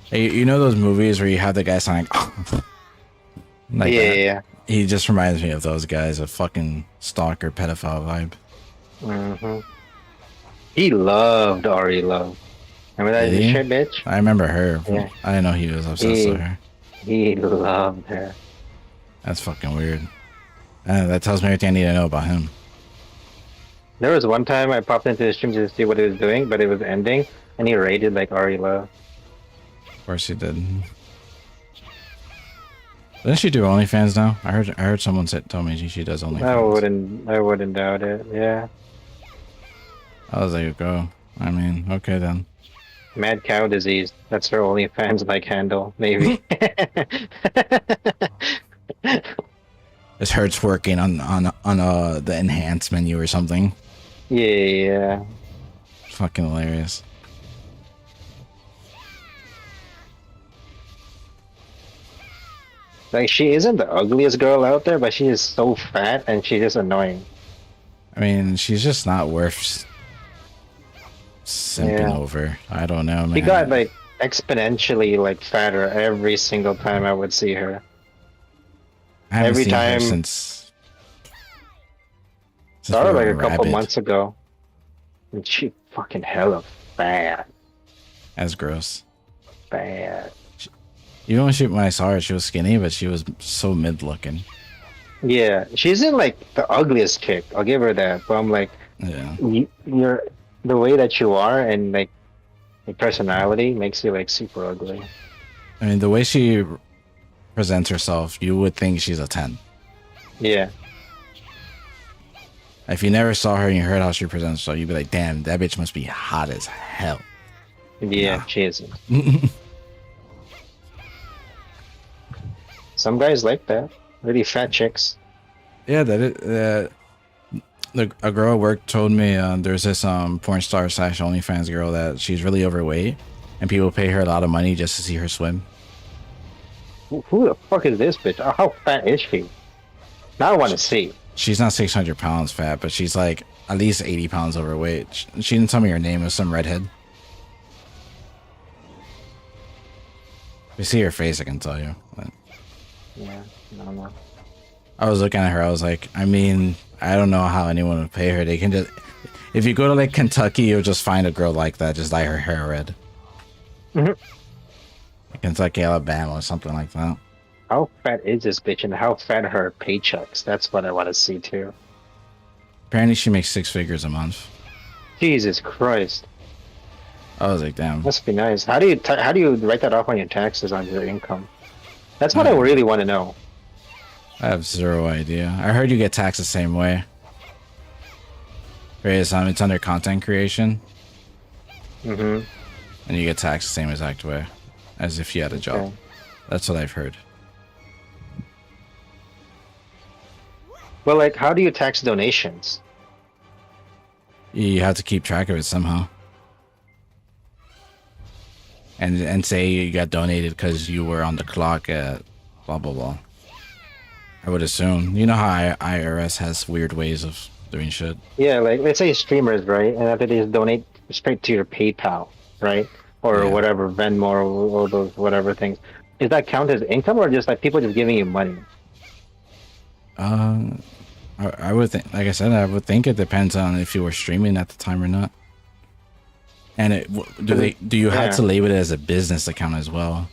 Hey, you know those movies where you have the guy saying, like Yeah, that? yeah. He just reminds me of those guys, a fucking stalker pedophile vibe. Mm-hmm. He loved Ari Love. Remember that Did he? shit, bitch? I remember her. Yeah. I didn't know he was obsessed with her. He loved her. That's fucking weird. That tells me everything I need to know about him. There was one time I popped into the stream to see what he was doing, but it was ending, and he raided like Ari Love. Of course he did. Doesn't she do OnlyFans now? I heard someone told me she does OnlyFans. I wouldn't doubt it. Yeah. I was like, go. I mean, okay then. Mad cow disease. That's her OnlyFans like handle, maybe. This hurts working on the enhanced menu or something. Yeah. Fucking hilarious. Like, she isn't the ugliest girl out there, but she is so fat and she's just annoying. I mean, she's just not worth simping over. I don't know, man. She got like exponentially like fatter every single time I would see her. I haven't every seen her time since started we like were a couple rabid. months ago. And she fucking hella fat. That's gross. Bad. Even when I saw her, she was skinny, but she was so mid-looking. Yeah, she isn't like the ugliest chick. I'll give her that. But I'm like, Yeah. you're the way that you are and like your personality makes you like super ugly. I mean, the way she presents herself, you would think she's a 10. Yeah. If you never saw her and you heard how she presents herself, you'd be like, damn, that bitch must be hot as hell. Yeah, Nah. she isn't. Some guys like that. Really fat chicks. Yeah, a girl at work told me there's this porn star / OnlyFans girl that she's really overweight, and people pay her a lot of money just to see her swim. Who the fuck is this bitch? How fat is she? Now I want to see. She's not 600 pounds fat, but she's like at least 80 pounds overweight. She didn't tell me her name. It was some redhead. If you see her face, I can tell you. But Yeah, I don't know. I was looking at her. I was like, I mean, I don't know how anyone would pay her. They can just, if you go to like Kentucky, you'll just find a girl like that. Just dye her hair red. Kentucky, Alabama, or something like that. How fat is this bitch and how fat are her paychecks? That's what I want to see too. Apparently, she makes 6 figures a month. Jesus Christ. I was like, damn. Must be nice. How do you write that off on your taxes on your income? That's what I really want to know. I have zero idea. I heard you get taxed the same way. It's under content creation, Mm-hmm. and you get taxed the same exact way as if you had a job. Okay. That's what I've heard. Well, like, how do you tax donations? You have to keep track of it somehow, and say you got donated because you were on the clock at blah blah blah. I would assume. You know how IRS has weird ways of doing shit. Yeah, like let's say streamers, right? And after they just donate straight to your PayPal, right? Or Yeah. whatever, Venmo or all those whatever things. Does that count as income or just like people just giving you money? Uh, I would think, like I said, I would think it depends on if you were streaming at the time or not. And do you have Yeah. to label it as a business account as well?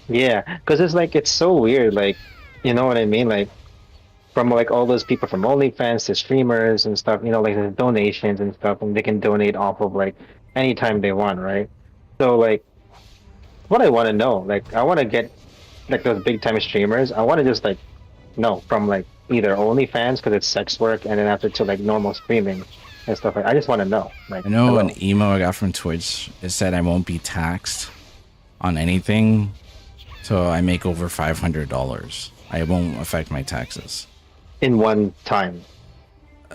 Yeah, because it's like it's so weird, like you know what I mean? Like from like all those people from OnlyFans to streamers and stuff, you know, like there's donations and stuff, and they can donate off of like anytime they want, right? So like what I want to know, like I want to get like those big time streamers, I want to just like know from like either OnlyFans because it's sex work, and then after to like normal streaming and stuff like. I just want to know, like I know hello. an email I got from Twitch. It said I won't be taxed on anything till I make over $500. I won't affect my taxes. In one time.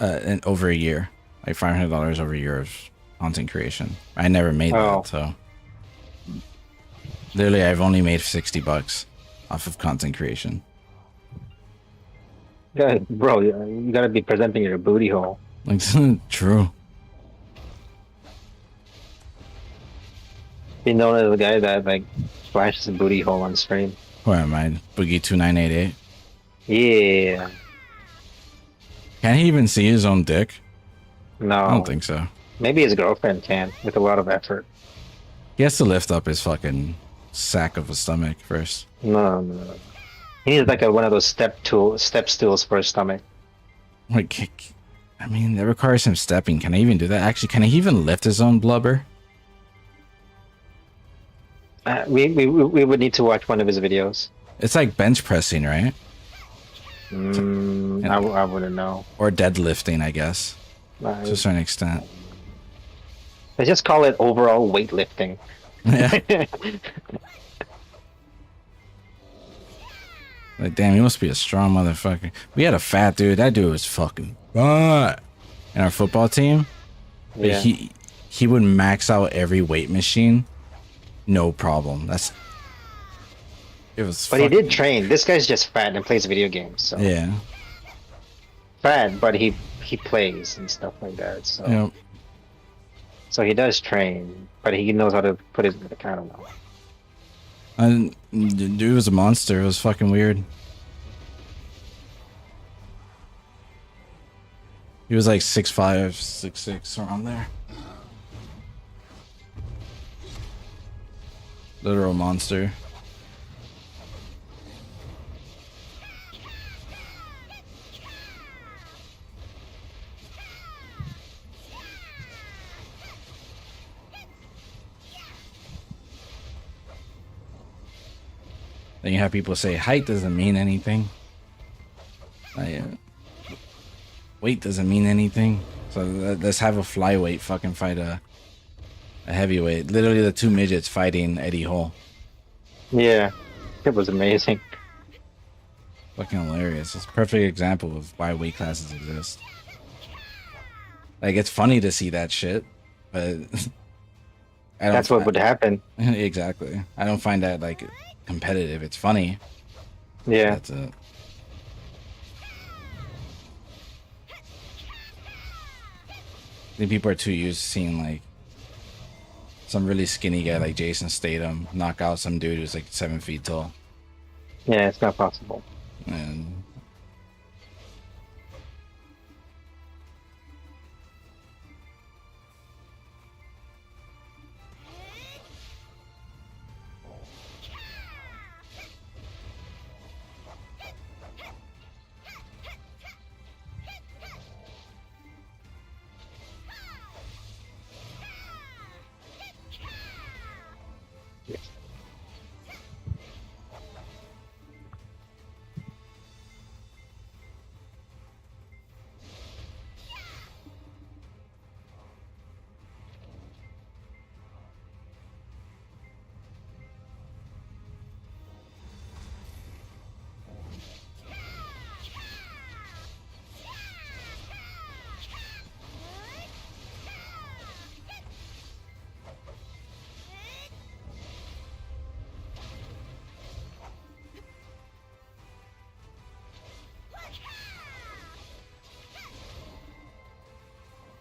In over a year, like $500 over a year of content creation. I never made Oh. that, so literally I've only made $60 off of content creation. Yeah, bro, you gotta be presenting your booty hole. Like, true. Be known as the guy that like flashes a booty hole on stream. Who am I? Boogie2988. Yeah. Can he even see his own dick? No. I don't think so. Maybe his girlfriend can with a lot of effort. He has to lift up his fucking sack of a stomach first. No. He needs like one of those step stools for his stomach. Like, I mean, that requires him stepping. Can I even do that? Actually, can he even lift his own blubber? We would need to watch one of his videos. It's like bench pressing, right? I wouldn't know. Or deadlifting, I guess, to a certain extent. Let's just call it overall weightlifting. Yeah. Like, damn, he must be a strong motherfucker. We had a fat dude. That dude was fucking butt in our football team. But Yeah. he would max out every weight machine, no problem. It was. But he did train. This guy's just fat and plays video games. So Yeah. fat, but he plays and stuff like that. So You know, so he does train, but he knows how to put his. I don't know. and the dude was a monster. It was fucking weird. He was like 6'5", 6'6", around there. Literal monster. Then you have people say height doesn't mean anything. Weight doesn't mean anything. So let's have a flyweight fucking fight a heavyweight. Literally the two midgets fighting Eddie Hall. Yeah, it was amazing. Fucking hilarious. It's a perfect example of why weight classes exist. Like, it's funny to see that shit, but That's what would happen. Exactly. I don't find that like competitive. It's funny. Yeah. That's it. I think people are too used to seeing like some really skinny guy like Jason Statham knock out some dude who's like 7 feet tall. Yeah, it's not possible. And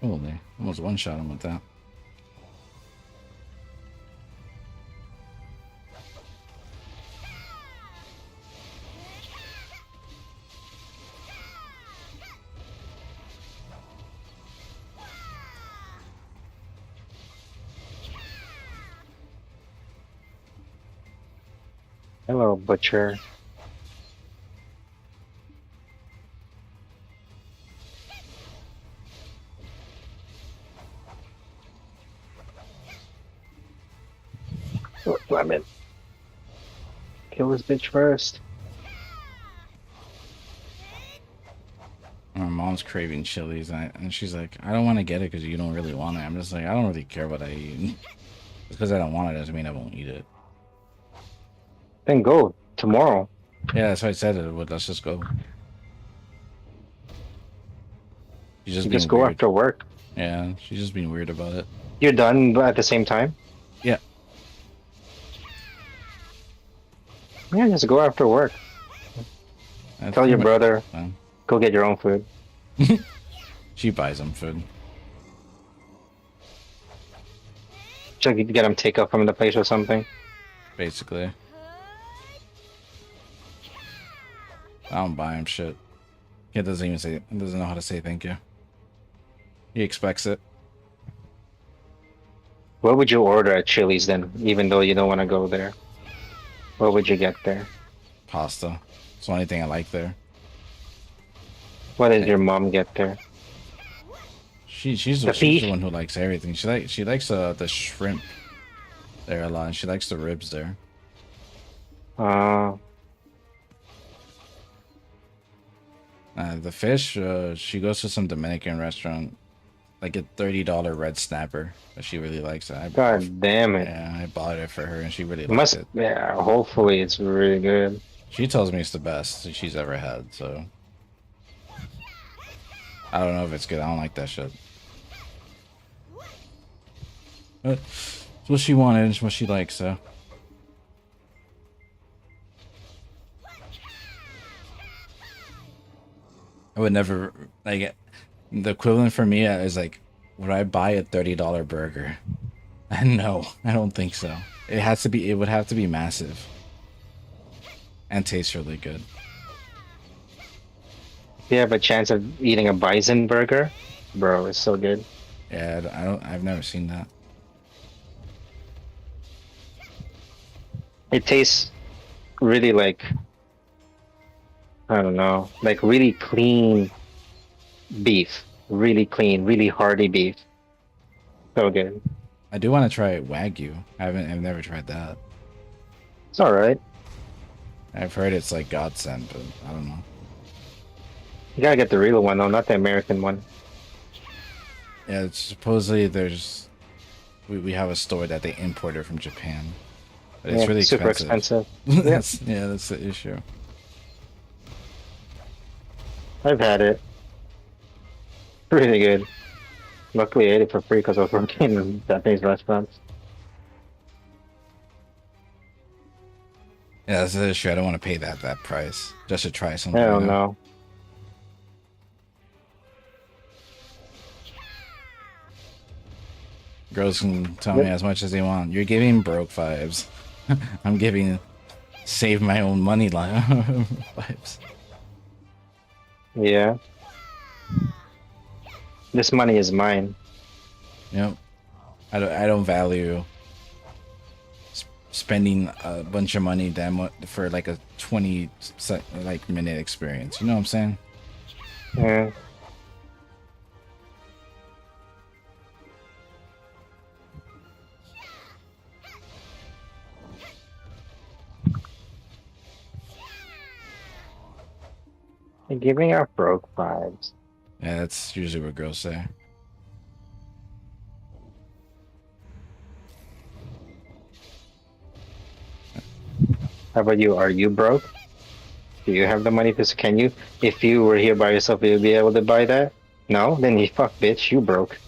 Holy, almost one shot him with that. Hello, butcher. Oh, lemon. Kill this bitch first. My mom's craving chilies, and she's like, I don't want to get it because you don't really want it. I'm just like, I don't really care what I eat. Just because I don't want it doesn't mean I won't eat it. Then go tomorrow. Yeah, that's why I said it. But let's just go. She's just You being just go weird. after work. Yeah, she's just being weird about it. You're done at the same time? Yeah. Yeah, just go after work. That's Tell your pretty brother, much fine. go get your own food. She buys them food. Should I get him takeout from the place or something? Basically. I don't buy him shit. He doesn't even say, doesn't know how to say thank you. He expects it. What would you order at Chili's then, even though you don't want to go there? What would you get there? Pasta. It's the only thing I like there. What did your mom get there? She's The the fish? one who likes everything. She likes the shrimp there a lot. And she likes the ribs there. The fish, she goes to some Dominican restaurant, like a $30 red snapper that she really likes. God damn it. Yeah, I bought it for her and she really likes Must, it. yeah, hopefully it's really good. She tells me it's the best she's ever had, so I don't know if it's good. I don't like that shit. But it's what she wanted, it's what she likes, so. I would never, like, the equivalent for me is like, would I buy a $30 burger? No, I don't think so. It would have to be massive. And taste really good. If you have a chance of eating a bison burger, bro, it's so good. Yeah, I've never seen that. It tastes really like, I don't know, like really clean beef. Really clean, really hearty beef. So good. I do want to try Wagyu. I've never tried that. It's alright. I've heard it's like godsend, but I don't know. You gotta get the real one though, not the American one. Yeah, it's supposedly we have a store that they imported from Japan. But it's Yeah, really super expensive. expensive. That's the issue. I've had it. Really good. Luckily I ate it for free because I was working in Japanese restaurants. Yeah, that's the issue. I don't want to pay that price just to try something. I don't new. know. Girls can tell me as much as they want. You're giving broke vibes. I'm giving save my own money line vibes. Yeah. This money is mine. Yep. I don't value spending a bunch of money for like a 20 minute experience. You know what I'm saying? Yeah. You're giving out broke vibes. Yeah, that's usually what girls say. How about you? Are you broke? Do you have the money to? Can you? If you were here by yourself, you'd be able to buy that? No? Then you fuck, bitch. You broke.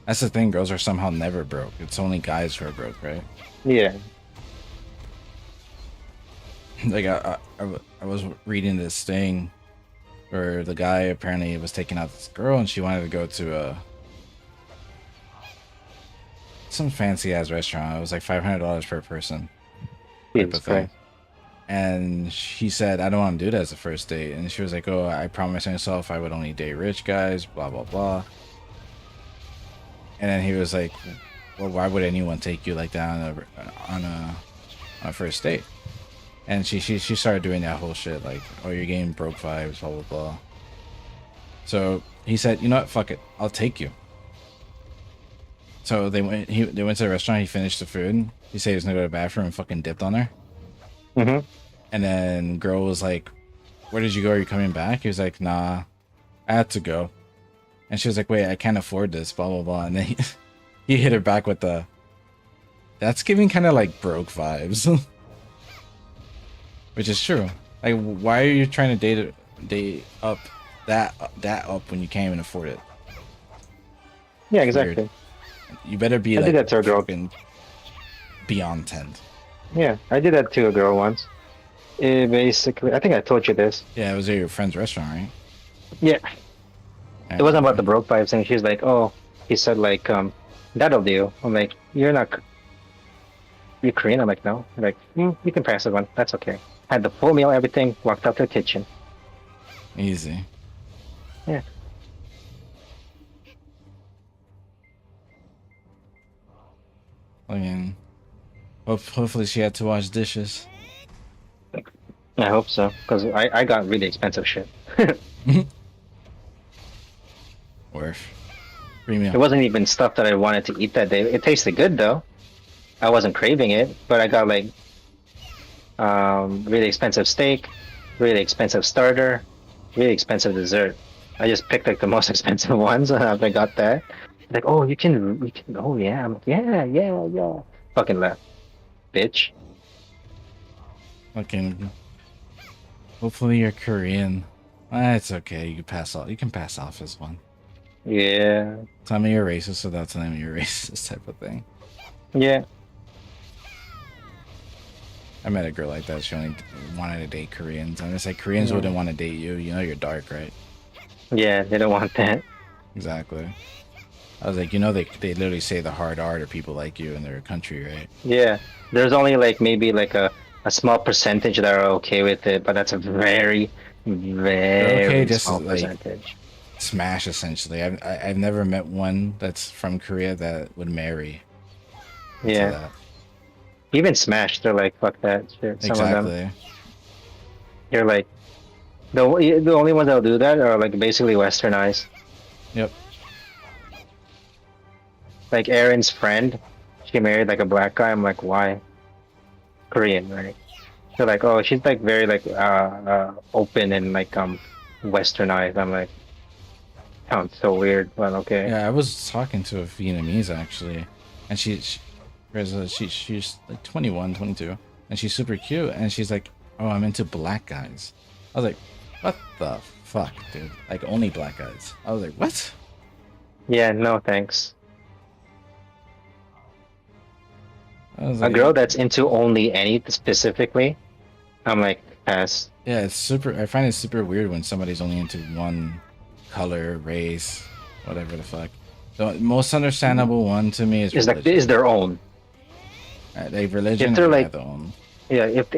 That's the thing. Girls are somehow never broke. It's only guys who are broke, right? Yeah. Like I was reading this thing where the guy apparently was taking out this girl, and she wanted to go to some fancy ass restaurant. It was like $500 per person. Type Jesus of thing. Christ. And he said, I don't want to do that as a first date. And she was like, oh, I promised myself I would only date rich guys, blah, blah, blah. And then he was like, well, why would anyone take you like that on a first date? And she started doing that whole shit, like, oh, you're getting broke vibes, blah, blah, blah. So he said, you know what, fuck it, I'll take you. So they went to the restaurant, he finished the food. He said he was gonna go to the bathroom and fucking dipped on her. Mm-hmm. And then girl was like, where did you go? Are you coming back? He was like, nah, I had to go. And she was like, wait, I can't afford this, blah, blah, blah. And then he hit her back with that's giving kind of like broke vibes. Which is true. Like, why are you trying to date up that up when you can't even afford it? Yeah, exactly. Weird. You better be I like did that to a girl. fucking beyond 10. Yeah, I did that to a girl once. Basically, I think I told you this. Yeah, it was at your friend's restaurant, right? Yeah. It wasn't about the broke vibes thing. She was like, oh, he said like, that'll do. I'm like, you're Korean? I'm like, no. I'm like, you can pass it one. That's okay. Had the full meal, everything, walked up to the kitchen. Easy. Yeah. I mean, hopefully she had to wash dishes. I hope so, because I got really expensive shit. Worth. Premium. It wasn't even stuff that I wanted to eat that day. It tasted good though. I wasn't craving it, but I got like really expensive steak, really expensive starter, really expensive dessert. I just picked like the most expensive ones after I got that. Like, oh, you can, oh yeah, I'm like, yeah. Fucking left, bitch. Fucking. Hopefully you're Korean. It's okay. You can pass off as one. Yeah. Tell me you're racist, so that's the name of you're racist type of thing. Yeah. I met a girl like that. She only wanted to date Koreans. And it's like, Koreans wouldn't want to date you. You know you're dark, right? Yeah, they don't want that. Exactly. I was like, you know, they literally say the hard R to people like you in their country, right? Yeah. There's only like maybe like a small percentage that are okay with it, but that's a very, very okay, just small like percentage. smash essentially. I've never met one that's from Korea that would marry. Yeah. That. Even Smash, they're like, fuck that shit. Some of them. Exactly. You're like, the only ones that'll do that are like basically westernized. Yep. Like Aaron's friend, she married like a black guy. I'm like, why? Korean, right? They're like, oh, she's like very like open and like westernized. I'm like, sounds so weird, but okay. Yeah, I was talking to a Vietnamese actually, and she's like 21, 22, and she's super cute, and she's like, oh, I'm into black guys. I was like, what the fuck, dude? Like only black guys. I was like, what? Yeah, no thanks. I was A like, girl that's into only any specifically, I'm like, pass. yeah, it's super. I find it super weird when somebody's only into one color, race, whatever the fuck. The most understandable one to me is Is like religion. is their own. Like religion. If they're and like- their own. Yeah, if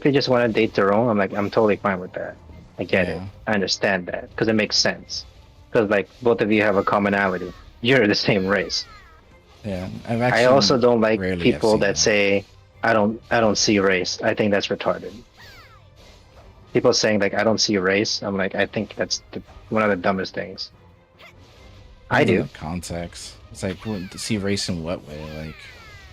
they just want to date their own, I'm like, I'm totally fine with that. I get it. Yeah. I understand that because it makes sense. Because like both of you have a commonality. You're the same race. Yeah, I've actually. I also don't like rarely have people seen that say I don't see race. I think that's retarded. People saying like I don't see race. I'm like, I think that's one of the dumbest things. I do. Context. It's like, what, to see race in what way? Like,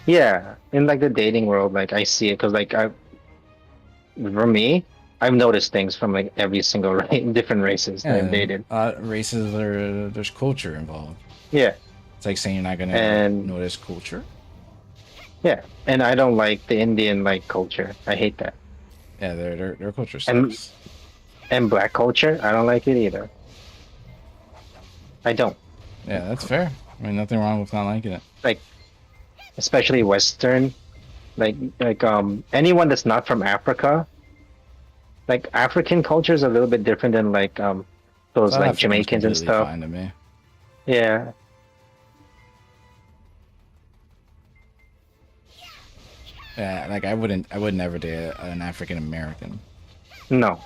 Yeah, in like the dating world, like I see it because like for me, I've noticed things from like every single different races that I've dated. Races, there's culture involved. Yeah, It's like saying you're not gonna And- notice culture. yeah, and I don't like the Indian like culture. I hate that. Yeah, their culture And- sucks. And black culture, I don't like it either. I don't. Yeah, that's fair. I mean, nothing wrong with not liking it. Like, especially Western, like anyone that's not from Africa, like African culture is a little bit different than like those South like African's Jamaicans and completely stuff. fine to me. Yeah. Yeah, like I would never date an African American. No.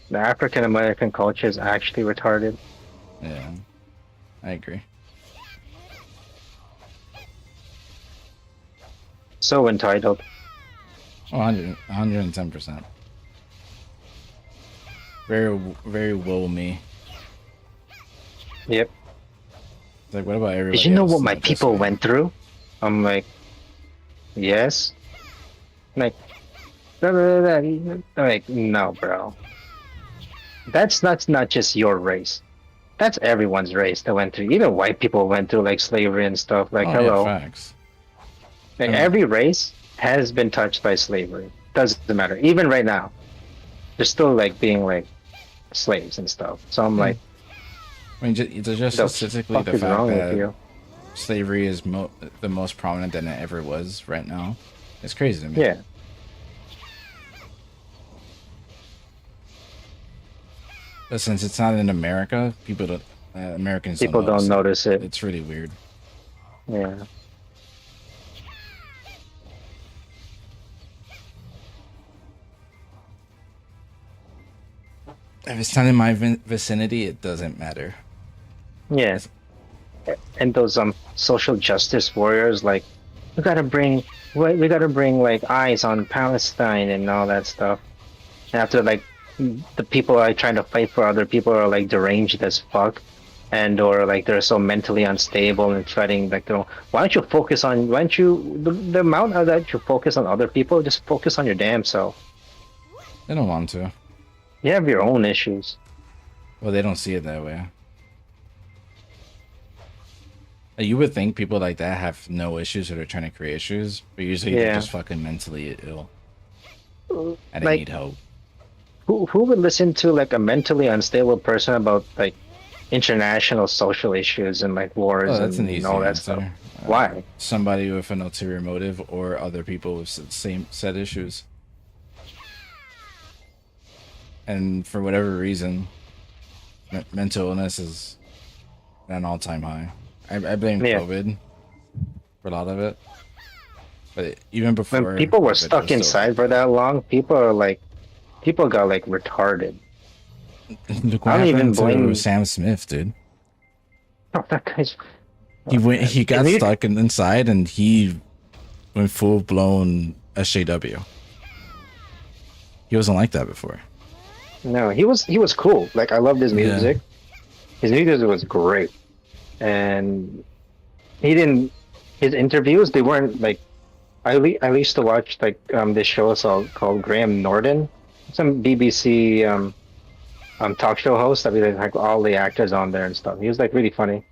The African American culture is actually retarded. Yeah, I agree. So entitled. Oh, 110%. Very woe me. Yep. It's like, what about everybody Did you know else what my not this people way? went through? I'm like, yes. Like, da, da, da, da. I'm like, no, bro. That's not just your race. That's everyone's race that went through. Even white people went through like slavery and stuff. Like, Oh yeah, hello. facts. Like, I mean- every race has been touched by slavery. Doesn't matter. Even right now, they're still like being like slaves and stuff. So I'm like, I mean, just the specifically fuck the is fact wrong with that you? slavery is the most prominent than it ever was right now. It's crazy to me. Yeah. But since it's not in America, people don't. Americans People don't notice it. It's really weird. Yeah. If it's not in my vicinity, it doesn't matter. Yeah. And those social justice warriors, like, we gotta bring like eyes on Palestine and all that stuff. And after like the people are trying to fight for other people are like deranged as fuck, and or like they're so mentally unstable and fighting like, why don't you focus on the amount of that you focus on other people, just focus on your damn self. They don't want to. You have your own issues. Well, they don't see it that way. You would think people like that have no issues or they're trying to create issues, but usually they're Yeah. just fucking mentally ill and they Like, need help. who would listen to like a mentally unstable person about like international social issues and like wars Oh, that's an easy all that answer. stuff? Why? Somebody with an ulterior motive or other people with same set issues. And for whatever reason, mental illness is at an all-time high. I blame Yeah. COVID for a lot of it. But even before When people were COVID, stuck it was still inside for that long, people got like retarded. Look I what don't even happened to blame- Sam Smith, dude. Oh, that guy's. He got Can you- stuck inside and he went full blown SJW. He wasn't like that before. No, he was cool. Like, I loved his Yeah. music. His music was great, and he didn't. His interviews, they weren't like. I used to watch like this show called Graham Norton, some BBC talk show host that we had like all the actors on there and stuff. He was like really funny,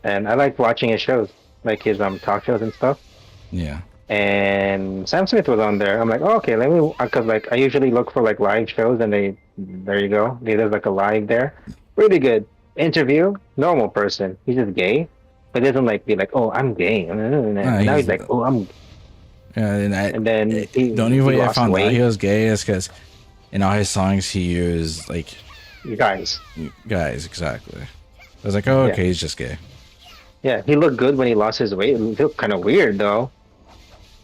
and I liked watching his shows, like his talk shows and stuff. Yeah. And Sam Smith was on there. I'm like, oh, okay, let me, because like I usually look for like live shows, and there you go. There's like a live there, really good interview. Normal person, he's just gay, but doesn't like be like, oh, I'm gay. Now he's like, oh, I'm. Yeah, And then he, the only he way I lost found out weight. he was gay is because in all his songs he used like You guys, guys, exactly. I was like, oh, okay, Yeah. he's just gay. yeah, he looked good when he lost his weight. It looked kind of weird though,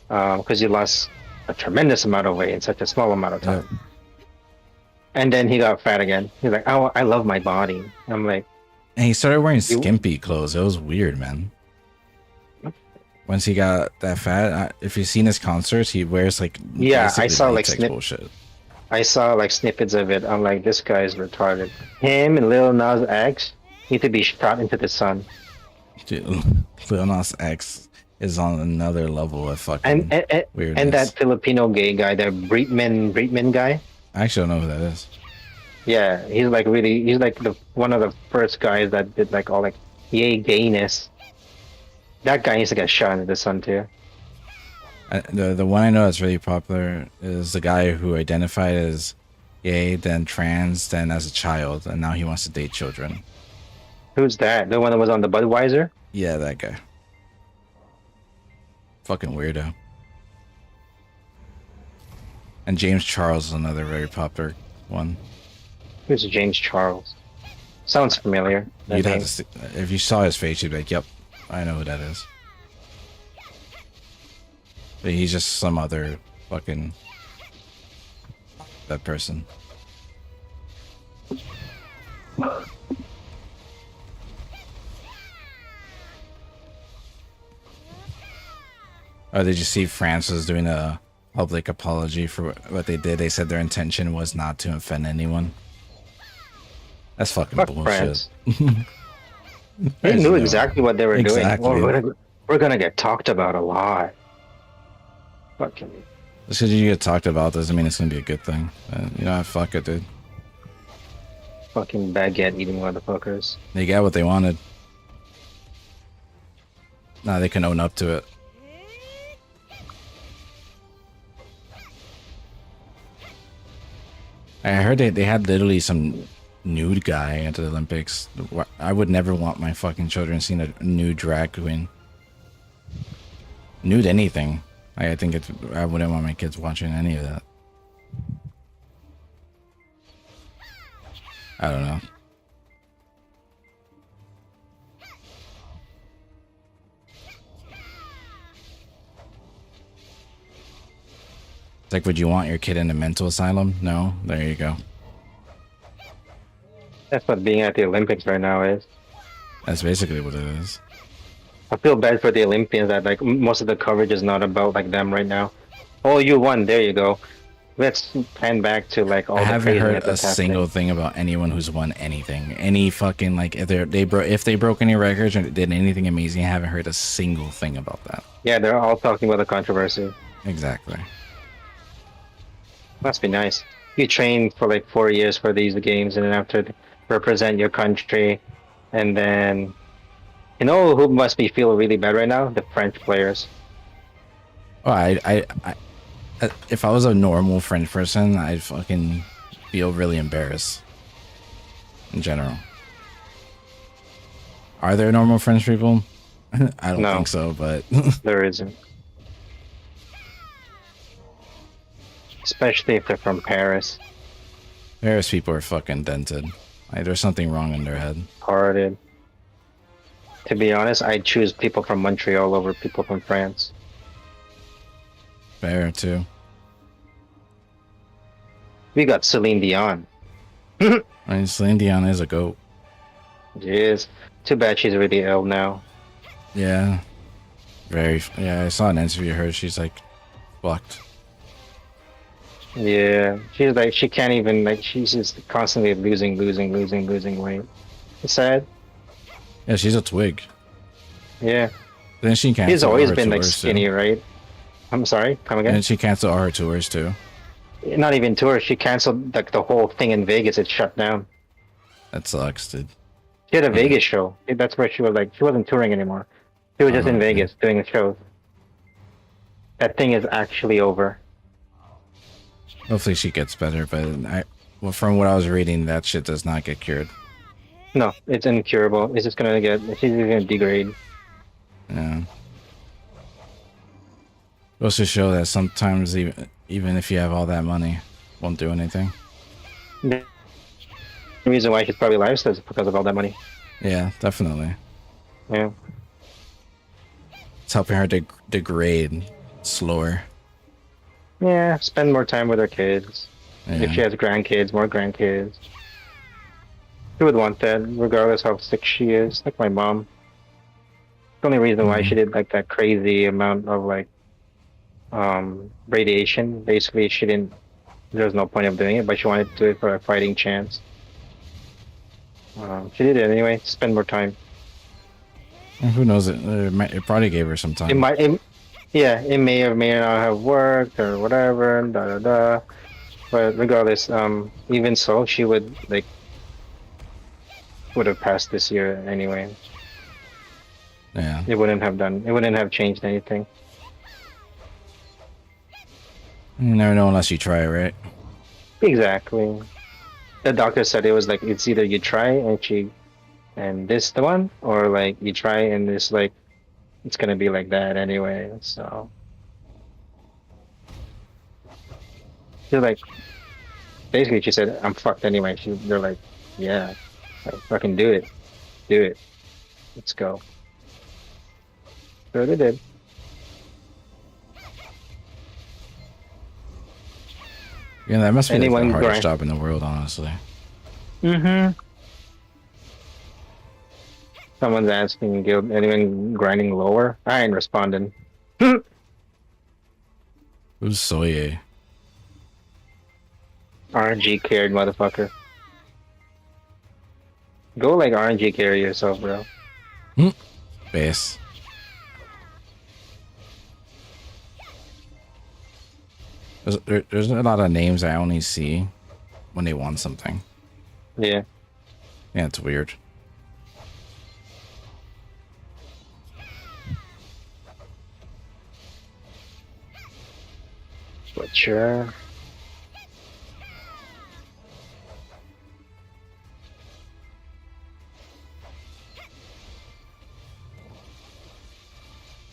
because he lost a tremendous amount of weight in such a small amount of time. And then he got fat again. He's like, oh, I love my body. I'm like, And he started wearing You- skimpy clothes. It was weird, man. Once he got that fat, if you've seen his concerts, he wears like Yeah, I basically saw, like, latex bullshit. I saw like snippets of it. I'm like, this guy is retarded. Him and Lil Nas X need to be shot into the sun. Dude, Lil Nas X is on another level of fucking And weirdness. that Filipino gay guy, that Breitman guy. I actually don't know who that is. Yeah, he's like one of the first guys that did like all like yay gayness. That guy needs to get shot into the sun too. The one I know that's really popular is the guy who identified as gay, then trans, then as a child, and now he wants to date children. Who's that? The one that was on the Budweiser? Yeah, that guy. Fucking weirdo. And James Charles is another very popular one. Who's James Charles? Sounds familiar. that You'd have name. to see, if you saw his face, you'd be like, "Yep, I know who that is." But he's just some other fucking that person. Oh, did you see France was doing a public apology for what they did? They said their intention was not to offend anyone. That's fucking Fuck bullshit. France. They knew exactly what they were Exactly. doing. We're gonna get talked about a lot. Fucking. Just because you get talked about doesn't mean it's gonna be a good thing. You know, fuck it, dude. Fucking baguette eating motherfuckers. They got what they wanted. Now they can own up to it. I heard they had literally some nude guy at the Olympics. I would never want my fucking children seeing a nude drag queen. Nude anything. I think I wouldn't want my kids watching any of that. I don't know. It's like, would you want your kid in a mental asylum? No? There you go. That's what being at the Olympics right now is. That's basically what it is. I feel bad for the Olympians that like most of the coverage is not about like them right now. Oh, you won. There you go. Let's pan back to like all I the haven't craziness heard a that's happening. single thing about anyone who's won anything. Any fucking like if they broke any records or did anything amazing, I haven't heard a single thing about that. Yeah, they're all talking about the controversy. Exactly. Must be nice. You train for like 4 years for these games, and then after represent your country, and then you know who must be feel really bad right now? The French players. Oh, I if I was a normal French person, I'd fucking feel really embarrassed. In general. Are there normal French people? I don't No. think so, but There isn't. Especially if they're from Paris. Paris people are fucking dented. Like, there's something wrong in their head. Hearted. To be honest, I'd choose people from Montreal over people from France. Fair too. We got Celine Dion. I mean, Celine Dion is a goat. Jeez. Too bad she's really ill now. Yeah. Very. Yeah, I saw an interview of her. She's like fucked. Yeah. She's like, she can't even, like, she's just constantly losing weight. It's sad. Yeah, she's a twig. Yeah. Then she canceled. She's all always her been like tours, skinny, too. right? I'm sorry, come again? And she canceled all her tours too. Not even tours. She canceled like the whole thing in Vegas. It shut down. That sucks, dude. She had a Vegas show. That's where she was like, she wasn't touring anymore. She was just in okay. Vegas doing a show. That thing is actually over. Hopefully she gets better, but well, from what I was reading, that shit does not get cured. No, it's incurable. It's just gonna she's gonna degrade. Yeah. Goes to show that sometimes even if you have all that money, won't do anything. The reason why she's probably lifeless is because of all that money. Yeah, definitely. Yeah. It's helping her degrade slower. Yeah, spend more time with her kids. If Yeah. she has grandkids, more grandkids. She would want that, regardless how sick she is. Like my mom. The only reason why she did like that crazy amount of like radiation, basically she didn't, there's no point of doing it, but she wanted to do it for a fighting chance. She did it anyway, to spend more time. Who knows? It probably gave her some time. It may or may not have worked or whatever, But regardless, even so, she would have passed this year anyway. Yeah. It wouldn't have changed anything. You never know unless you try, right? Exactly. The doctor said it was like, it's either you try and this the one, or like you try and this like it's gonna be like that anyway. So They're like, basically, she said, "I'm fucked anyway." They're like, "Yeah, like, fucking do it, let's go." So they did. Yeah, that must be like the Anyone hardest grind? job in the world, honestly. Mm-hmm. Someone's asking, "Guild, anyone grinding lower?" I ain't responding. Who's Soye? RNG carried motherfucker. Go like RNG carry yourself, bro. Base. There's a lot of names I only see when they want something. Yeah. Yeah, it's weird. Butcher.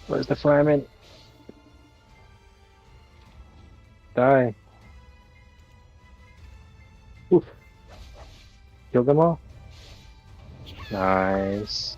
Where's the fireman? Die. Oof. Kill them all? Nice.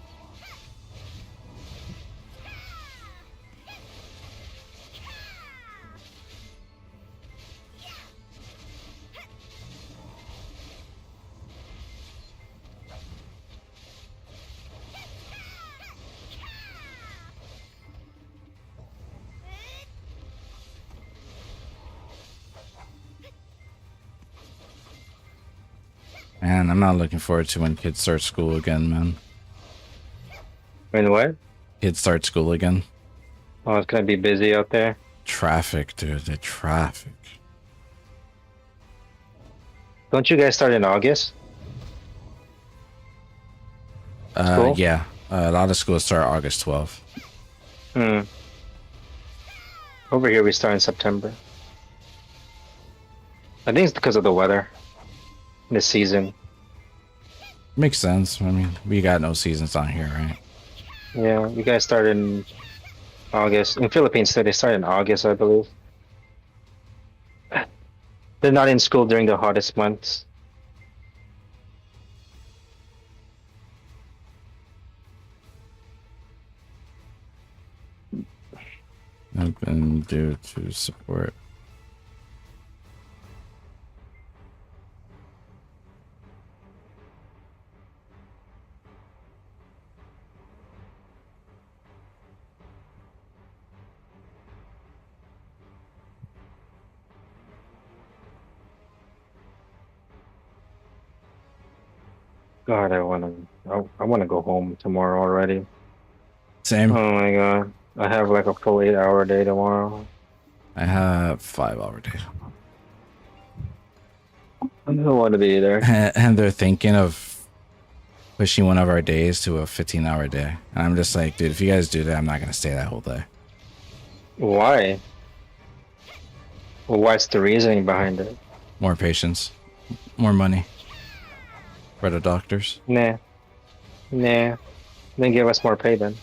Man, I'm not looking forward to when kids start school again, man. When what? Kids start school again. Oh, it's gonna be busy out there. Traffic, dude. The traffic. Don't you guys start in August? School? Yeah. A lot of schools start August 12th. Hmm. Over here we start in September. I think it's because of the weather. This season. Makes sense. I mean, we got no seasons on here, right? Yeah, you guys start in August. In Philippines, they start in August, I believe. They're not in school during the hottest months. Have been due to support. God, I wanna go home tomorrow already. Same. Oh my god. I have like a full 8-hour day tomorrow. I have 5-hour day. I don't want to be there. And they're thinking of pushing one of our days to a 15-hour day. And I'm just like, dude, if you guys do that, I'm not going to stay that whole day. Why? Well, what's the reasoning behind it? More patience. More money. For the doctors. Nah. Then give us more pay then.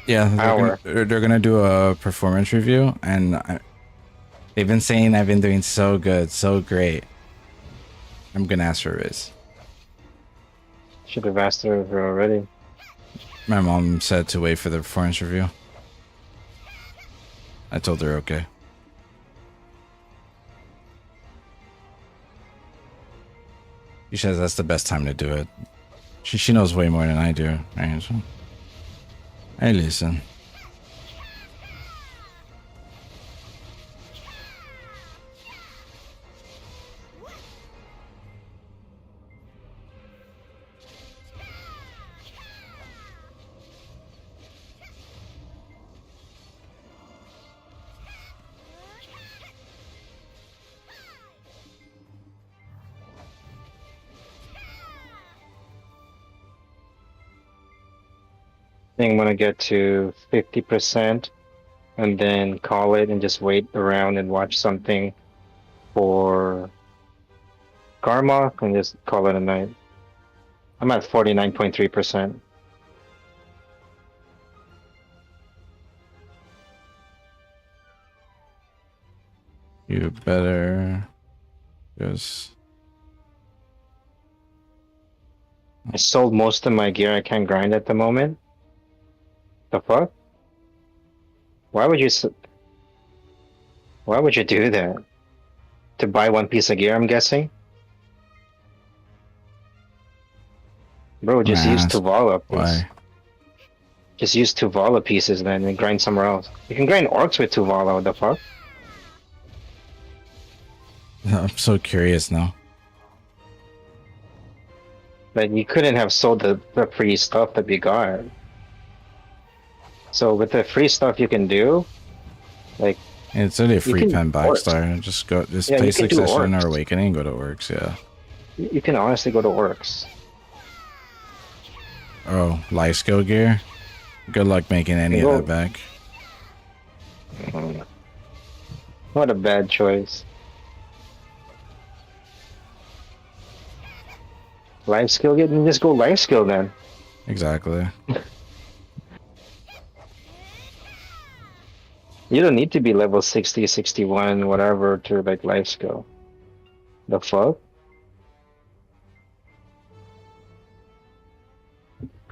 Yeah, they're gonna do a performance review, and they've been saying I've been doing so good, so great. I'm gonna ask for a raise. Should have asked her already. My mom said to wait for the performance review. I told her okay. She says that's the best time to do it. She knows way more than I do, right? So, I listen. I think I'm gonna get to 50% and then call it and just wait around and watch something for Karma and just call it a night. I'm at 49.3%. You better Yes. I sold most of my gear. I can't grind at the moment. The fuck? Why would you? Why would you do that? To buy one piece of gear, I'm guessing. Bro, I'm gonna just use ask Tuvala, please. why. Just use Tuvala pieces then and grind somewhere else. You can grind orcs with Tuvala. What the fuck? I'm so curious now. Like you couldn't have sold the free stuff that we got. So with the free stuff you can do, like It's only a you free can pen orcs. backstar. Just go. Just Yeah, play you can do Succession or orcs. Awakening. Go to Orcs. Yeah. You can honestly go to orcs. Oh, life skill gear. Good luck making any of that back. What a bad choice. Life skill, just go life skill then. Exactly. You don't need to be level 60, 61, whatever to like life skill. The fuck?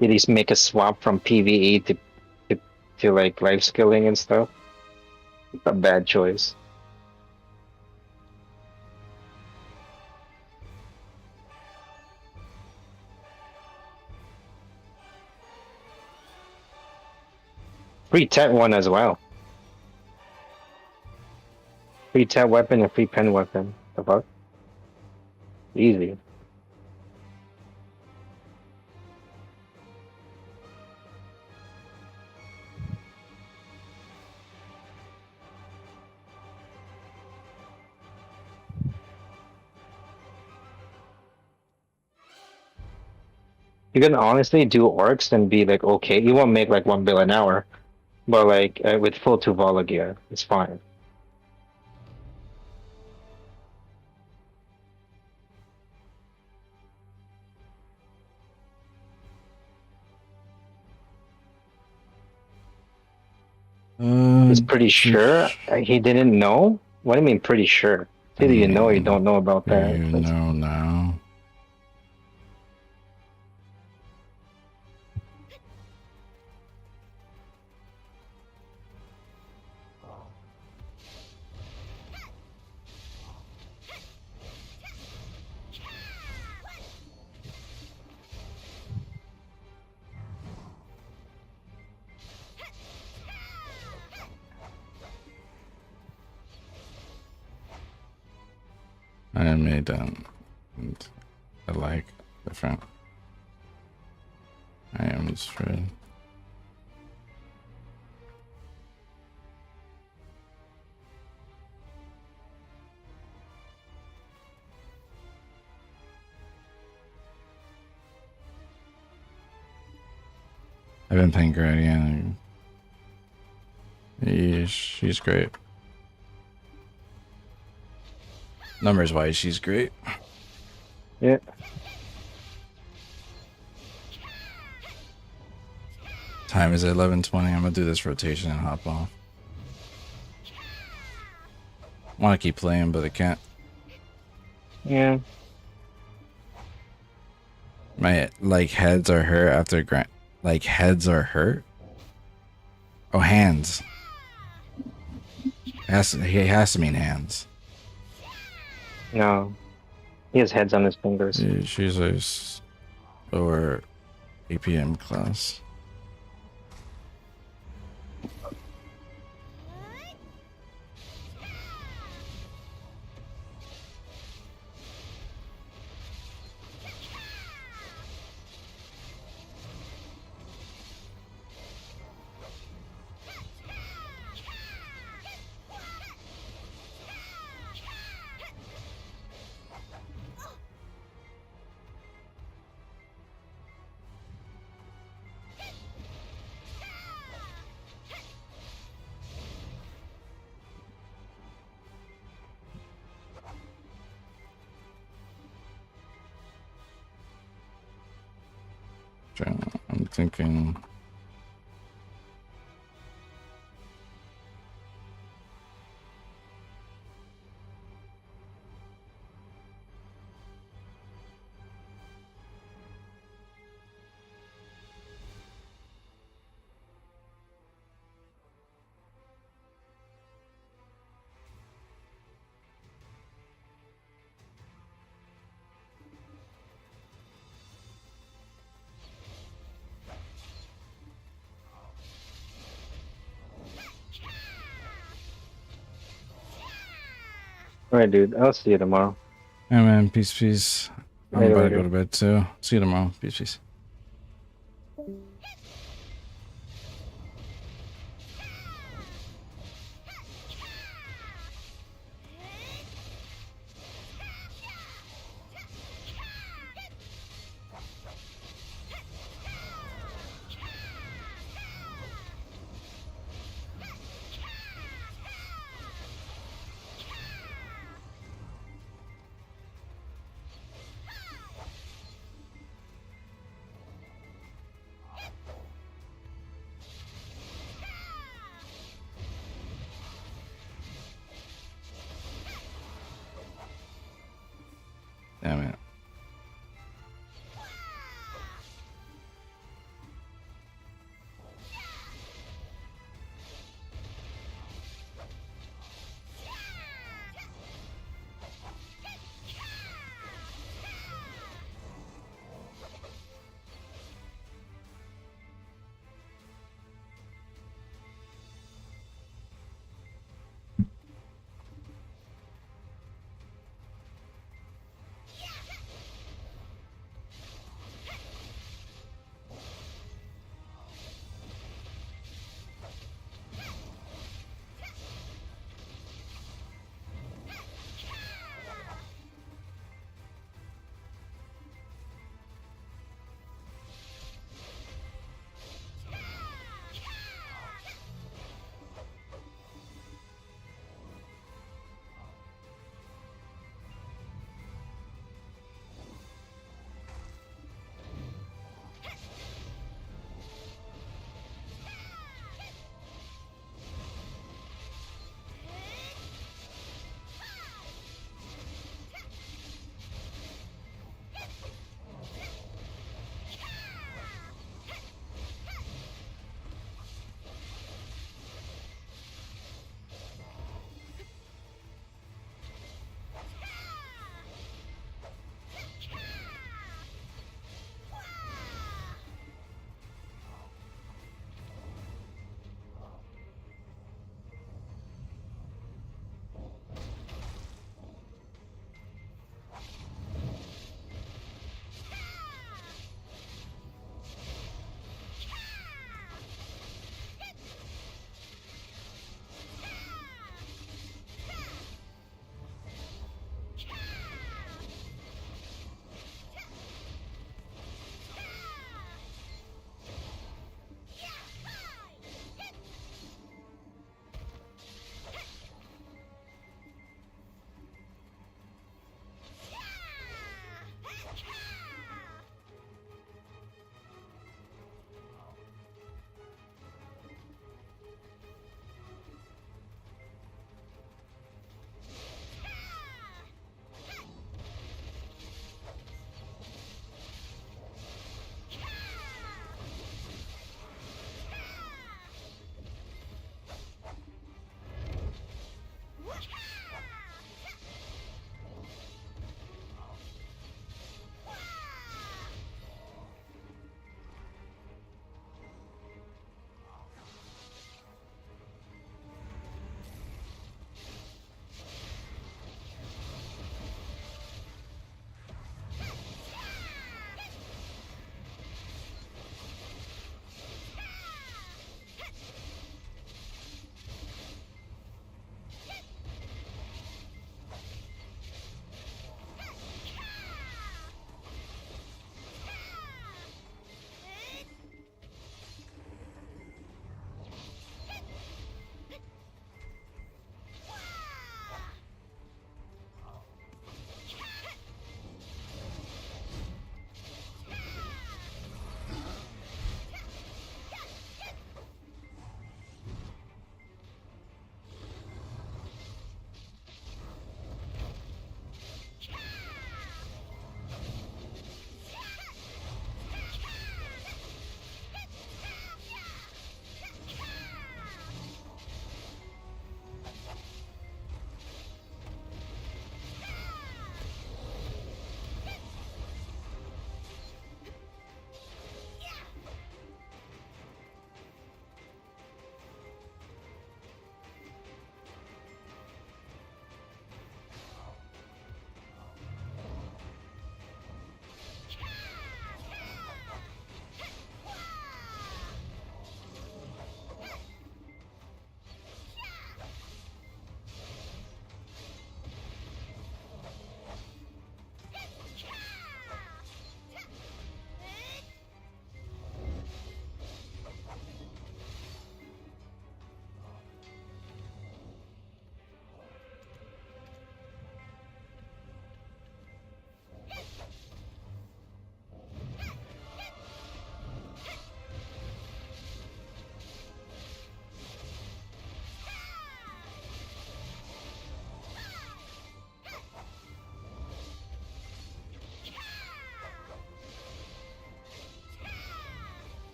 You just make a swap from PvE to like life skilling and stuff. A bad choice. Free tent one as well. Free tent weapon and free pen weapon. The fuck? Easy. You can honestly do orcs and be like okay. You won't make like 1 bill an hour, but like with full Tuvala gear, it's fine. He's pretty sure he didn't know. What do you mean pretty sure? It's either you know or you don't know about that. You know now. I made I like different. I am destroyed. I've been playing Gradian. She's great. Numbers wise, she's great. Yeah. Time is 11:20. I'm gonna do this rotation and hop off. Want to keep playing, but I can't. Yeah. My like heads are hurt after grant. Like heads are hurt. Oh, hands. He has to mean hands. No. He has heads on his fingers. She's a lower APM class. I'm thinking. All right, dude. I'll see you tomorrow. Yeah, man. Peace, peace. I'm Later, about to later. go to bed too. See you tomorrow. Peace, peace.